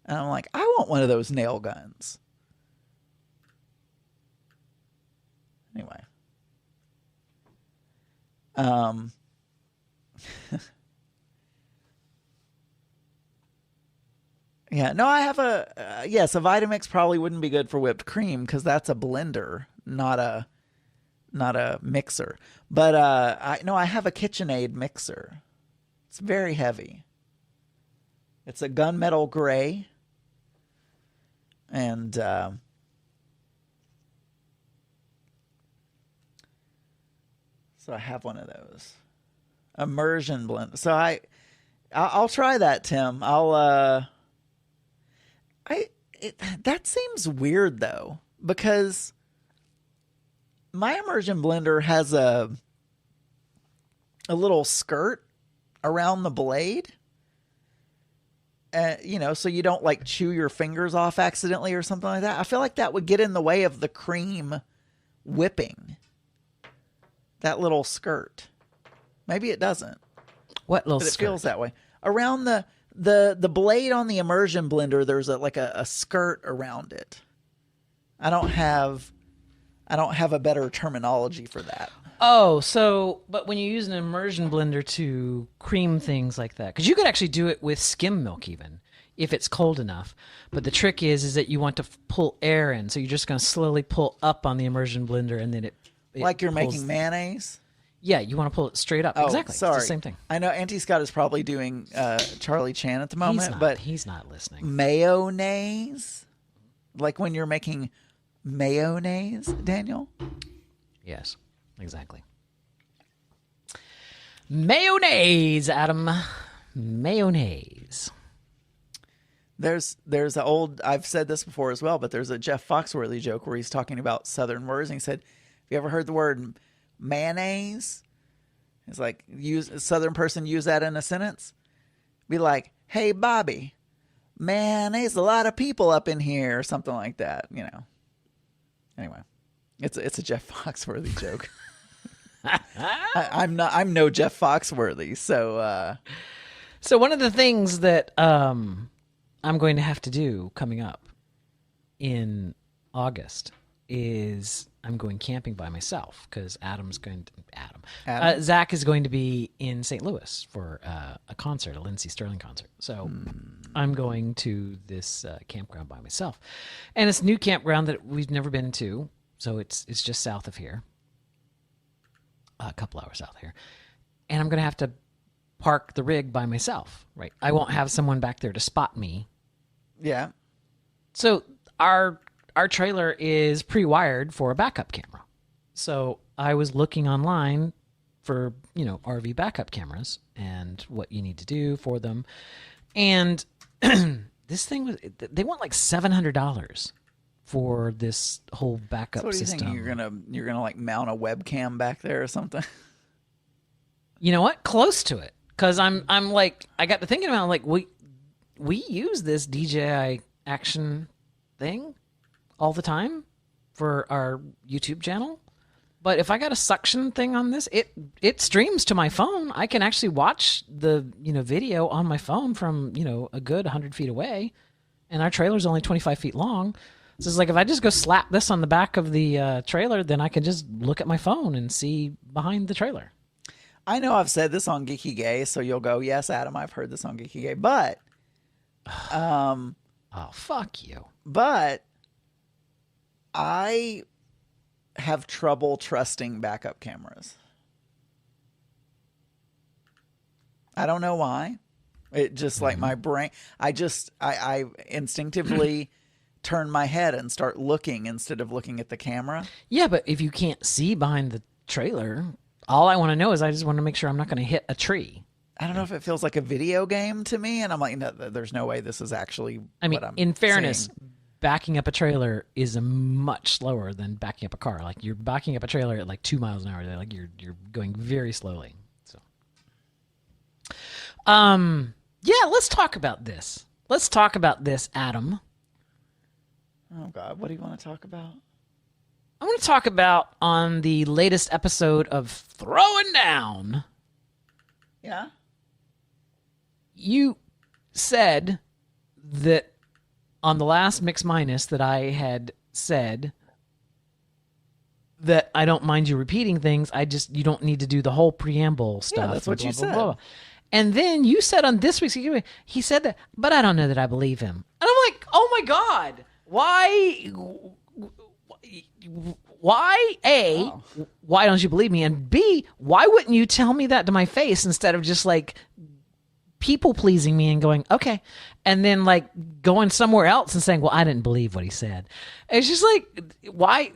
And I'm like, I want one of those nail guns. Anyway. Yeah, no, I have yes, a Vitamix probably wouldn't be good for whipped cream because that's a blender, not not a mixer. But I have a KitchenAid mixer. It's very heavy. It's a gunmetal gray. And so I have one of those. Immersion blend. So I'll try that, Tim. That seems weird though, because my immersion blender has a little skirt around the blade. So you don't like chew your fingers off accidentally or something like that. I feel like that would get in the way of the cream whipping. That little skirt. Maybe it doesn't. What little but it skirt? feels that way. Around the blade on the immersion blender, there's a skirt around it. I don't have a better terminology for that. Oh, but when you use an immersion blender to cream things like that, because you could actually do it with skim milk even, if it's cold enough. But the trick is that you want to pull air in, so you're just going to slowly pull up on the immersion blender, and then it like you're pulls, making mayonnaise? Yeah, you want to pull it straight up. Oh, exactly. Sorry. It's the same thing. I know Auntie Scott is probably doing Charlie Chan at the moment, but he's not listening. Mayonnaise? Like when you're making mayonnaise, Daniel? Yes, exactly. Mayonnaise, Adam. Mayonnaise. There's an old, I've said this before as well, but there's a Jeff Foxworthy joke where he's talking about Southern words, and he said, have you ever heard the word mayonnaise? It's like, a Southern person use that in a sentence. Be like, hey, Bobby, man, there's a lot of people up in here, or something like that, Anyway, it's a Jeff Foxworthy joke. I'm no Jeff Foxworthy, so. So one of the things that I'm going to have to do coming up in August is I'm going camping by myself because Zach is going to be in St. Louis for a concert, a Lindsey Sterling concert. So I'm going to this campground by myself, and it's a new campground that we've never been to. So it's just south of here, a couple hours south of here, and I'm going to have to park the rig by myself. Right, I won't have someone back there to spot me. Yeah. So our trailer is pre-wired for a backup camera. So I was looking online for, RV backup cameras and what you need to do for them. And this thing they want like $700 for this whole backup so what do you system. Think you're gonna like mount a webcam back there or something? You know what? Close to it. Cause I'm like, I got to thinking about like, we use this DJI action thing all the time for our YouTube channel. But if I got a suction thing on this, it streams to my phone. I can actually watch the video on my phone from a good 100 feet away, and our trailer's only 25 feet long. So it's like if I just go slap this on the back of the trailer, then I can just look at my phone and see behind the trailer. I know I've said this on Geeky Gay, so you'll go, yes, Adam, I've heard this on Geeky Gay, but oh, fuck you. But I have trouble trusting backup cameras. I don't know why. It just like my brain, I instinctively turn my head and start looking instead of looking at the camera. Yeah, but if you can't see behind the trailer, all I want to know is I just want to make sure I'm not going to hit a tree. I don't know if it feels like a video game to me, and I'm like, no, there's no way this is actually. I mean, what I'm in fairness, seeing. Backing up a trailer is much slower than backing up a car. Like you're backing up a trailer at like 2 miles an hour. Like you're going very slowly. So, yeah, let's talk about this. Let's talk about this, Adam. Oh God, what do you want to talk about? I want to talk about on the latest episode of Throwing Down. Yeah. You said that on the last Mix Minus that I had said that I don't mind you repeating things. You don't need to do the whole preamble stuff. Yeah, that's what you said. Blah. And then you said on this week's, he said that, but I don't know that I believe him. And I'm like, oh my God, why why don't you believe me? And B, why wouldn't you tell me that to my face instead of just like people pleasing me and going, okay, and then like going somewhere else and saying, well, I didn't believe what he said. It's just like, why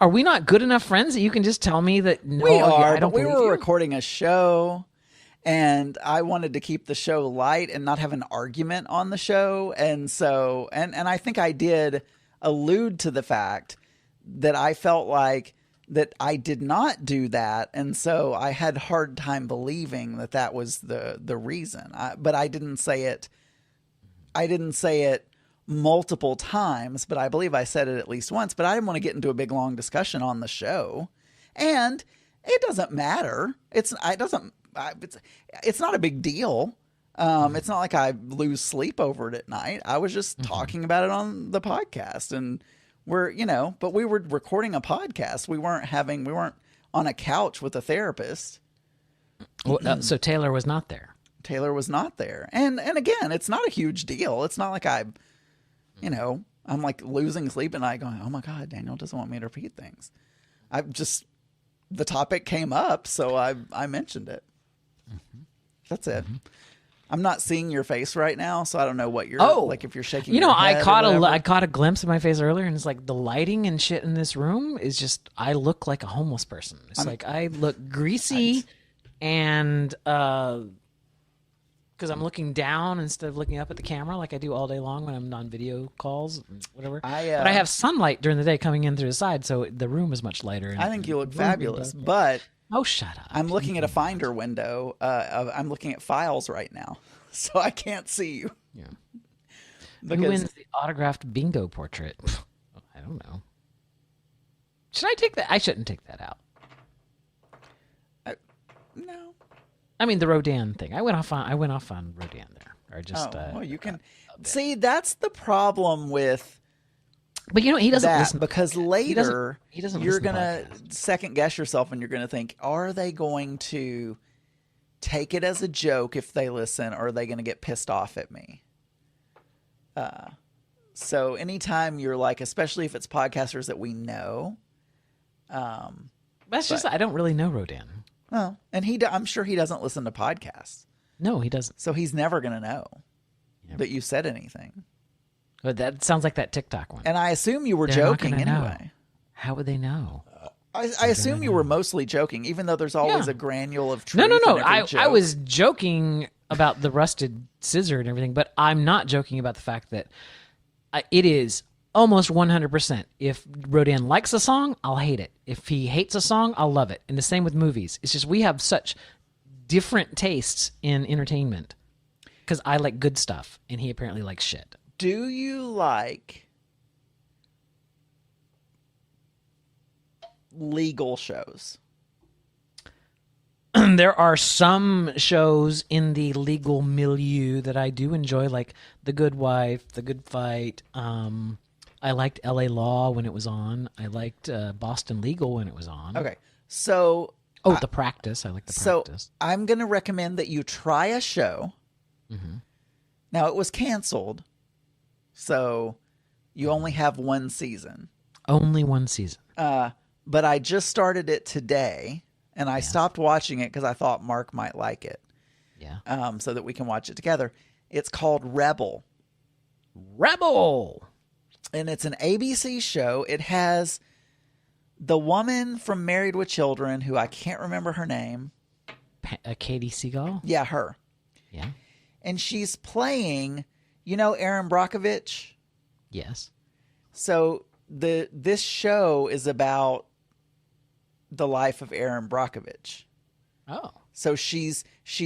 are we not good enough friends that you can just tell me that? No, We are, I don't but we believe were you? recording a show, and I wanted to keep the show light and not have an argument on the show. And so, and I think I did allude to the fact that I felt like that I did not do that. And so I had a hard time believing that that was the reason. But I didn't say it. I didn't say it multiple times, but I believe I said it at least once. But I didn't want to get into a big, long discussion on the show. And it doesn't matter. It's not a big deal. It's not like I lose sleep over it at night. I was just talking about it on the podcast, and but we were recording a podcast. We weren't on a couch with a therapist. Well, so Taylor was not there. Taylor was not there. And again, it's not a huge deal. It's not like I'm like losing sleep and I going, oh my God, Daniel doesn't want me to repeat things. The topic came up, so I mentioned it. That's it. I'm not seeing your face right now, so I don't know what you're like. If you're shaking, your head I caught a glimpse of my face earlier, and it's like the lighting and shit in this room is just. I look like a homeless person. It's like I look greasy, and because I'm looking down instead of looking up at the camera like I do all day long when I'm on video calls, and whatever. But I have sunlight during the day coming in through the side, so the room is much lighter. I think you look fabulous, but. Oh, shut up. I'm looking at a Finder window. I'm looking at files right now, so I can't see you. Yeah. Because, who wins the autographed bingo portrait? I don't know. Should I take that? I shouldn't take that out. No. I mean, the Rodan thing. I went off on Rodan there. Or just. Well, you can see that's the problem with. But he doesn't that, listen because later he doesn't you're listen to gonna podcasts. second guess yourself and you're gonna think, are they going to take it as a joke if they listen, or are they gonna get pissed off at me? So anytime you're like, especially if it's podcasters that we know, That's just I don't really know Rodan. well, and I'm sure he doesn't listen to podcasts, No, he doesn't. so he's never gonna know that you said anything. But that sounds like that TikTok one. And I assume you were They're not joking gonna know. anyway. How would they know? I assume you were mostly joking, even though there's always Yeah. a granule of truth. No. in every I joke. was joking about the rusted scissor and everything, but I'm not joking about the fact that it is almost 100%. If Rodan likes a song, I'll hate it. If he hates a song, I'll love it. And the same with movies. It's just we have such different tastes in entertainment because I like good stuff and he apparently likes shit. Do you like legal shows? There are some shows in the legal milieu that I do enjoy, like The Good Wife, The Good Fight. I liked L.A. Law when it was on. I liked Boston Legal when it was on. Okay, so The Practice. I like The Practice. I'm going to recommend that you try a show. Now, it was canceled, so you only have one season. Only one season. But I just started it today, and I stopped watching it because I thought Mark might like it. Yeah. So that we can watch it together. It's called Rebel. Rebel! And it's an ABC show. It has the woman from Married with Children, who I can't remember her name. Katie Seagal? Yeah, her. Yeah. And she's playing, Aaron Brockovich? Yes. So this show is about the life of Aaron Brockovich. Oh. So she's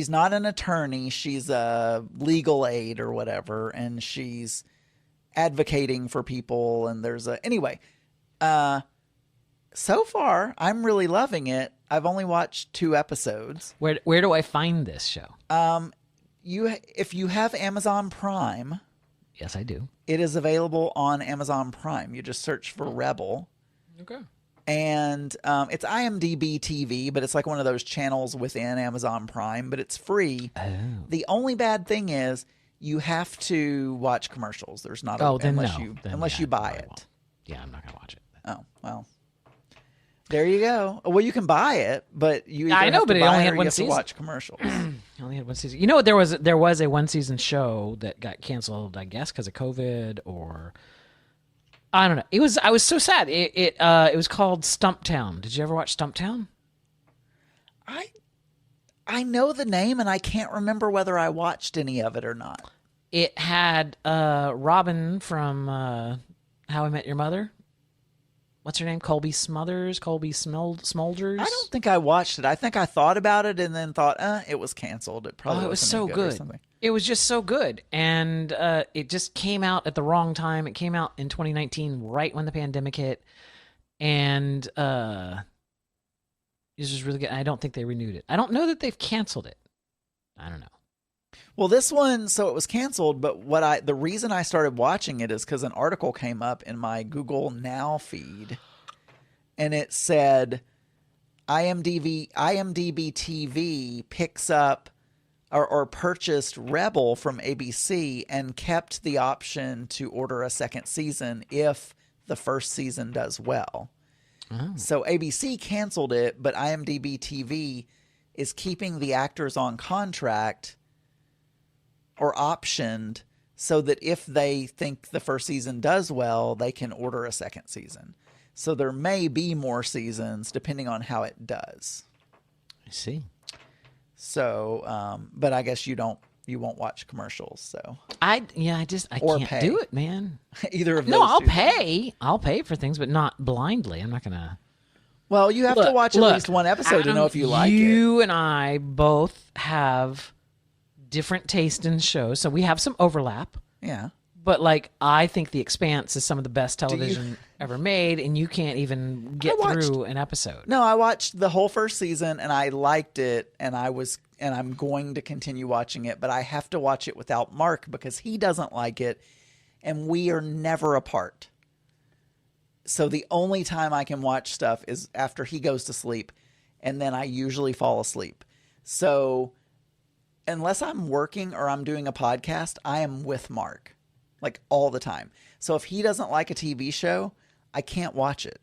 not an attorney, she's a legal aid or whatever, and she's advocating for people, and so far I'm really loving it. I've only watched 2 episodes. Where do I find this show? If you have Amazon Prime, Yes, I do. it is available on Amazon Prime. You just search for Rebel. Okay. And it's IMDb TV, but it's like one of those channels within Amazon Prime, but it's free. Oh. The only bad thing is you have to watch commercials. There's not Then unless no. you Then, unless yeah, you buy I it. won't. Yeah, I'm not going to watch it. Oh, well. There you go. Well, you can buy it, but you either I know, have but to it buy only it had or one you have to season. watch commercials. I only had one season. You know what? There was a one season show that got canceled, I guess, because of COVID or I don't know. I was so sad. It was called Stumptown. Did you ever watch Stumptown? I know the name, and I can't remember whether I watched any of it or not. It had Robin from How I Met Your Mother. What's her name? Colby Smolders? Smolders? I don't think I watched it. I think I thought about it and then thought, it was canceled. It probably it was wasn't so any good. or something. It was just so good. And it just came out at the wrong time. It came out in 2019, right when the pandemic hit. And it was just really good. I don't think they renewed it. I don't know that they've canceled it. I don't know. Well, this one, so it was canceled, but the reason I started watching it is because an article came up in my Google Now feed, and it said IMDb TV picks up or purchased Rebel from ABC and kept the option to order a second season if the first season does well. Oh. So ABC canceled it, but IMDb TV is keeping the actors on contract or optioned so that if they think the first season does well, they can order a second season. So there may be more seasons depending on how it does. I see. So, but I guess you won't watch commercials. So I Or can't pay. do it, man. either of those. No, I'll two pay. I'll pay for things, but not blindly. I'm not gonna. Well, you have to watch at least one episode to know if you like it. You and I both have different taste in shows, so we have some overlap. Yeah. But like, I think The Expanse is some of the best television ever made, and you can't even get through an episode. No, I watched the whole first season and I liked it, and I'm going to continue watching it, but I have to watch it without Mark because he doesn't like it, and we are never apart. So the only time I can watch stuff is after he goes to sleep, and then I usually fall asleep. So unless I'm working or I'm doing a podcast, I am with Mark, like all the time. So if he doesn't like a TV show, I can't watch it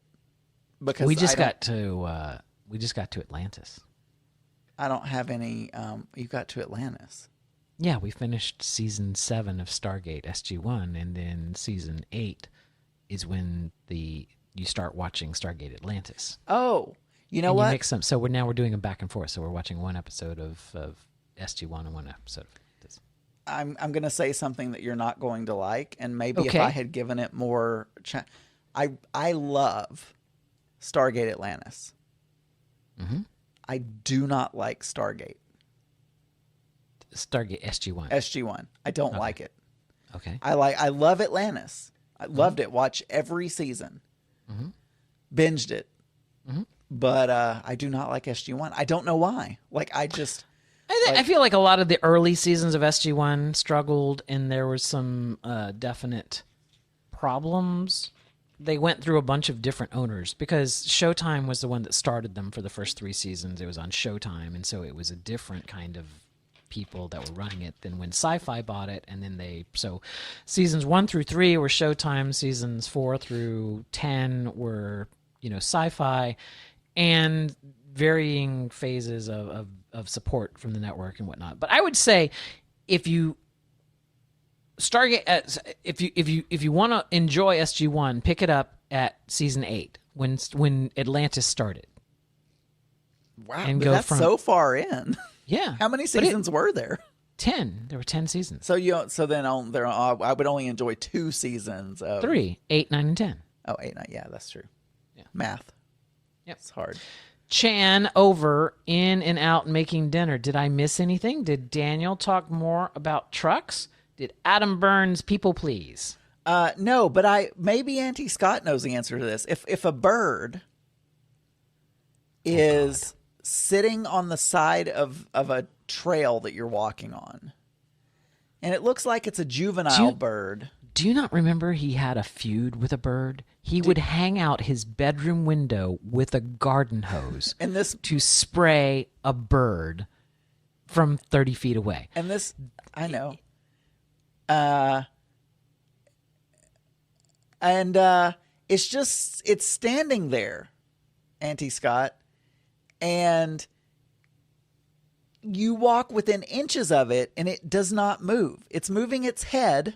because we just got to Atlantis. I don't have any. You got to Atlantis. Yeah, we finished season 7 of Stargate SG-1, and then season 8 is when you start watching Stargate Atlantis. Oh, you know and what? You mix them. So we're doing them back and forth. So we're watching one episode of SG-1 and one episode of this. I'm going to say something that you're not going to like, and maybe if Okay. I had given it more, I love Stargate Atlantis. Mm-hmm. I do not like Stargate SG-1. SG-1. I don't Okay. like it. Okay. I love Atlantis. I loved it. Watch every season. Mm-hmm. Binged it. Mm-hmm. But I do not like SG-1. I don't know why. Like I feel like a lot of the early seasons of SG-1 struggled, and there was some definite problems. They went through a bunch of different owners because Showtime was the one that started them for the first 3 seasons. It was on Showtime, and so it was a different kind of people that were running it than when Sci-Fi bought it. And then so seasons 1 through 3 were Showtime, seasons 4 through 10 were Sci-Fi, and varying phases of support from the network and whatnot. But I would say if you Stargate, if you want to enjoy SG-1, pick it up at season 8 when Atlantis started. wow, and but go that's from- so far in. Yeah. How many But seasons were there? 10. There were 10 seasons. So then I would only enjoy 2 seasons of 3, 8, 9, and 10. Oh, 8, 9. Yeah, that's true. Yeah. Math. Yep. It's hard. Chan over in and out making dinner. Did I miss anything? Did Daniel talk more about trucks? Did Adam Burns people please? No, but maybe Auntie Scott knows the answer to this. If a bird is sitting on the side of a trail that you're walking on, and it looks like it's a juvenile bird. Do you not remember he had a feud with a bird? He would hang out his bedroom window with a garden hose And this to spray a bird from 30 feet away. and this I know. And it's standing there. Auntie Scott, and you walk within inches of it and it does not move. It's moving its head.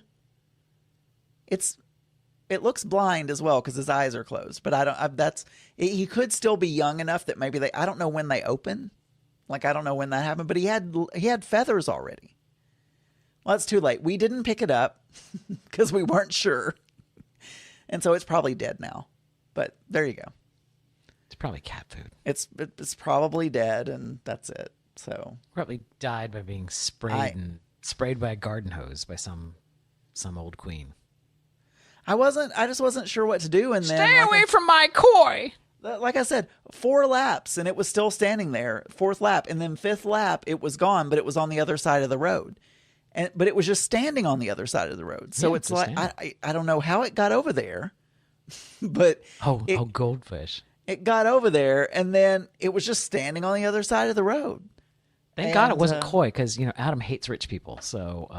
It looks blind as well because his eyes are closed, but he could still be young enough that maybe I don't know when they open. Like, I don't know when that happened, but he had feathers already. Well, it's too late. We didn't pick it up because we weren't sure. And so it's probably dead now. But there you go. It's probably cat food. It's probably dead, and that's it. So Probably died by being sprayed by a garden hose by some old queen. I just wasn't sure what to do. And then Stay away from my koi. Like I said, 4 laps and it was still standing there. 4th lap, and then 5th lap it was gone, but it was on the other side of the road. But it was just standing on the other side of the road. So it's like I don't know how it got over there, but goldfish. It got over there, and then it was just standing on the other side of the road. Thank God it wasn't koi, because Adam hates rich people. So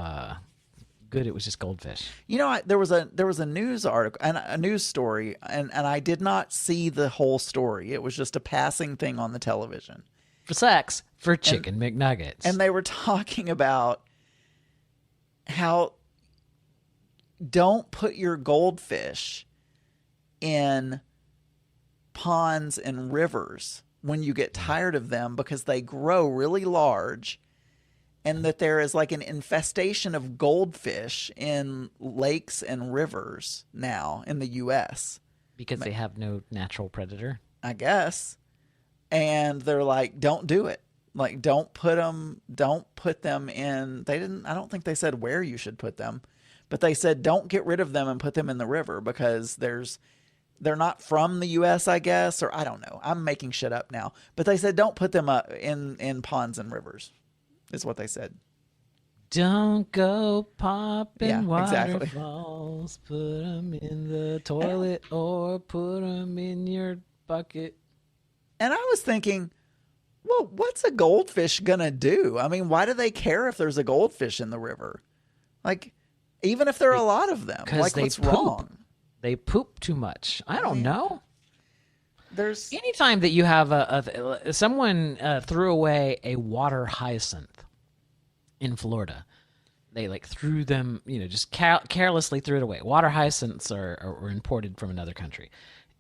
good, it was just goldfish. There was a news article and a news story, and I did not see the whole story. It was just a passing thing on the television. For sex, for chicken McNuggets, and they were talking about how don't put your goldfish in ponds and rivers when you get tired of them because they grow really large, and that there is like an infestation of goldfish in lakes and rivers now in the U.S. because they have no natural predator, I guess. And they're like, don't do it. Like, don't put them in. I don't think they said where you should put them, but they said don't get rid of them and put them in the river because they're not from the U.S., I guess, or I don't know. I'm making shit up now. But they said don't put them in ponds and rivers, is what they said. Don't go popping exactly. waterfalls. Put them in the toilet or put them in your bucket. And I was thinking, well, what's a goldfish gonna do? I mean, why do they care if there's a goldfish in the river? Like, even if there are a lot of them, like, what's wrong? They poop too much. I don't know. There's anytime that you have someone threw away a water hyacinth in Florida. They threw them, just carelessly threw it away. Water hyacinths are imported from another country,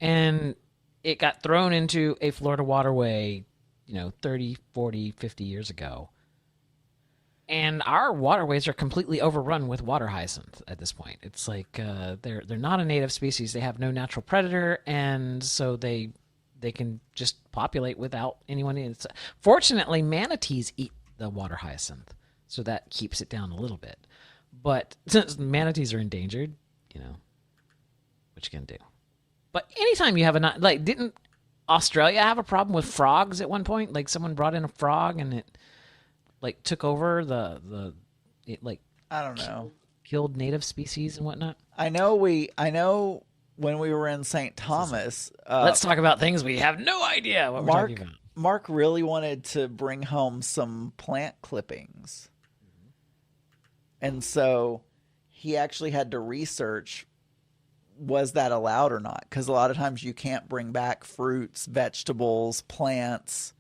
and it got thrown into a Florida waterway, 30, 40, 50 years ago. And our waterways are completely overrun with water hyacinth at this point. It's like they're not a native species. They have no natural predator, and so they can just populate without anyone. Fortunately, manatees eat the water hyacinth, so that keeps it down a little bit. But since manatees are endangered, what you gonna do? But anytime you have didn't Australia have a problem with frogs at one point? Like, someone brought in a frog and it took over I don't know, killed native species and whatnot. I know when we were in St. Thomas. Let's talk about things we have no idea what we're talking about. Mark really wanted to bring home some plant clippings. And so he actually had to research, was that allowed or not? Because a lot of times you can't bring back fruits, vegetables, plants,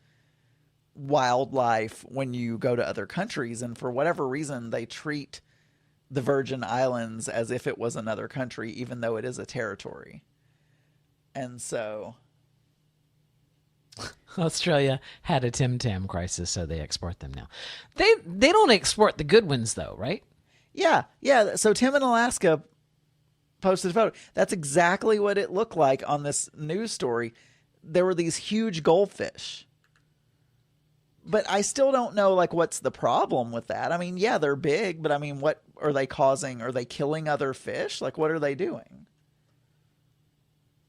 wildlife when you go to other countries. And for whatever reason, they treat the Virgin Islands as if it was another country, even though it is a territory. And so Australia had a Tim Tam crisis, so they export them now. They don't export the good ones, though, right? Yeah. So Tim in Alaska posted a photo. That's exactly what it looked like on this news story. There were these huge goldfish. But I still don't know, what's the problem with that? I mean, yeah, they're big, but I mean, what are they causing? Are they killing other fish? What are they doing?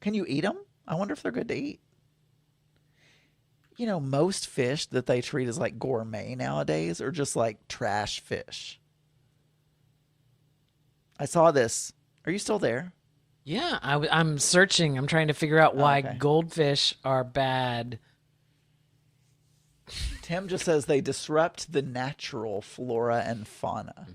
Can you eat them? I wonder if they're good to eat. Most fish that they treat as gourmet nowadays are just trash fish. I saw this. Are you still there? Yeah, I'm searching. I'm trying to figure out why goldfish are bad. Tim just says they disrupt the natural flora and fauna.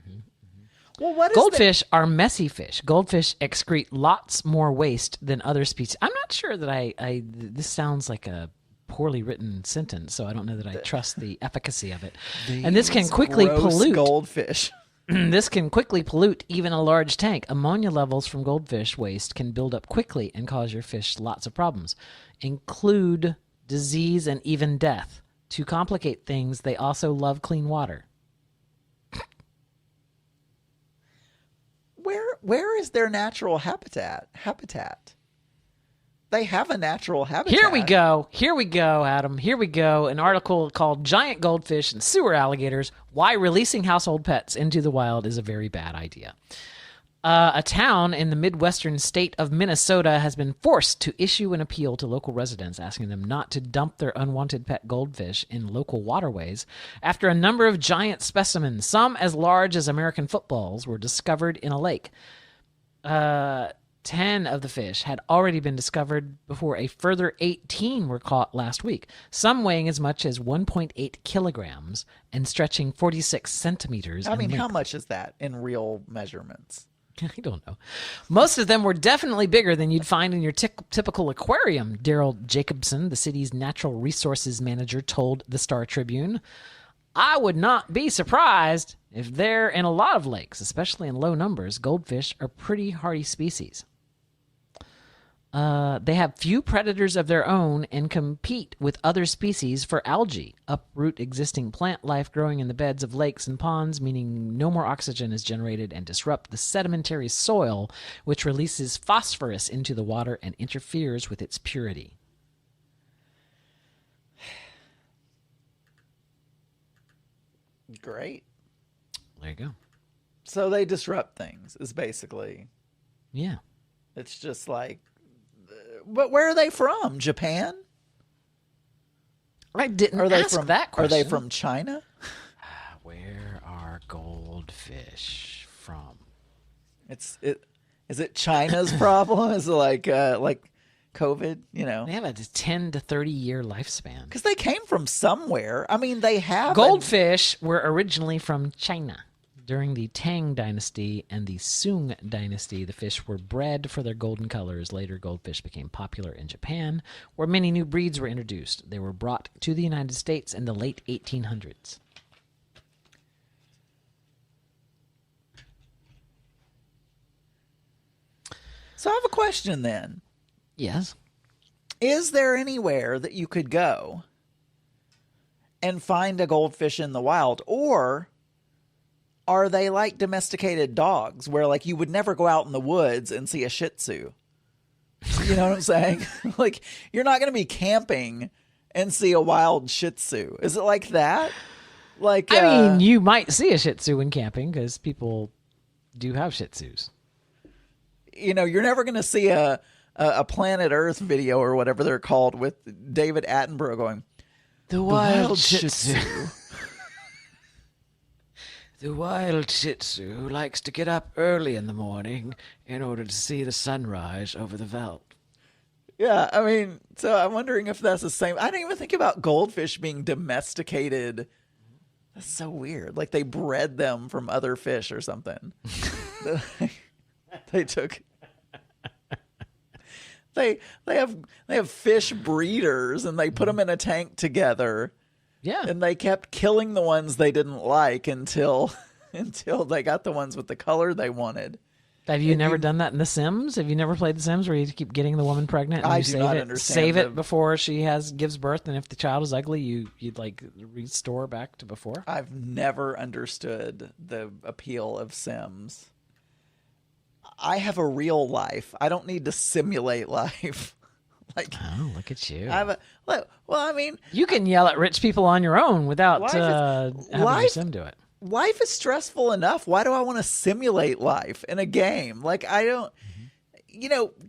Well, what is Goldfish are messy fish. Goldfish excrete lots more waste than other species. I'm not sure that I this sounds like a poorly written sentence, so I don't know that I trust the efficacy of it. And this can quickly gross pollute goldfish. This can quickly pollute even a large tank. Ammonia levels from goldfish waste can build up quickly and cause your fish lots of problems, include disease and even death. To complicate things, they also love clean water. Where is their natural habitat? They have a natural habitat. Here we go, Adam. Here we go. An article called Giant Goldfish and Sewer Alligators, Why Releasing Household Pets into the Wild is a Very Bad Idea. A town in the Midwestern state of Minnesota has been forced to issue an appeal to local residents asking them not to dump their unwanted pet goldfish in local waterways after a number of giant specimens, some as large as American footballs, were discovered in a lake. 10 of the fish had already been discovered before a further 18 were caught last week, some weighing as much as 1.8 kilograms and stretching 46 centimeters. I mean, in how length. much is that in real measurements? I don't know. Most of them were definitely bigger than you'd find in your typical aquarium, Daryl Jacobson, the city's natural resources manager, told the Star Tribune. I would not be surprised if they're in a lot of lakes, especially in low numbers. Goldfish are pretty hardy species. They have few predators of their own and compete with other species for algae, uproot existing plant life growing in the beds of lakes and ponds, meaning no more oxygen is generated, and disrupt the sedimentary soil, which releases phosphorus into the water and interferes with its purity. Great. There you go. So they disrupt things, is basically. Yeah. It's just like, but where are they from? Japan? I didn't Are they ask from that question. Are they from China? Where are goldfish from? Is it China's problem? Is it like COVID? You know, They have a 10 to 30 year lifespan. because they came from somewhere. I mean, they have Goldfish were originally from China. During the Tang Dynasty and the Sung Dynasty, the fish were bred for their golden colors. Later, goldfish became popular in Japan, where many new breeds were introduced. They were brought to the United States in the late 1800s. So I have a question then. Yes. Is there anywhere that you could go and find a goldfish in the wild, or are they like domesticated dogs where like you would never go out in the woods and see a Shih Tzu? You know what I'm saying? Like you're not going to be camping and see a wild Shih Tzu. Is it like that? Like I mean, you might see a Shih Tzu when camping because people do have Shih Tzus. You know, you're never going to see a Planet Earth video or whatever they're called with David Attenborough going, The wild Shih Tzu. The wild Shih Tzu likes to get up early in the morning in order to see the sunrise over the veldt. Yeah, I mean, so I'm wondering if that's the same. I didn't even think about goldfish being domesticated. That's so weird. Like they bred them from other fish or something. They took. They have fish breeders and they put them in a tank together. Yeah. And they kept killing the ones they didn't like until they got the ones with the color they wanted. Have you never done that in The Sims? Have you never played The Sims where you keep getting the woman pregnant and I you do save not it, understand save the- it before she gives birth, and if the child is ugly, you'd like restore back to before? I've never understood the appeal of Sims. I have a real life. I don't need to simulate life. Like, Oh, look at you. well, I mean, You can yell at rich people on your own without Life is- having your life- sim do it. life is stressful enough. Why do I want to simulate life in a game? Like, I don't,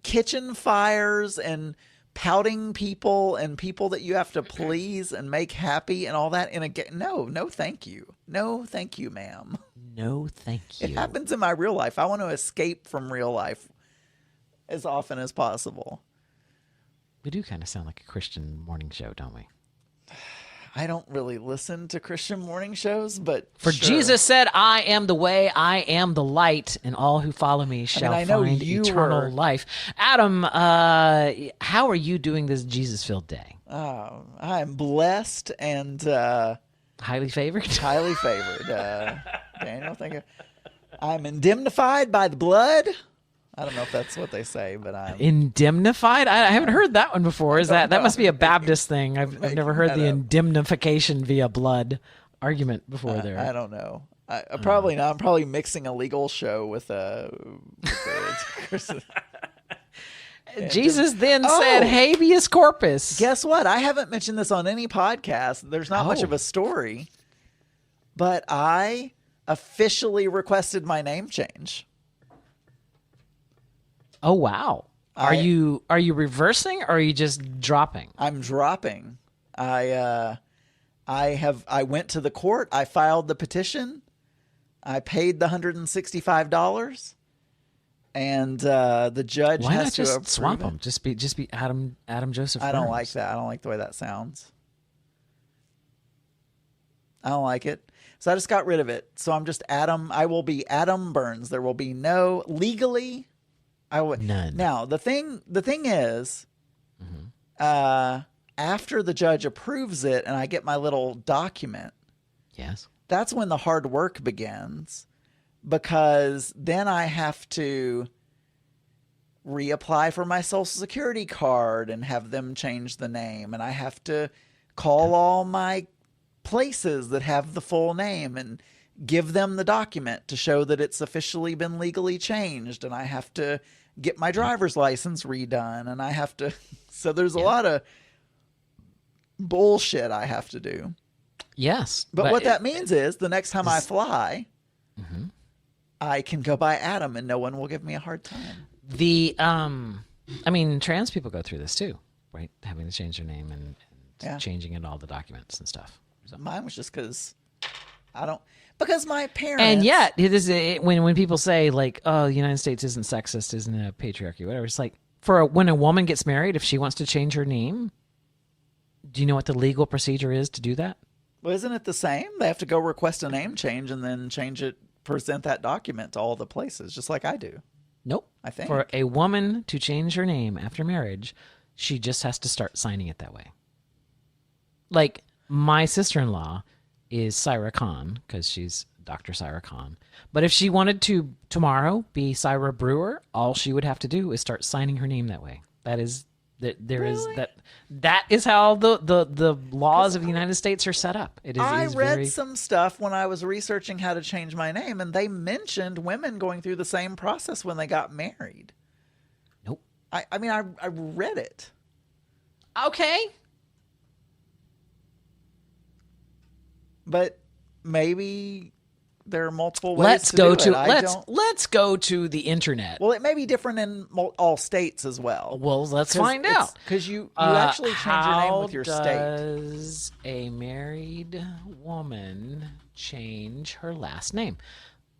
kitchen fires and pouting people and people that you have to please and make happy and all that in a game. No, thank you. No, thank you, ma'am. No, thank you. It happens in my real life. I want to escape from real life as often as possible. We do kind of sound like a Christian morning show, don't we? I don't really listen to Christian morning shows, but For sure. Jesus said, I am the way, I am the light, and all who follow me shall I know find you eternal were- life. Adam, how are you doing this Jesus-filled day? I'm blessed and Highly favored? highly favored. Daniel, thank you. I'm indemnified by the blood. I don't know if that's what they say, but I'm Indemnified? I haven't heard that one before. Is that know. must be a Baptist thing? I've never heard that the up. indemnification via blood argument before there. I don't know. I probably not. I'm probably mixing a legal show with a. Jesus then Oh! said habeas corpus. Guess what? I haven't mentioned this on any podcast. There's not much Oh. of a story, but I officially requested my name change. Oh wow. Are you reversing or are you just dropping? I'm dropping. I went to the court. I filed the petition. I paid the $165, and the judge Why has not to just approve swap it. them? Just be Adam Joseph. I don't Burns. like that. I don't like the way that sounds. I don't like it. So I just got rid of it. So I'm just Adam. I will be Adam Burns. There will be no legally. I would None. Now the thing is, after the judge approves it and I get my little document, Yes. that's when the hard work begins, because then I have to reapply for my social security card and have them change the name, and I have to call all my places that have the full name and give them the document to show that it's officially been legally changed, and I have to get my driver's license redone, and I have to so there's a lot of bullshit I have to do. Yes. But what that means is the next time I fly, I can go by Adam and no one will give me a hard time. Trans people go through this too, right? Having to change their name and Yeah. changing in all the documents and stuff. So. Mine was just because my parents. And yet, when people say like, "Oh, the United States isn't sexist, isn't a patriarchy, whatever," it's like when a woman gets married, if she wants to change her name, do you know what the legal procedure is to do that? Well, isn't it the same? They have to go request a name change and then change it, present that document to all the places, just like I do. Nope. I think. For a woman to change her name after marriage, she just has to start signing it that way. Like my sister-in-law is Syra Khan because she's Dr. Syra Khan. But if she wanted to tomorrow be Syra Brewer, all she would have to do is start signing her name that way. That is that is how the laws of the United States are set up. It is. I it is read very, some stuff when I was researching how to change my name, and they mentioned women going through the same process when they got married. Nope. I read it. Okay. But maybe there are multiple ways to do it. Let's go to the internet. Well, it may be different in all states as well. Well, let's find out. Because you actually change your name with your How state. does a married woman change her last name?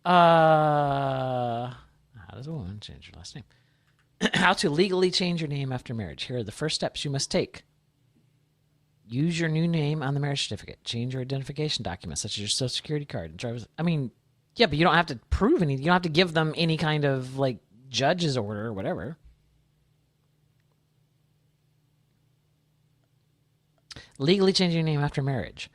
How does a woman change her last name? How to legally change your name after marriage. Here are the first steps you must take. Use your new name on the marriage certificate. Change your identification documents, such as your social security card. Yeah, but you don't have to prove anything. You don't have to give them any kind of like judge's order or whatever. Legally changing your name after marriage.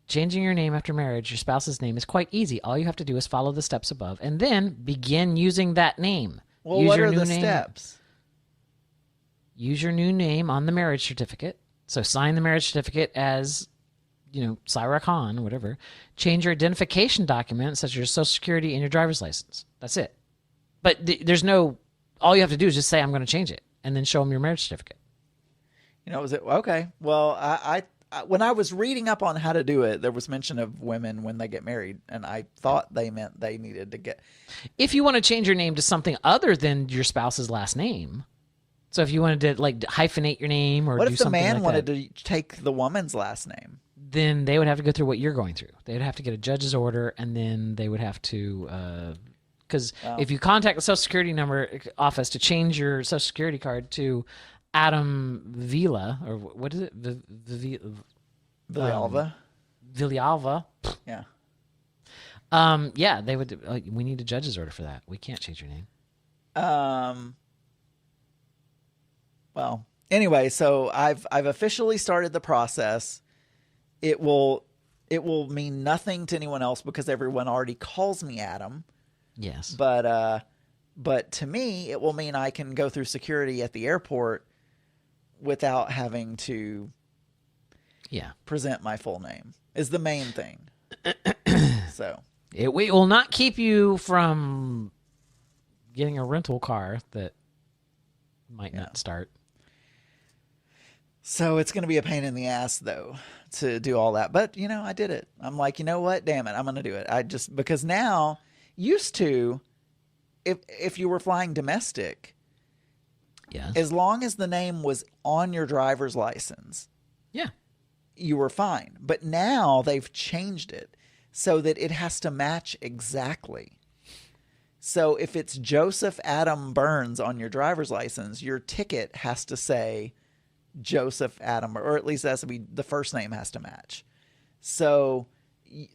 Changing your name after marriage, your spouse's name, is quite easy. All you have to do is follow the steps above and then begin using that name. Well, Use what your are new the name. steps? Use your new name on the marriage certificate. So sign the marriage certificate as, Syra Khan, whatever. Change your identification documents, such as your social security and your driver's license. That's it. But all you have to do is just say, I'm going to change it, and then show them your marriage certificate. Was it okay? Well, I when I was reading up on how to do it, there was mention of women when they get married, and I thought they meant they needed to get. If you want to change your name to something other than your spouse's last name, so if you wanted to like hyphenate your name or What do if the something man like wanted that, to take the woman's last name? then they would have to go through what you're going through. They would have to get a judge's order, and then they would have to, because if you contact the Social Security office to change your Social Security card to Adam Vila, or what is it? Villalva. Villalva. Yeah. Yeah, they would. We need a judge's order for that. We can't change your name. Well, anyway, so I've officially started the process. It will mean nothing to anyone else because everyone already calls me Adam. Yes. But to me, it will mean I can go through security at the airport without having to present my full name is the main thing. So it will not keep you from getting a rental car that might not start. So it's going to be a pain in the ass, though, to do all that. But, I did it. I'm like, you know what? Damn it. I'm going to do it. Because now, used to, if you were flying domestic, as long as the name was on your driver's license, you were fine. But now they've changed it so that it has to match exactly. So if it's Joseph Adam Burns on your driver's license, your ticket has to say Joseph Adam, or at least it has to be the first name has to match. So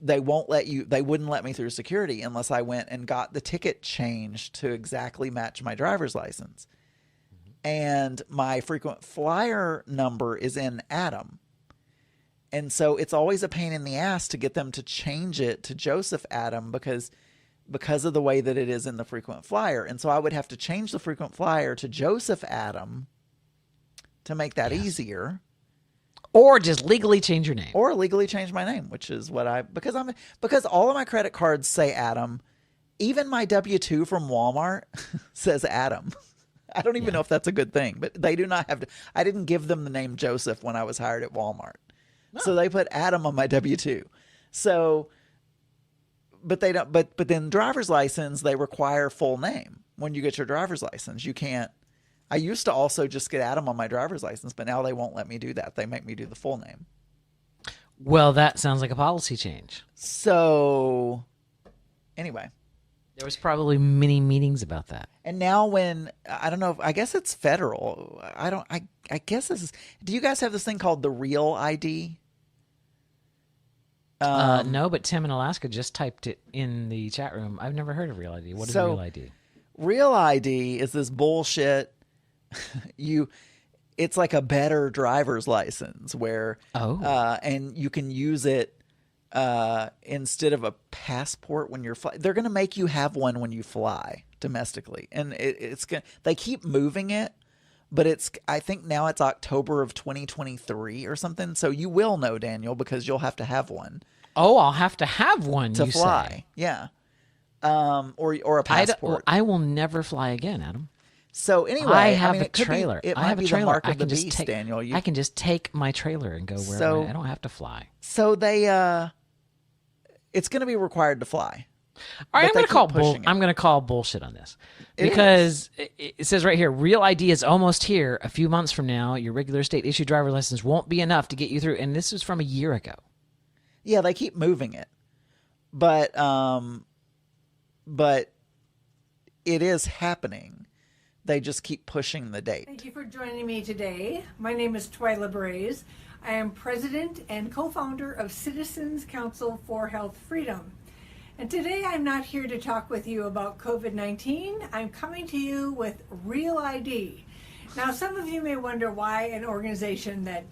they wouldn't let me through security unless I went and got the ticket changed to exactly match my driver's license. And my frequent flyer number is in Adam. And so it's always a pain in the ass to get them to change it to Joseph Adam because of the way that it is in the frequent flyer. And so I would have to change the frequent flyer to Joseph Adam to make that easier. Or just legally change your name. Or legally change my name, which is what because all of my credit cards say Adam. Even my W-2 from Walmart says Adam. I don't even know if that's a good thing, but they do not have to. I didn't give them the name Joseph when I was hired at Walmart. No. So they put Adam on my W-2. So, but they don't, but then driver's license, they require full name when you get your driver's license. You can't. I used to also just get Adam on my driver's license, but now they won't let me do that. They make me do the full name. Well, that sounds like a policy change. So, anyway. There was probably many meetings about that. And now I don't know, I guess it's federal. I guess this is, do you guys have this thing called the Real ID? No, but Tim in Alaska just typed it in the chat room. I've never heard of Real ID. What is Real ID? Real ID is this bullshit. It's like a better driver's license where, and you can use it instead of a passport when you're flying. They're going to make you have one when you fly domestically, and they keep moving it, but I think now it's October of 2023 or something. So you will know, Daniel, because you'll have to have one. Oh, I'll have to have one to fly. Say. Yeah. Or a passport. I will never fly again, Adam. So anyway, I have a trailer. I have a trailer. The mark of the beast, Daniel. I can just take my trailer and go wherever. I don't have to fly. So it's going to be required to fly. All right, I'm going to call bullshit on this because it says right here, Real ID is almost here. A few months from now, your regular state issued driver's license won't be enough to get you through. And this is from a year ago. Yeah, they keep moving it, but it is happening. They just keep pushing the date. Thank you for joining me today. My name is Twyla Braze. I am president and co-founder of Citizens Council for Health Freedom. And today I'm not here to talk with you about COVID-19. I'm coming to you with Real ID. Now, some of you may wonder why an organization that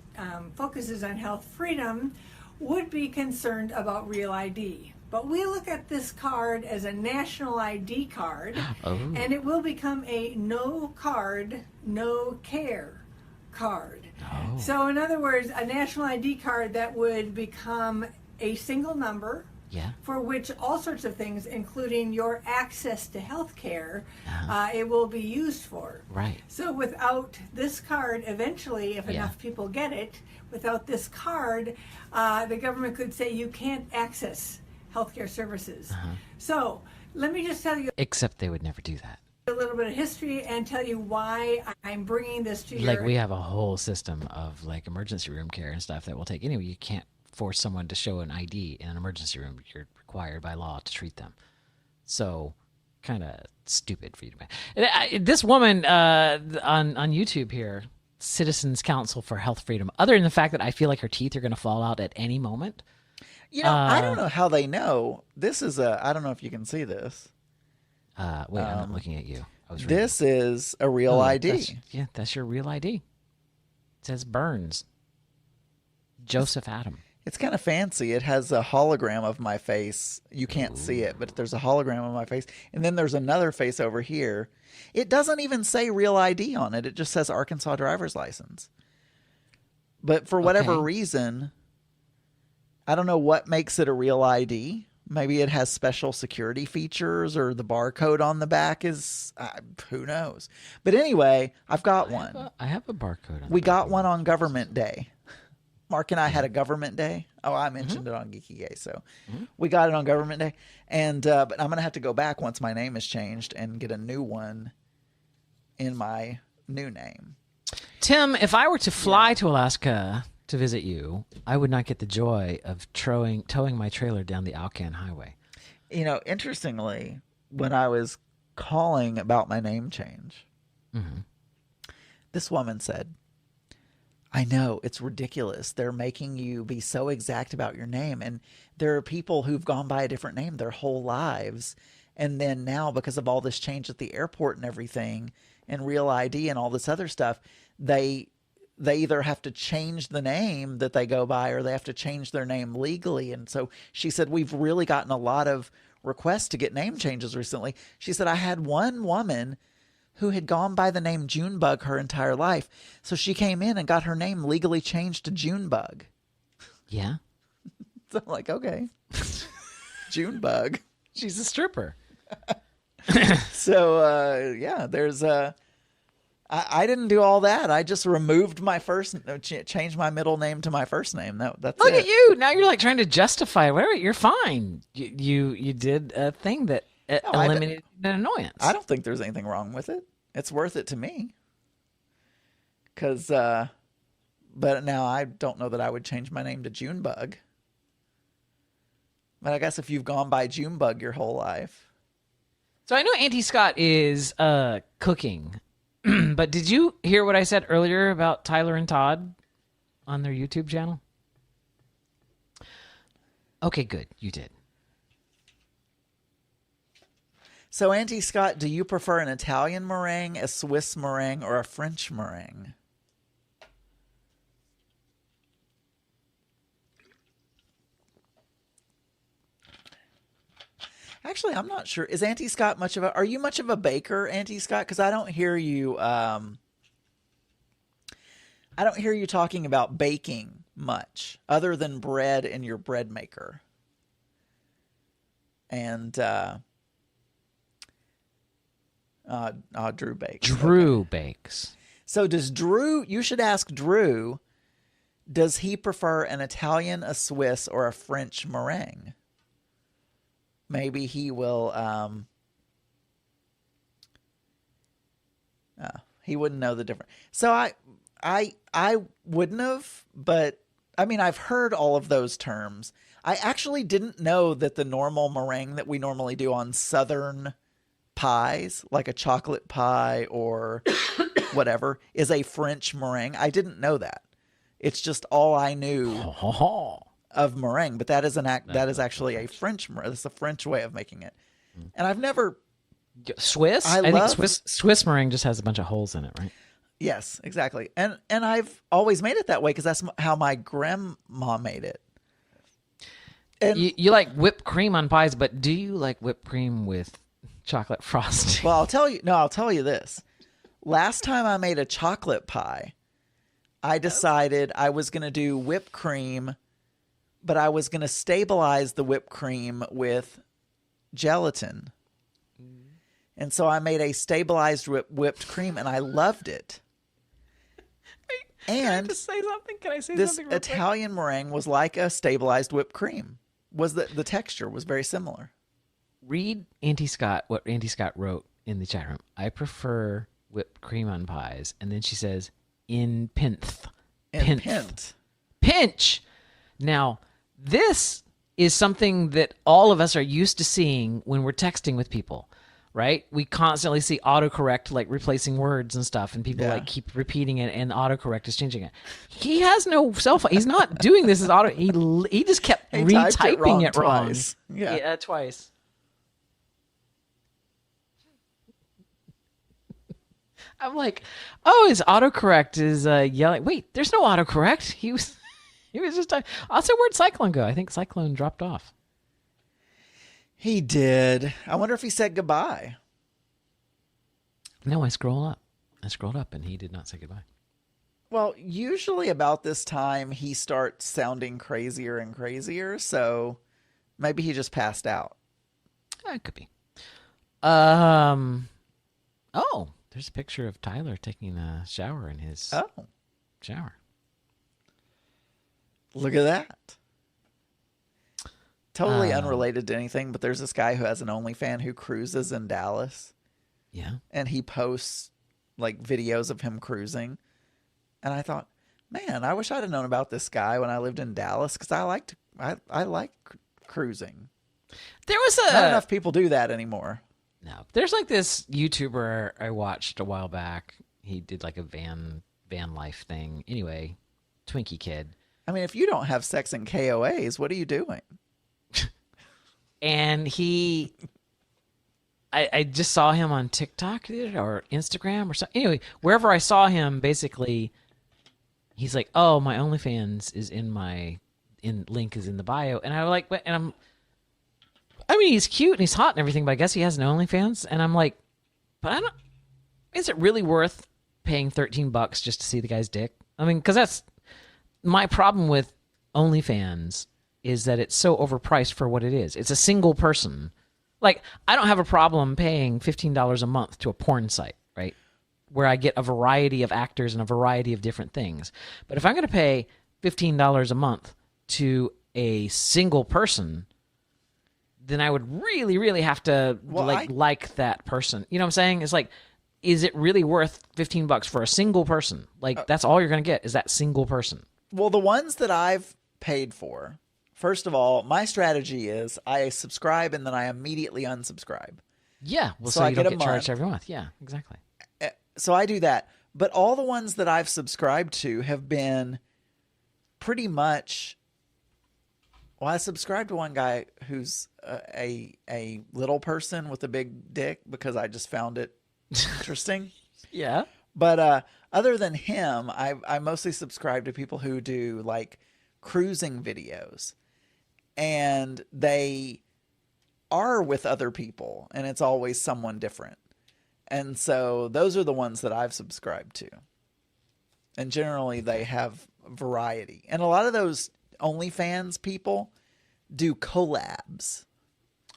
focuses on health freedom would be concerned about Real ID. But we look at this card as a national ID card, and it will become a no card, no care card. Oh. So in other words, a national ID card that would become a single number for which all sorts of things, including your access to health care, it will be used for. Right. So without this card, eventually, if enough people get it, without this card, the government could say you can't access healthcare services. So let me just tell you. Except they would never do that. A little bit of history and tell you why I'm bringing this to you. Like we have a whole system of like emergency room care and stuff that will take. Anyway, you can't force someone to show an ID in an emergency room. You're required by law to treat them. So kind of stupid for you to. This woman on YouTube here Citizens Council for Health Freedom, other than the fact that I feel like her teeth are going to fall out at any moment. You know, I don't know how they know. This is I don't know if you can see this. Wait, I'm not looking at you. I was This is a real ID. That's your real ID. It says Burns. Joseph Adam. It's kind of fancy. It has a hologram of my face. You can't see it, but there's a hologram of my face. And then there's another face over here. It doesn't even say real ID on it. It just says Arkansas driver's license. But for whatever reason, I don't know what makes it a real ID. Maybe it has special security features or the barcode on the back is, who knows. But anyway, I've got one. I have a barcode on We got one on Government Day. Mark and I had a Government Day. Oh, I mentioned it on Geeky Gay, so we got it on Government Day. And but I'm gonna have to go back once my name is changed and get a new one in my new name. Tim, if I were to fly to Alaska to visit you, I would not get the joy of towing my trailer down the Alcan Highway. You know, interestingly, when I was calling about my name change, this woman said, I know, it's ridiculous. They're making you be so exact about your name. And there are people who've gone by a different name their whole lives. And then now, because of all this change at the airport and everything, and Real ID and all this other stuff, they either have to change the name that they go by or they have to change their name legally. And so she said, we've really gotten a lot of requests to get name changes recently. She said, I had one woman who had gone by the name Junebug her entire life. So she came in and got her name legally changed to Junebug. Yeah. So I'm like, okay. Junebug. She's a stripper. So, yeah, there's I didn't do all that. I just removed my changed my middle name to my first name. That's Look it. at you. Now you're like trying to justify whatever. You're fine. You did a thing that eliminated an annoyance. I don't think there's anything wrong with it. It's worth it to me. Because, but now I don't know that I would change my name to Junebug. But I guess if you've gone by Junebug your whole life. So I know Auntie Scott is cooking. But did you hear what I said earlier about Tyler and Todd on their YouTube channel? Okay, good. You did. So, Auntie Scott, do you prefer an Italian meringue, a Swiss meringue, or a French meringue? Actually, I'm not sure. Is Auntie Scott are you much of a baker, Auntie Scott? Because I don't hear you, talking about baking much, other than bread and your bread maker. And, Drew bakes. Drew bakes. So does Drew, you should ask Drew, does he prefer an Italian, a Swiss, or a French meringue? Maybe he will, he wouldn't know the difference. So I wouldn't have, but I mean, I've heard all of those terms. I actually didn't know that the normal meringue that we normally do on Southern pies, like a chocolate pie or whatever, is a French meringue. I didn't know that. It's just all I knew of meringue, but that is actually a French meringue. That's a French way of making it. And I've never Swiss. I think Swiss meringue just has a bunch of holes in it, right? Yes, exactly. And I've always made it that way because that's how my grandma made it. And you like whipped cream on pies, but do you like whipped cream with chocolate frosting? Well, I'll tell you this. Last time I made a chocolate pie, I decided I was going to do whipped cream, but I was going to stabilize the whipped cream with gelatin. And so I made a stabilized whipped cream, and I loved it. Can I just say something? Can I say this something real quick? Italian meringue was like a stabilized whipped cream. The texture was very similar. Read Auntie Scott, what Auntie Scott wrote in the chat room. I prefer whipped cream on pies. And then she says, in pinth. Pinch. Now, this is something that all of us are used to seeing when we're texting with people. right? We constantly see autocorrect like replacing words and stuff, and people Yeah. like keep repeating it, and autocorrect is changing it. He has no cell phone. He's not doing this as auto. He just kept He typed retyping it wrong. twice. Yeah. Twice. I'm like, oh, his autocorrect is yelling. Wait, there's no autocorrect. He was just. Also, where'd Cyclone go? I think Cyclone dropped off. He did. I wonder if he said goodbye. No, I scrolled up, and he did not say goodbye. Well, usually about this time, he starts sounding crazier and crazier, so maybe he just passed out. It could be. Oh, there's a picture of Tyler taking a shower in his shower. Look at that. Totally unrelated to anything, but there's this guy who has an OnlyFans who cruises in Dallas. Yeah. And he posts like videos of him cruising. And I thought, man, I wish I'd have known about this guy when I lived in Dallas, because I like cruising. There was not enough people do that anymore. No, there's like this YouTuber I watched a while back. He did like a van life thing. Anyway, Twinkie kid. I mean, if you don't have sex in KOAs, what are you doing? And I just saw him on TikTok or Instagram or something. Anyway, wherever I saw him, basically, he's like, "Oh, my OnlyFans is link is in the bio," and I like, I mean, he's cute and he's hot and everything, but I guess he has an OnlyFans, and I'm like, but I don't. Is it really worth paying $13 just to see the guy's dick? I mean, because that's my problem with OnlyFans. Is that it's so overpriced for what it is. It's a single person. Like, I don't have a problem paying $15 a month to a porn site, right? Where I get a variety of actors and a variety of different things. But if I'm going to pay $15 a month to a single person, then I would really, really have to like that person. You know what I'm saying? It's like, is it really worth $15 for a single person? Like, that's all you're going to get is that single person. Well, the ones that I've paid for, first of all, my strategy is I subscribe and then I immediately unsubscribe. Yeah, well, so you don't get charged every month. Yeah, exactly. So I do that. But all the ones that I've subscribed to have been pretty much... Well, I subscribed to one guy who's a little person with a big dick because I just found it interesting. Yeah. But other than him, I mostly subscribe to people who do like cruising videos. And they are with other people, and it's always someone different. And so those are the ones that I've subscribed to. And generally they have variety. And a lot of those OnlyFans people do collabs.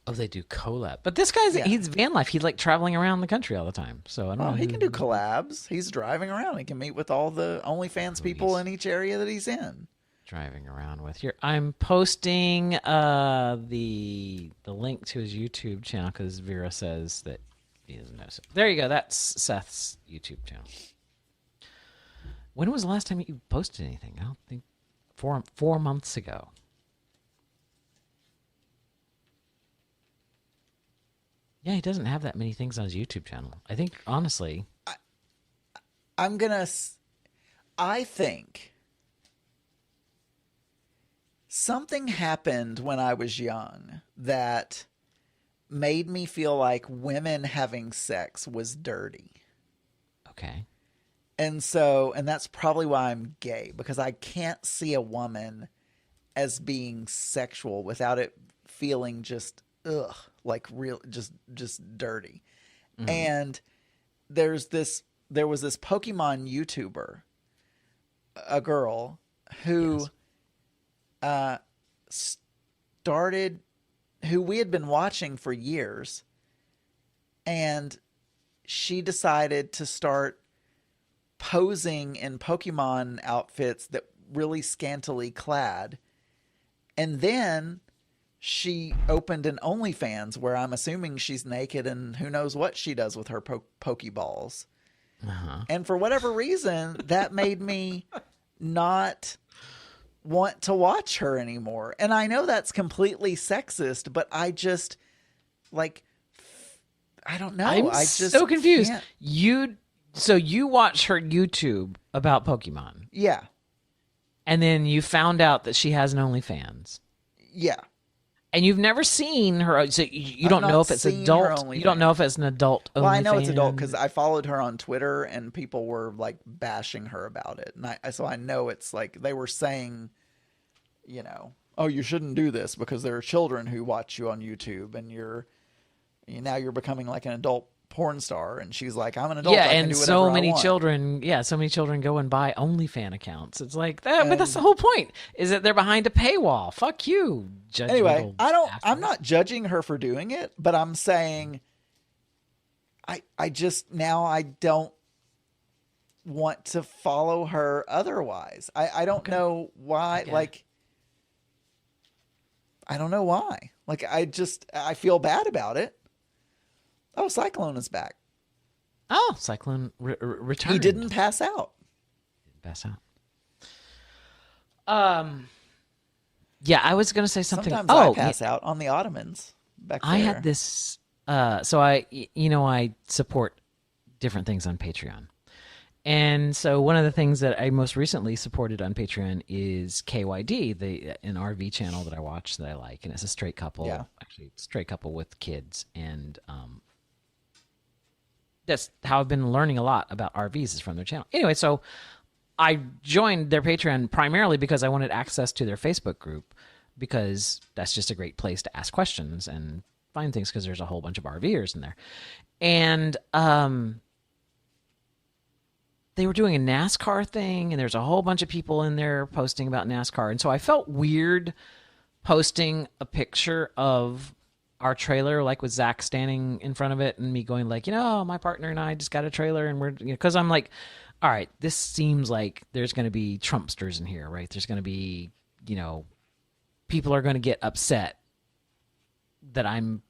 Oh, they do collab. But this guy's, he's van life. He's like traveling around the country all the time. So I don't know. He can do collabs. He's driving around. He can meet with all the OnlyFans people in each area that he's in. Driving around with here. I'm posting the link to his YouTube channel because Vera says that he doesn't know. So there you go. That's Seth's YouTube channel. When was the last time you posted anything? I don't think 4 months ago. Yeah, he doesn't have that many things on his YouTube channel. I think honestly, I think something happened when I was young that made me feel like women having sex was dirty. Okay. And that's probably why I'm gay, because I can't see a woman as being sexual without it feeling just like real, just dirty. Mm-hmm. And there was this Pokemon YouTuber, a girl who who we had been watching for years, and she decided to start posing in Pokemon outfits that really scantily clad. And then she opened an OnlyFans where I'm assuming she's naked and who knows what she does with her Pokeballs. Uh-huh. And for whatever reason, that made me not want to watch her anymore. And I know that's completely sexist, but I just I don't know. I'm I just so confused. can't- So you watch her YouTube about Pokemon, Yeah. and then you found out that she has an OnlyFans, Yeah. and you've never seen her. So you I've don't know not if it's seen her adult. You don't know if it's an adult. Well, I know it's adult OnlyFans. because I followed her on Twitter and people were like bashing her about it, and so I know it's like they were saying, you know, oh, you shouldn't do this because there are children who watch you on YouTube, and now you're becoming like an adult porn star. And she's like, I'm an adult. Yeah, I can and do so whatever I many want. children. Yeah, so many children go and buy OnlyFan accounts. It's like that, but that's the whole point. Is that they're behind a paywall? Fuck you. Anyway, judgmental I'm assholes. not judging her for doing it, but I'm saying, I just now I don't want to follow her otherwise. I don't know why. Okay. Like, I don't know why. Like, I feel bad about it. Oh, Cyclone is back. Oh, Cyclone returned. He didn't pass out. pass out. Yeah, I was gonna say something. Sometimes oh, I pass out on the ottomans back there. I had this. So I support different things on Patreon. And so one of the things that I most recently supported on Patreon is KYD, an RV channel that I watch that I like, and it's a straight couple, actually straight couple with kids, and that's how I've been learning a lot about RVs is from their channel. Anyway, so I joined their Patreon primarily because I wanted access to their Facebook group, because that's just a great place to ask questions and find things, because there's a whole bunch of RVers in there. And they were doing a NASCAR thing, and there's a whole bunch of people in there posting about NASCAR. And so I felt weird posting a picture of our trailer, like with Zach standing in front of it and me going like, my partner and I just got a trailer, and we're, because I'm like, all right, this seems like there's going to be Trumpsters in here, right? There's going to be, people are going to get upset that I'm,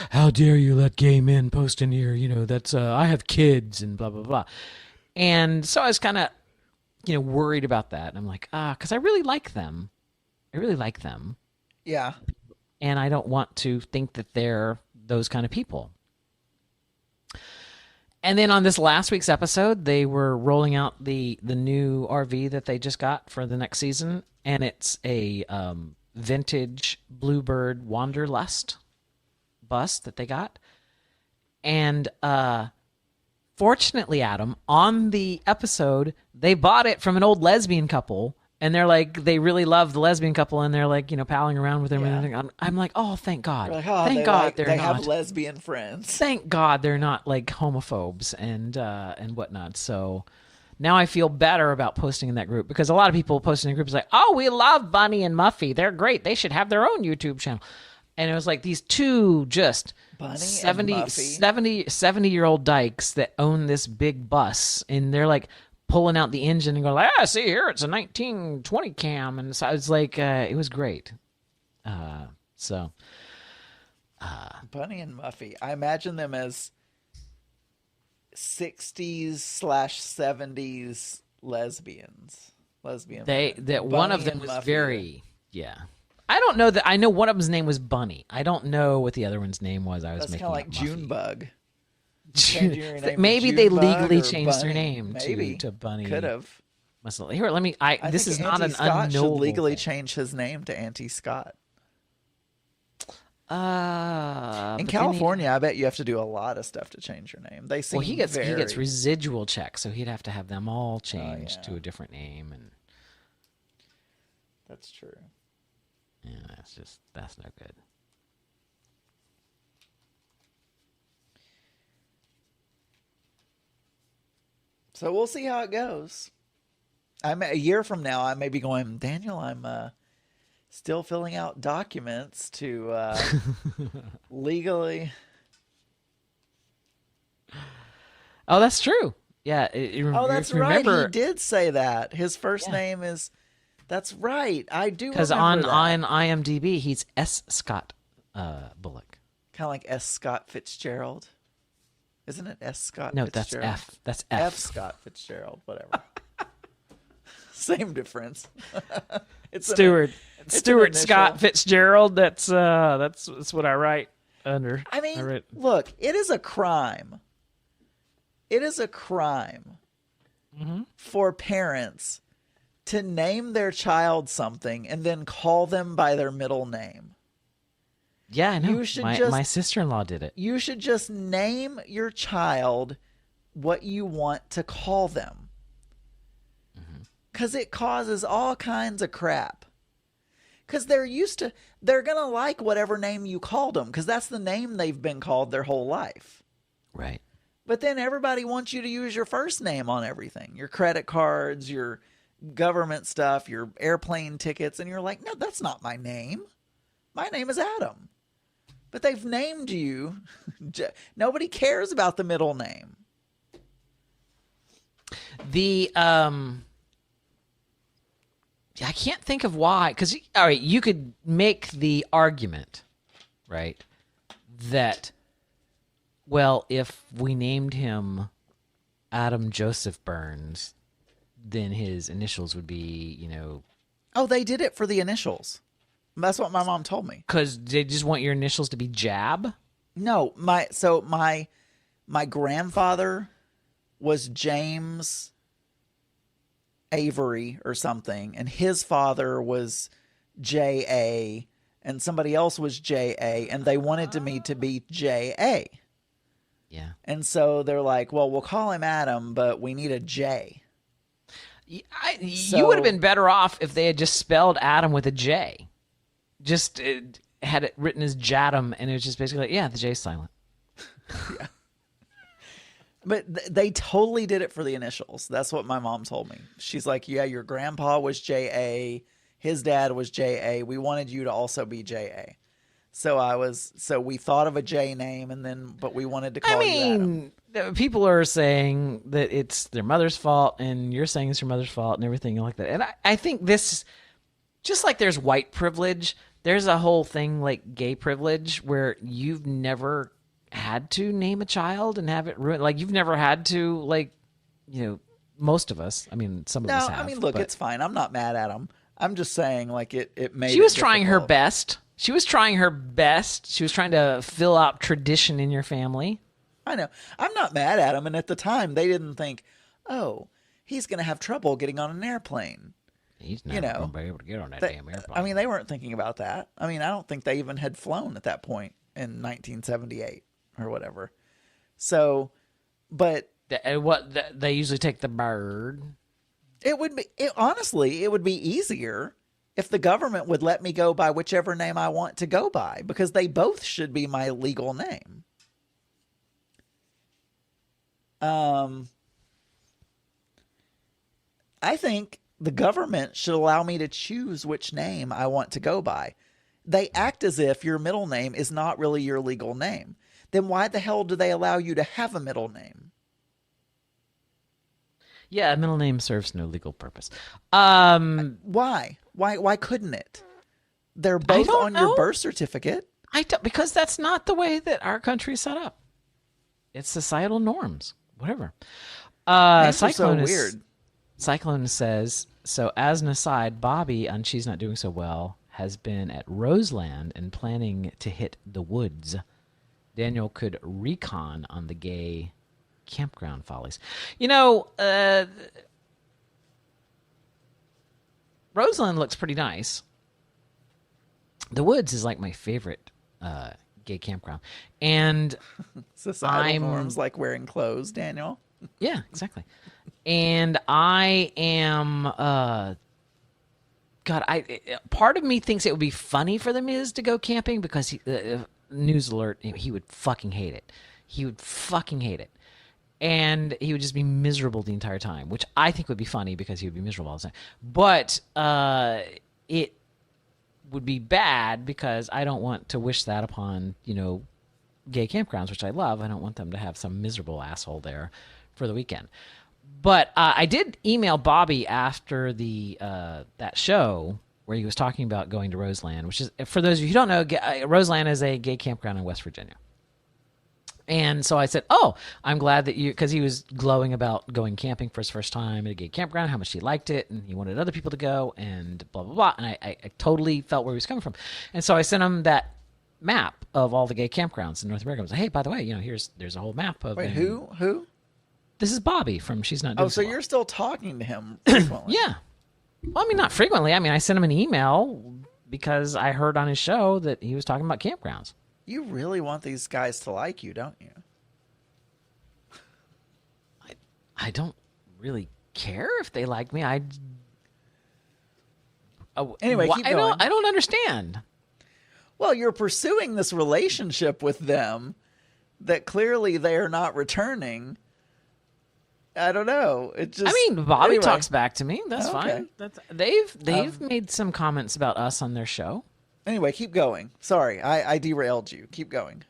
how dare you let gay men post in here? That's, I have kids and blah, blah, blah. And so I was kind of, worried about that. And I'm like, because I really like them. Yeah. And I don't want to think that they're those kind of people. And then on this last week's episode, they were rolling out the new RV that they just got for the next season. And it's a vintage Bluebird Wanderlust bus that they got. And fortunately, Adam, on the episode, they bought it from an old lesbian couple. And they're like, they really love the lesbian couple, and they're like, palling around with them and everything. I'm like, oh, thank God. Like, thank God they're they not. have lesbian friends. Thank God they're not like homophobes and whatnot. So now I feel better about posting in that group, because a lot of people posting in groups like, oh, we love Bunny and Muffy. They're great. They should have their own YouTube channel. And it was like these two just Bunny 70-year-old dykes that own this big bus, and they're like pulling out the engine and going like, see here, it's a 1920 cam. And so I was like, it was great. Bunny and Muffy. I imagine them as 60s/70s lesbians. Lesbian. One of them was very, I don't know that. I know one of them's name was Bunny. I don't know what the other one's name was. That's kind of like Junebug. Maybe they Junebug legally or changed their Bunny. name Maybe. to Bunny. Could have. Here, let me. This think is not Auntie an Scott should unknowable legally thing. change his name to Auntie Scott. In but California, I bet you have to do a lot of stuff to change your name. They seem he gets residual checks, so he'd have to have them all changed to a different name, and that's true. Yeah, that's no good. So we'll see how it goes. A year from now, I may be going, Daniel, I'm still filling out documents to legally. Oh, that's true. Yeah. That's right. He did say that. His first name is. That's right. I do. Because on IMDb, he's S. Scott Bullock. Kind of like S. Scott Fitzgerald. Isn't it S. Scott No, Fitzgerald? that's F. That's F. F. Scott Fitzgerald. Whatever. Same difference. It's Stewart it's an Stewart initial. Scott Fitzgerald. That's what I write. I mean, look, it is a crime. It is a crime for parents to name their child something and then call them by their middle name. Yeah, I know. You should My sister-in-law did it. You should just name your child what you want to call them. Because it causes all kinds of crap. Because they're going to like whatever name you called them, because that's the name they've been called their whole life. Right. But then everybody wants you to use your first name on everything. Your credit cards, your government stuff, your airplane tickets. And you're like, no, that's not my name. My name is Adam. But they've named you. Nobody cares about the middle name. I can't think of why. Because, all right, you could make the argument, right, that, well, if we named him Adam Joseph Burns, then his initials would be, Oh, they did it for the initials. That's what my mom told me. Because they just want your initials to be Jab? No, my grandfather was James Avery or something, and his father was J.A., and somebody else was J.A., and they wanted me to be J.A. Yeah. And so they're like, well, we'll call him Adam, but we need a J. You would have been better off if they had just spelled Adam with a J. Just had it written as Jadam, and it was just basically, the J's silent. Yeah. But they totally did it for the initials. That's what my mom told me. She's like, yeah, your grandpa was J.A., his dad was J.A. We wanted you to also be J.A. So we thought of a J name, but we wanted to call you Adam. People are saying that it's their mother's fault, and you're saying it's your mother's fault and everything like that. And I think this, just like there's white privilege, there's a whole thing like gay privilege where you've never had to name a child and have it ruined. Like, you've never had to, most of us. I mean, some of us have. I mean, look, it's fine. I'm not mad at him. I'm just saying, it made She was trying her best. She was trying her best. She was trying to fill out tradition in your family. I know. I'm not mad at him. And at the time, they didn't think, oh, he's going to have trouble getting on an airplane. He's never going to be able to get on that damn airplane. I mean, they weren't thinking about that. I mean, I don't think they even had flown at that point in 1978 or whatever. So, but... They usually take the bird. Honestly, it would be easier if the government would let me go by whichever name I want to go by, because they both should be my legal name. I think the government should allow me to choose which name I want to go by. They act as if your middle name is not really your legal name. Then why the hell do they allow you to have a middle name? Yeah, a middle name serves no legal purpose. Why? Why couldn't it? They're both on your birth certificate. Because that's not the way that our country's set up. It's societal norms. Whatever. Names are so weird. Cyclone says, so as an aside, Bobby on She's Not Doing So Well has been at Roseland and planning to hit the woods. Daniel could recon on the gay campground follies. Roseland looks pretty nice. The woods is like my favorite gay campground. And societal norms like wearing clothes, Daniel. Yeah, exactly. And I am part of me thinks it would be funny for the Miz to go camping because news alert, he would fucking hate it. He would fucking hate it. And he would just be miserable the entire time, which I think would be funny because he would be miserable all the time. But it would be bad because I don't want to wish that upon, gay campgrounds, which I love. I don't want them to have some miserable asshole there for the weekend. But I did email Bobby after that show where he was talking about going to Roseland, which is, for those of you who don't know, Roseland is a gay campground in West Virginia. And so I said, oh, I'm glad that because he was glowing about going camping for his first time at a gay campground, how much he liked it, and he wanted other people to go, and blah, blah, blah. And I totally felt where he was coming from. And so I sent him that map of all the gay campgrounds in North America. I was like, hey, by the way, there's a whole map of. Wait, who? This is Bobby from She's Not Doing Oh, so Well. you're still talking to him frequently? Yeah. Well, I mean, not frequently. I mean, I sent him an email because I heard on his show that he was talking about campgrounds. You really want these guys to like you, don't you? I don't really care if they like me. Anyway, keep going. I don't understand. Well, you're pursuing this relationship with them that clearly they are not returning. I don't know. It just. I mean, Bobby anyway. talks back to me. That's Okay. fine. They've made some comments about us on their show. Anyway, keep going. Sorry, I derailed you. Keep going.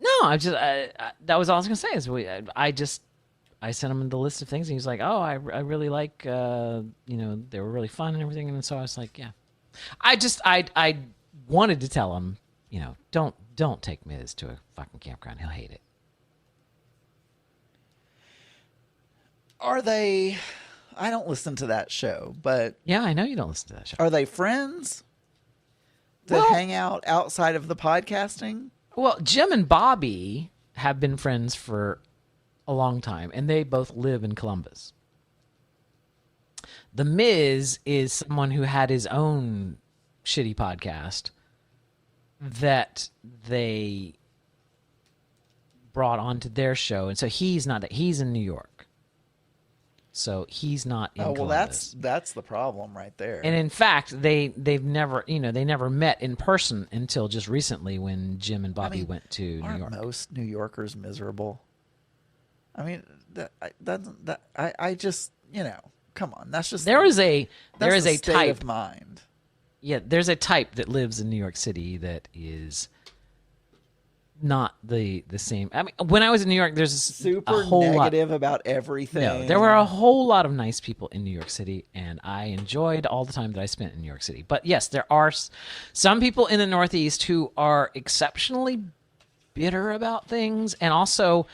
No, that was all I was gonna say. Is I sent him the list of things, and he's like, "Oh, I really like, they were really fun and everything." And so I was like, "Yeah." I wanted to tell him, don't take Miz to a fucking campground. He'll hate it. Are they? I don't listen to that show, but Yeah, I know you don't listen to that show. are they friends that Well- hang out outside of the podcasting? Well, Jim and Bobby have been friends for a long time, and they both live in Columbus. The Miz is someone who had his own shitty podcast that they brought onto their show, and so he's in New York. So he's not in Columbus. that's the problem right there. And in fact, they've never met in person until just recently when Jim and Bobby went to New aren't York. most New Yorkers miserable? I mean, I just come on. That's just There is a state type of mind. Yeah, there's a type that lives in New York City that is not the same. I mean, when I was in New York, there's Super a whole negative about everything. No, there were a whole lot of nice people in New York City, and I enjoyed all the time that I spent in New York City. But yes, there are some people in the Northeast who are exceptionally bitter about things, and also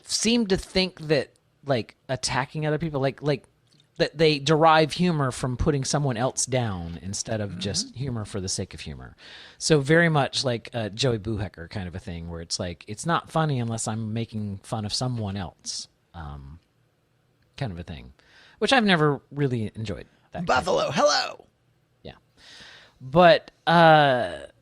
seem to think that like attacking other people, like that they derive humor from putting someone else down instead of just humor for the sake of humor. So very much like Joey Boohecker kind of a thing, where it's like, it's not funny unless I'm making fun of someone else, kind of a thing, which I've never really enjoyed. That Buffalo, hello. Yeah. But, but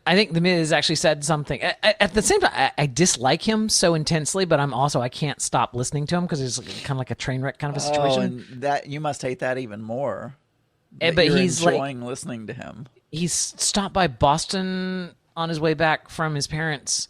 I think The Miz actually said something. At the same time, I dislike him so intensely, but I can't stop listening to him because it's kind of like a train wreck kind of a situation. And that you must hate that even more. But You're he's enjoying listening to him. He's stopped by Boston on his way back from his parents,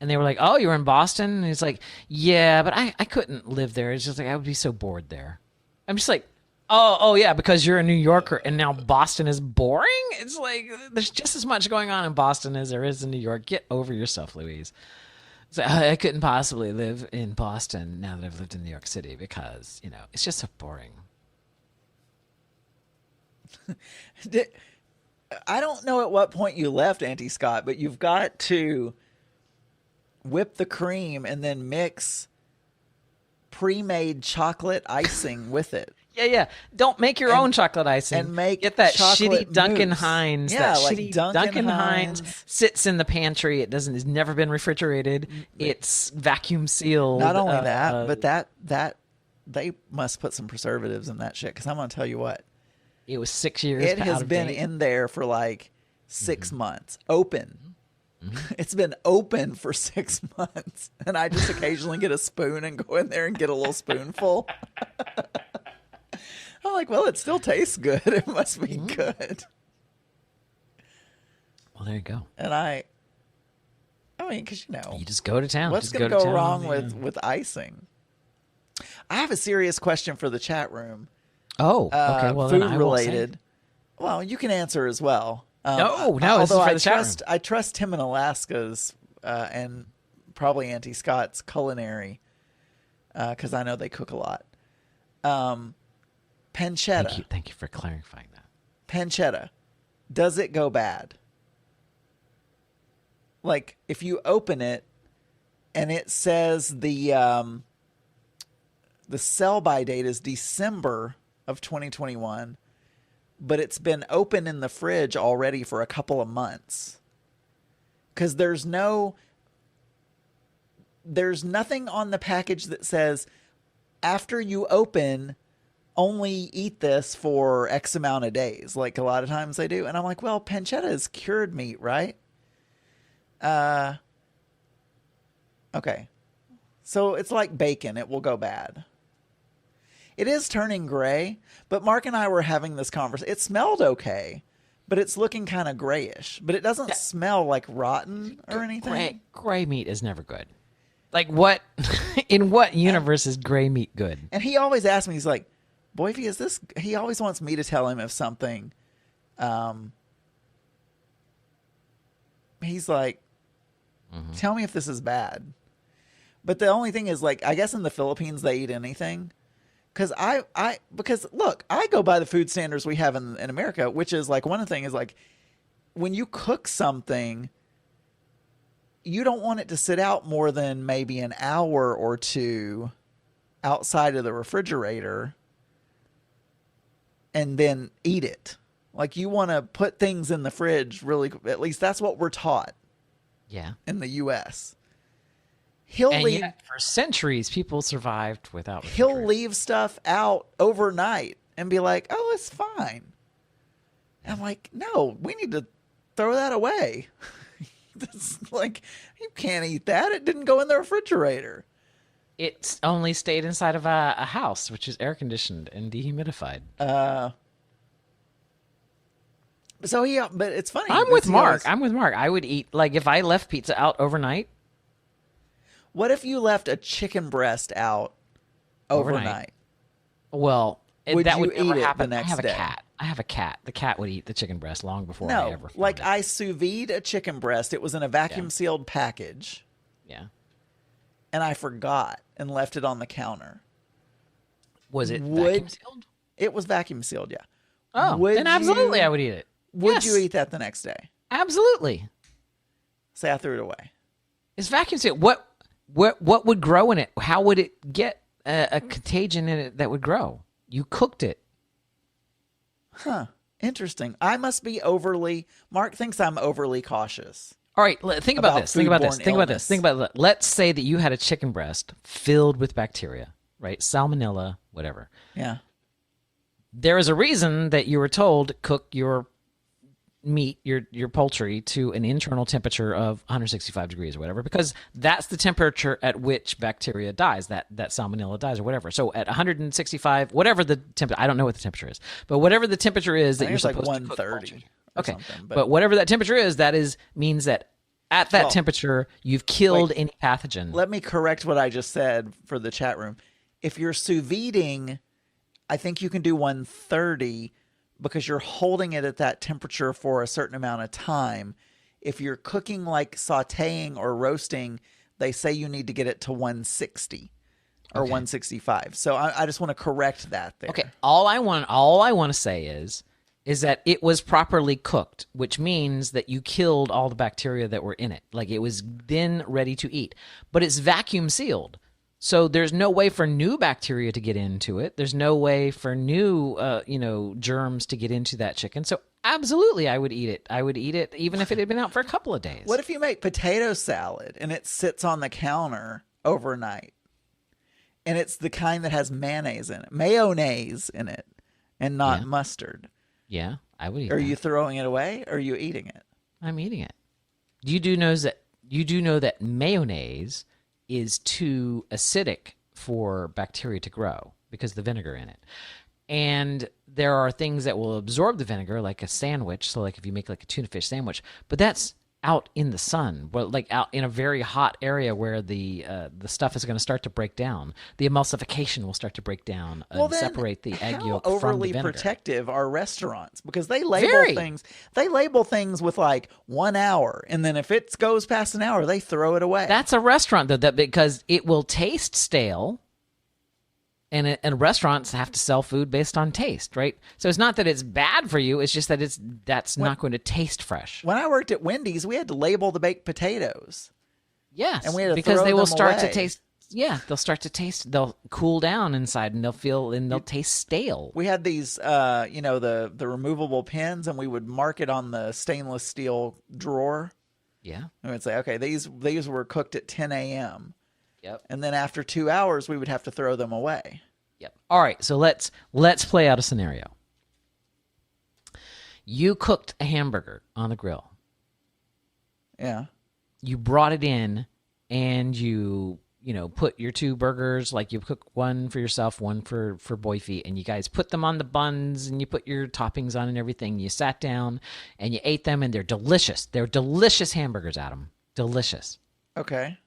and they were like, "Oh, you were in Boston?" And he's like, "Yeah, but I couldn't live there. It's just like I would be so bored there." I'm just like, Oh yeah, because you're a New Yorker and now Boston is boring? It's like there's just as much going on in Boston as there is in New York. Get over yourself, Louise. So I couldn't possibly live in Boston now that I've lived in New York City because, it's just so boring. I don't know at what point you left, Auntie Scott, but you've got to whip the cream and then mix pre-made chocolate icing with it. Yeah. Don't make your own chocolate icing. And get that chocolate shitty Duncan mousse. Hines. Yeah, that like shitty Duncan Hines sits in the pantry. It's never been refrigerated. It's vacuum sealed. Not only that, but that they must put some preservatives in that shit. Because I'm gonna tell you what, it was 6 years. It has out of been date. in there for like 6 months, open. It's been open for 6 months, and I just occasionally get a spoon and go in there and get a little spoonful. I'm like, well, it still tastes good. It must be good. Well, there you go. And I mean, because you just go to town. What's going to go wrong with icing? I have a serious question for the chat room. Oh, okay. Well, food then I will related. say. Well, you can answer as well. No, this is for the chat room. I trust him in Alaska's and probably Auntie Scott's culinary because I know they cook a lot. Pancetta. Thank you for clarifying that. Pancetta. Does it go bad? Like if you open it and it says the sell-by date is December of 2021, but it's been open in the fridge already for a couple of months. because there's nothing on the package that says after you open, only eat this for X amount of days. Like a lot of times they do. And I'm like, well, pancetta is cured meat, right? Okay. So it's like bacon. It will go bad. It is turning gray, but Mark and I were having this conversation. It smelled okay, but it's looking kind of grayish. But it doesn't smell like rotten or anything. Gray meat is never good. Like what? In what universe is gray meat good? And he always asks me, he's like, Boyfie, is this... He always wants me to tell him if something... he's like, tell me if this is bad. But the only thing is, like, I guess in the Philippines they eat anything. Because because look, I go by the food standards we have in America, which is like one of the things is like when you cook something, you don't want it to sit out more than maybe an hour or two outside of the refrigerator and then eat it. Like you want to put things in the fridge really, at least that's what we're taught. Yeah. In the US. Yet, for centuries, people survived without He'll leave stuff out overnight and be like, oh, it's fine. And I'm like, no, we need to throw that away. It's like, you can't eat that. It didn't go in the refrigerator. It only stayed inside of a house, which is air conditioned and dehumidified. So but it's funny. I'm with Mark. I would eat, like, if I left pizza out overnight. What if you left a chicken breast out overnight? Well, would that you would never eat it happen. the next I have day? a cat. I have a cat. The cat would eat the chicken breast long before I No, ever. like I sous vide a chicken breast. It was in a vacuum sealed package. Yeah. And I forgot and left it on the counter. Was it vacuum sealed? It was vacuum sealed, yeah. Oh, then absolutely I would eat it. Would you eat that the next day? Absolutely. Say I threw it away. It's vacuum sealed. What would grow in it? How would it get a contagion in it that would grow? You cooked it. Huh. Interesting. I must be Mark thinks I'm overly cautious. All right, think about this. Think about this. Let's say that you had a chicken breast filled with bacteria, right? Salmonella, whatever. Yeah. There is a reason that you were told cook your meat, your poultry, to an internal temperature of 165 degrees or whatever, because that's the temperature at which bacteria dies, that salmonella dies or whatever. So at 165, whatever the temperature, I don't know what the temperature is, but whatever the temperature is that you're supposed like to cook 130. Okay, but whatever that temperature is, means that at that temperature you've killed any pathogen. Let me correct what I just said for the chat room. If you're sous videing, I think you can do 130 because you're holding it at that temperature for a certain amount of time. If you're cooking like sautéing or roasting, they say you need to get it to 160 or 165. So I just want to correct that there. Okay, all I want to say is that it was properly cooked, which means that you killed all the bacteria that were in it. Like it was then ready to eat. But it's vacuum sealed. So there's no way for new bacteria to get into it. There's no way for new, germs to get into that chicken. So absolutely, I would eat it. I would eat it even if it had been out for a couple of days. What if you make potato salad and it sits on the counter overnight? And it's the kind that has mayonnaise in it, and not mustard. Yeah, I would eat. Are you throwing it away or are you eating it? I'm eating it. You do know that mayonnaise is too acidic for bacteria to grow because of the vinegar in it. And there are things that will absorb the vinegar, like a sandwich. So like if you make like a tuna fish sandwich, but that's out in the sun, but like out in a very hot area where the stuff is going to start to break down. The emulsification will start to break down and separate the egg yolk from the overly vinegar. protective are restaurants? Because they label things. They label things with like 1 hour, and then if it goes past an hour, they throw it away. That's a restaurant though, because it will taste stale. And restaurants have to sell food based on taste, right? So it's not that it's bad for you. It's just that that's not going to taste fresh. When I worked at Wendy's, we had to label the baked potatoes. Yes, and we had to because throw they will them start away. to taste. Yeah, they'll start to taste. They'll cool down inside, and they'll taste stale. We had these, the removable pins, and we would mark it on the stainless steel drawer. Yeah. And we'd say, okay, these were cooked at 10 a.m. Yep. And then after 2 hours, we would have to throw them away. Yep. All right. So let's play out a scenario. You cooked a hamburger on the grill. Yeah. You brought it in, and you put your 2 burgers, like you cook one for yourself, one for Boyfie, and you guys put them on the buns, and you put your toppings on and everything. You sat down and you ate them, and they're delicious. They're delicious hamburgers, Adam. Delicious. Okay.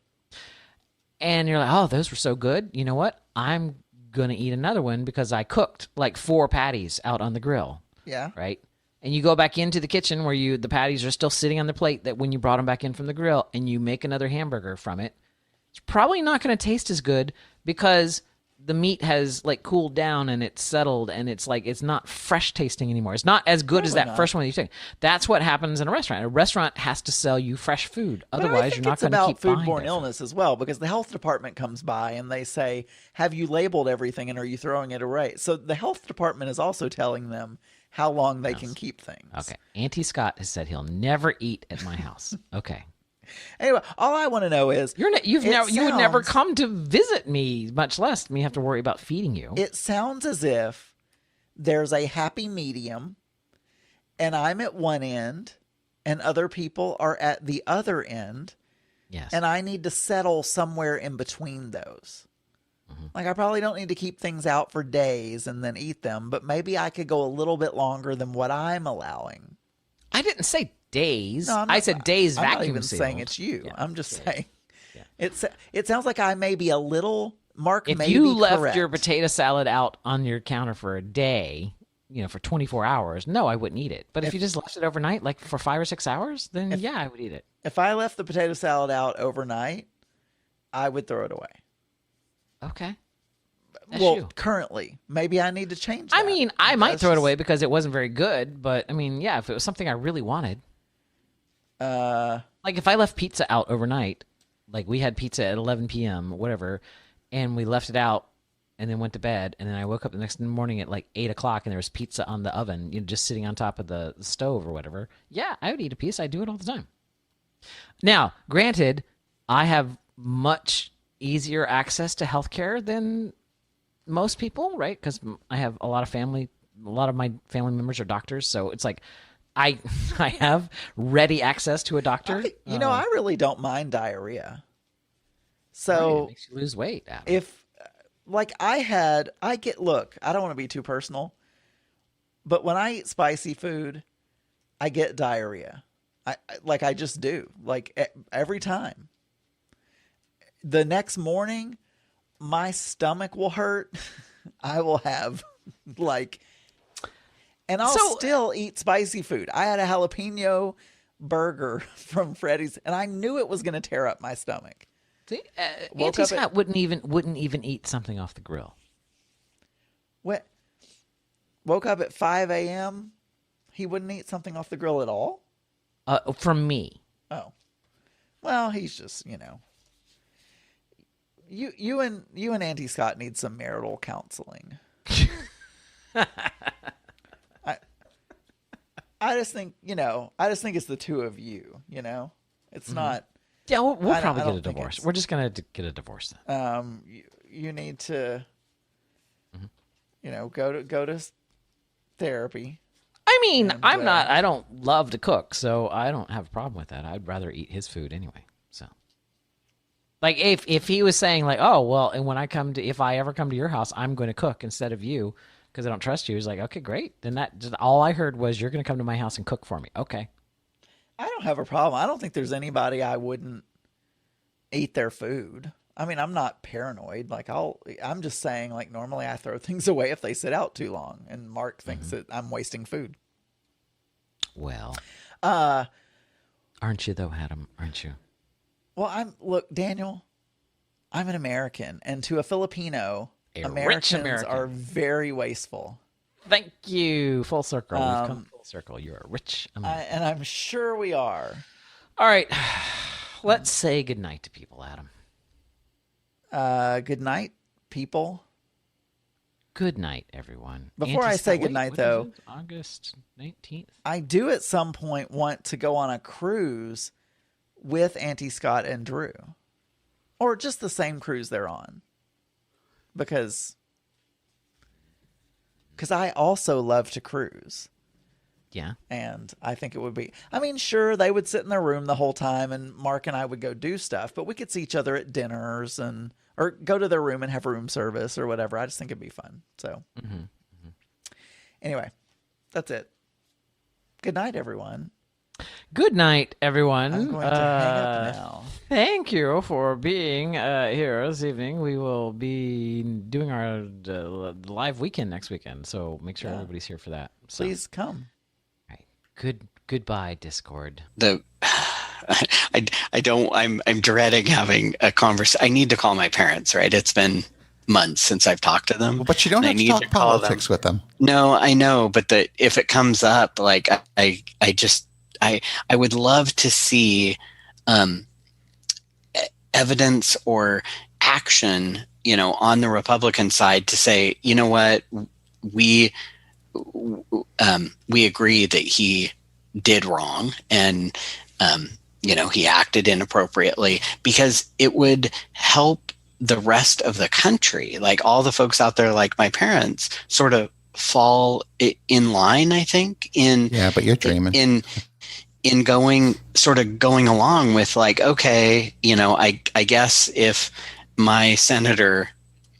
And you're like, oh, those were so good. You know what? I'm going to eat another one because I cooked like 4 patties out on the grill. Yeah. Right? And you go back into the kitchen where the patties are still sitting on the plate that when you brought them back in from the grill, and you make another hamburger from it. It's probably not going to taste as good because the meat has like cooled down and it's settled, and it's like it's not fresh tasting anymore. It's not as good as that first one that you took. That's what happens in a restaurant. A restaurant has to sell you fresh food. Otherwise, you're not going to keep buying it's about foodborne illness as well, because the health department comes by and they say, have you labeled everything and are you throwing it away? So the health department is also telling them how long they can keep things. Okay. Auntie Scott has said he'll never eat at my house. Okay. Anyway, all I want to know is you would never come to visit me, much less me have to worry about feeding you. It sounds as if there's a happy medium, and I'm at one end, and other people are at the other end. Yes. And I need to settle somewhere in between those. Like, I probably don't need to keep things out for days and then eat them, but maybe I could go a little bit longer than what I'm allowing. I didn't say days. No, I said days I'm vacuum not even sealed. saying it's you. Yeah. I'm just saying. Yeah. It sounds like I may be a little, Mark If may you be left correct. your potato salad out on your counter for a day, for 24 hours, no, I wouldn't eat it. But if you just left it overnight, like for 5 or 6 hours, then yeah, I would eat it. If I left the potato salad out overnight, I would throw it away. Okay. That's Well, you. currently, maybe I need to change that. I mean, I might That's throw it just- away because it wasn't very good, but I mean, yeah, if it was something I really wanted. Like if I left pizza out overnight, like we had pizza at 11 p.m., whatever, and we left it out and then went to bed, and then I woke up the next morning at like 8 o'clock and there was pizza on the oven, just sitting on top of the stove or whatever. Yeah, I would eat a piece. I do it all the time. Now, granted, I have much easier access to healthcare than most people, right? Because I have a lot of my family members are doctors, so it's like I have ready access to a doctor. I really don't mind diarrhea. Right, So it makes you lose weight. Adam. if, like, I don't want to be too personal, but when I eat spicy food, I get diarrhea. I just do, like, every time. The next morning, my stomach will hurt. I will have, like, and I'll still eat spicy food. I had a jalapeno burger from Freddy's, and I knew it was going to tear up my stomach. See, Woke Auntie up Scott wouldn't even eat something off the grill. Woke up at 5 a.m. He wouldn't eat something off the grill at all? From me. Oh. Well, he's just, You and Auntie Scott need some marital counseling. I just think it's the two of you, It's not. Yeah, we'll I probably don't get a think divorce. it's- We're just gonna get a divorce then. You need to go to therapy. I mean, I don't love to cook, so I don't have a problem with that. I'd rather eat his food anyway. So, like, if he was saying like, oh well, and if I ever come to your house, I'm going to cook instead of you because I don't trust you. He's like, okay, great. Then all I heard was you're going to come to my house and cook for me. Okay. I don't have a problem. I don't think there's anybody I wouldn't eat their food. I mean, I'm not paranoid. Like, I'm just saying, like, normally I throw things away if they sit out too long, and Mark thinks that I'm wasting food. Well, aren't you though, Adam? Aren't you? Well, look, Daniel, I'm an American, and to a Filipino, A rich Americans American. are very wasteful. Thank you. Full circle. We've come full circle. You're a rich American. And I'm sure we are. All right. Let's say goodnight to people, Adam. Good night, people. Good night, everyone. Before I say goodnight, though, August 19th. I do at some point want to go on a cruise with Auntie Scott and Drew, or just the same cruise they're on, because I also love to cruise. Yeah. And I think it would be, I mean, sure, they would sit in their room the whole time and Mark and I would go do stuff, but we could see each other at dinners or go to their room and have room service or whatever. I just think it'd be fun. So anyway, that's it. Good night, everyone. Good night, everyone. I'm going to hang up now. Thank you for being here this evening. We will be doing our live weekend next weekend, so make sure everybody's here for that. So. Please come. All right. Goodbye, Discord. I'm dreading having a conversation. I need to call my parents, right? It's been months since I've talked to them. But you don't have to talk politics with them. No, I know, but if it comes up, like I would love to see evidence or action, on the Republican side to say, you know what, we agree that he did wrong and he acted inappropriately, because it would help the rest of the country, like all the folks out there, like my parents, sort of fall in line, I think, but you're dreaming. In going along with, like, okay, I guess if my senator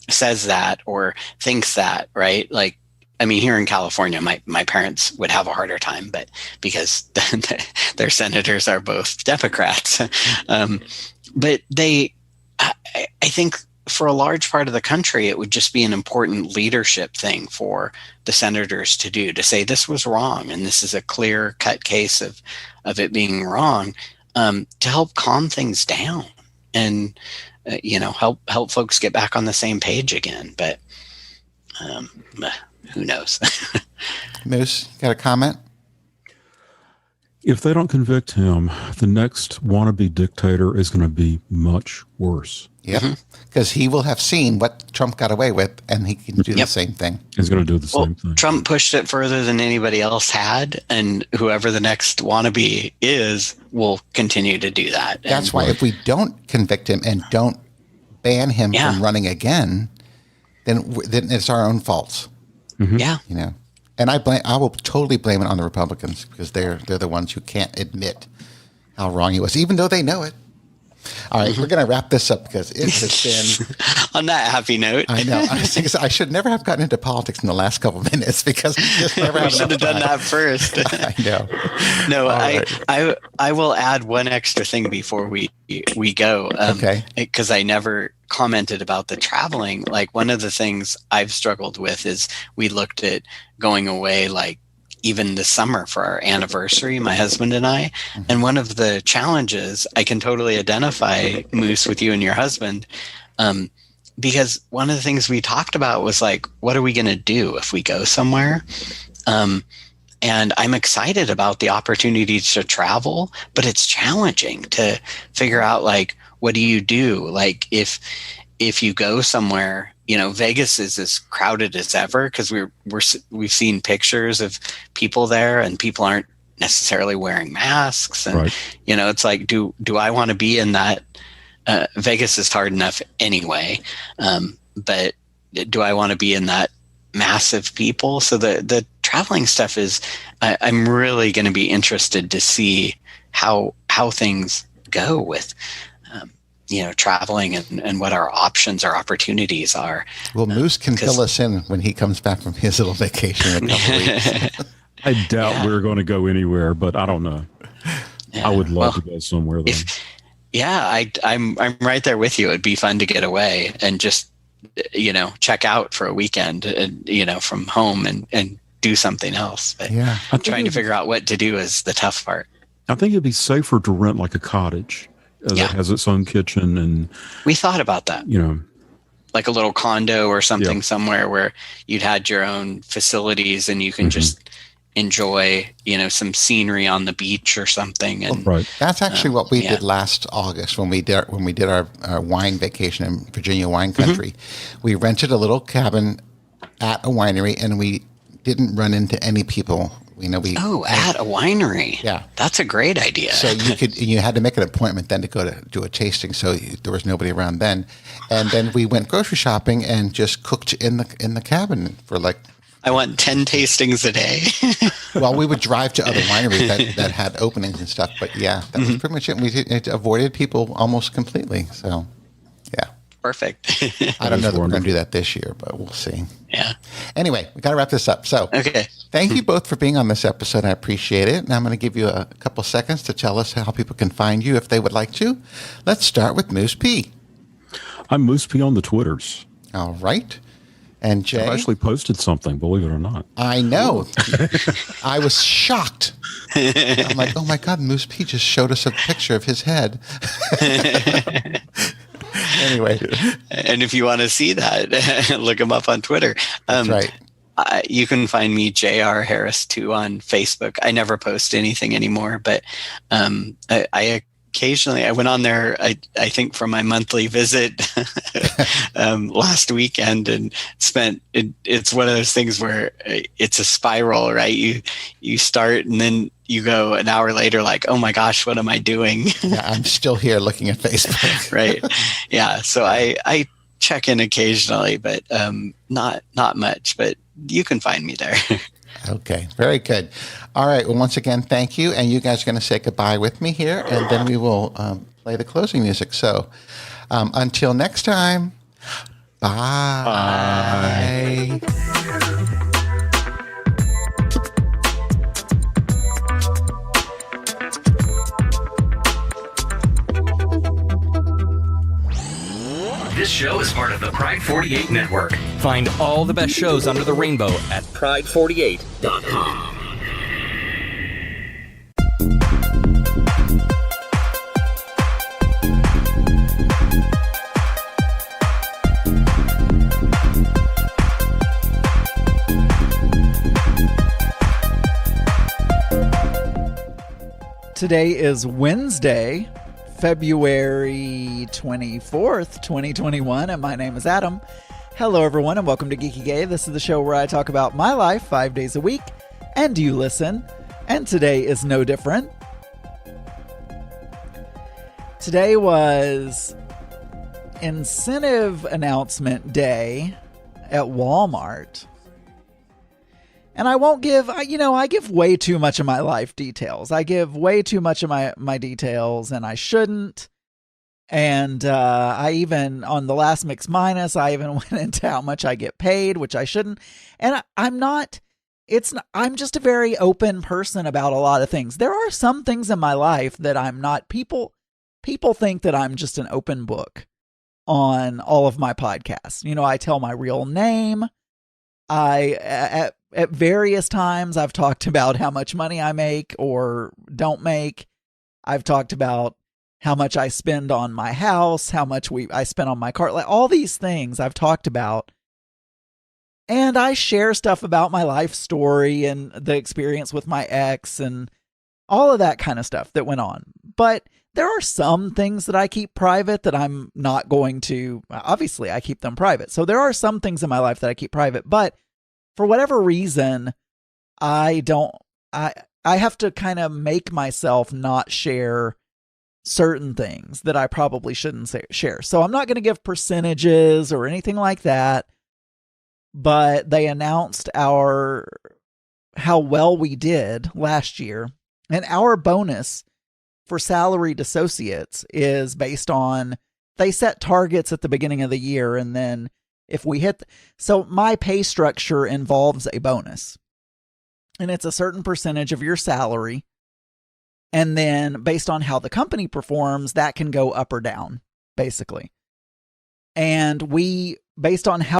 says that or thinks that, right? Like, I mean, here in California, my parents would have a harder time, but because their senators are both Democrats. But I think for a large part of the country, it would just be an important leadership thing for the senators to do, to say this was wrong and this is a clear cut case of it being wrong, to help calm things down and help folks get back on the same page again. But who knows? Moose, got a comment? If they don't convict him, the next wannabe dictator is going to be much worse. Yep, because he will have seen what Trump got away with, and he can do the same thing. He's going to do the same thing. Trump pushed it further than anybody else had, and whoever the next wannabe is will continue to do that. That's why if we don't convict him and don't ban him from running again, then it's our own faults. Yeah. And I will totally blame it on the Republicans, because they're the ones who can't admit how wrong he was, even though they know it. All right, we're going to wrap this up because it has been... On that happy note. I know. I should never have gotten into politics in the last couple of minutes, because we just never have should have done that first. I know. No, I will add one extra thing before we go. Okay. Because I never commented about the traveling. Like, one of the things I've struggled with is we looked at going away, like, even this summer for our anniversary, my husband and I. And one of the challenges, I can totally identify, Moose, with you and your husband, because one of the things we talked about was, like, what are we going to do if we go somewhere? And I'm excited about the opportunity to travel, but it's challenging to figure out, like, what do you do? Like, if you go somewhere, Vegas is as crowded as ever, because we've seen pictures of people there, and people aren't necessarily wearing masks. And, it's like, do I want to be in that? Vegas is hard enough anyway. But do I want to be in that massive people? So the traveling stuff is, I'm really going to be interested to see how things go with, traveling and what our options, our opportunities are. Well, Moose can fill us in when he comes back from his little vacation in a couple weeks. I doubt we're going to go anywhere, but I don't know. I would love to go somewhere though. I'm right there with you. It'd be fun to get away and just, check out for a weekend, from home and do something else. But trying to figure out what to do is the tough part. I think it'd be safer to rent like a cottage that has its own kitchen. And we thought about that, like a little condo or something somewhere where you'd had your own facilities and you can just enjoy, some scenery on the beach or something. And that's actually what we did last August when we did our wine vacation in Virginia wine country. We rented a little cabin at a winery, and we didn't run into any people. At a winery. Yeah. That's a great idea. So you had to make an appointment then to go to do a tasting. So there was nobody around then. And then we went grocery shopping and just cooked in the cabin for like, I want 10 tastings a day. well, we would drive to other wineries that had openings and stuff. But yeah, that was pretty much it. It avoided people almost completely. So, yeah. Perfect. I don't know that we're going to do that this year, but we'll see. Yeah. Anyway, we got to wrap this up. So, okay. Thank you both for being on this episode. I appreciate it. And I'm going to give you a couple seconds to tell us how people can find you if they would like to. Let's start with Moose P. I'm Moose P on the Twitters. All right. And Jay? I actually posted something, believe it or not. I know. I was shocked. I'm like, oh my God, Moose P just showed us a picture of his head. Anyway. And if you want to see that, look him up on Twitter. That's right. You can find me JR Harris 2 on Facebook. I never post anything anymore, but I occasionally I went on there. I think for my monthly visit last weekend and spent. It's one of those things where it's a spiral, right? You start and then you go an hour later, like, oh my gosh, what am I doing? Yeah, I'm still here looking at Facebook. Right. Yeah. So I check in occasionally, but not much. But you can find me there. Okay, very good. All right. Well, once again, thank you. And you guys are going to say goodbye with me here, and then we will play the closing music. So until next time, bye. Bye. This show is part of the Pride48 network. Find all the best shows under the rainbow at Pride48.com. Today is Wednesday, February 24th, 2021, and my name is Adam. Hello, everyone, and welcome to Geeky Gay. This is the show where I talk about my life 5 days a week, and you listen, and today is no different. Today was incentive announcement day at Walmart. And I won't give, I give way too much of my life details. I give way too much of my details, and I shouldn't. And I even, on the last Mix Minus, I even went into how much I get paid, which I shouldn't. And I'm just a very open person about a lot of things. There are some things in my life that I'm not. People think that I'm just an open book on all of my podcasts. I tell my real name. At various times, I've talked about how much money I make or don't make. I've talked about how much I spend on my house, how much I spend on my car. Like all these things I've talked about. And I share stuff about my life story and the experience with my ex and all of that kind of stuff that went on. But there are some things that I keep private that I'm not going to. Obviously, I keep them private. So there are some things in my life that I keep private, but for whatever reason, I have to kind of make myself not share certain things that I probably shouldn't share. So I'm not going to give percentages or anything like that, but they announced how well we did last year, and our bonus for salaried associates is based on, they set targets at the beginning of the year, and then if we hit, so my pay structure involves a bonus, and it's a certain percentage of your salary. And then based on how the company performs, that can go up or down, basically. And based on how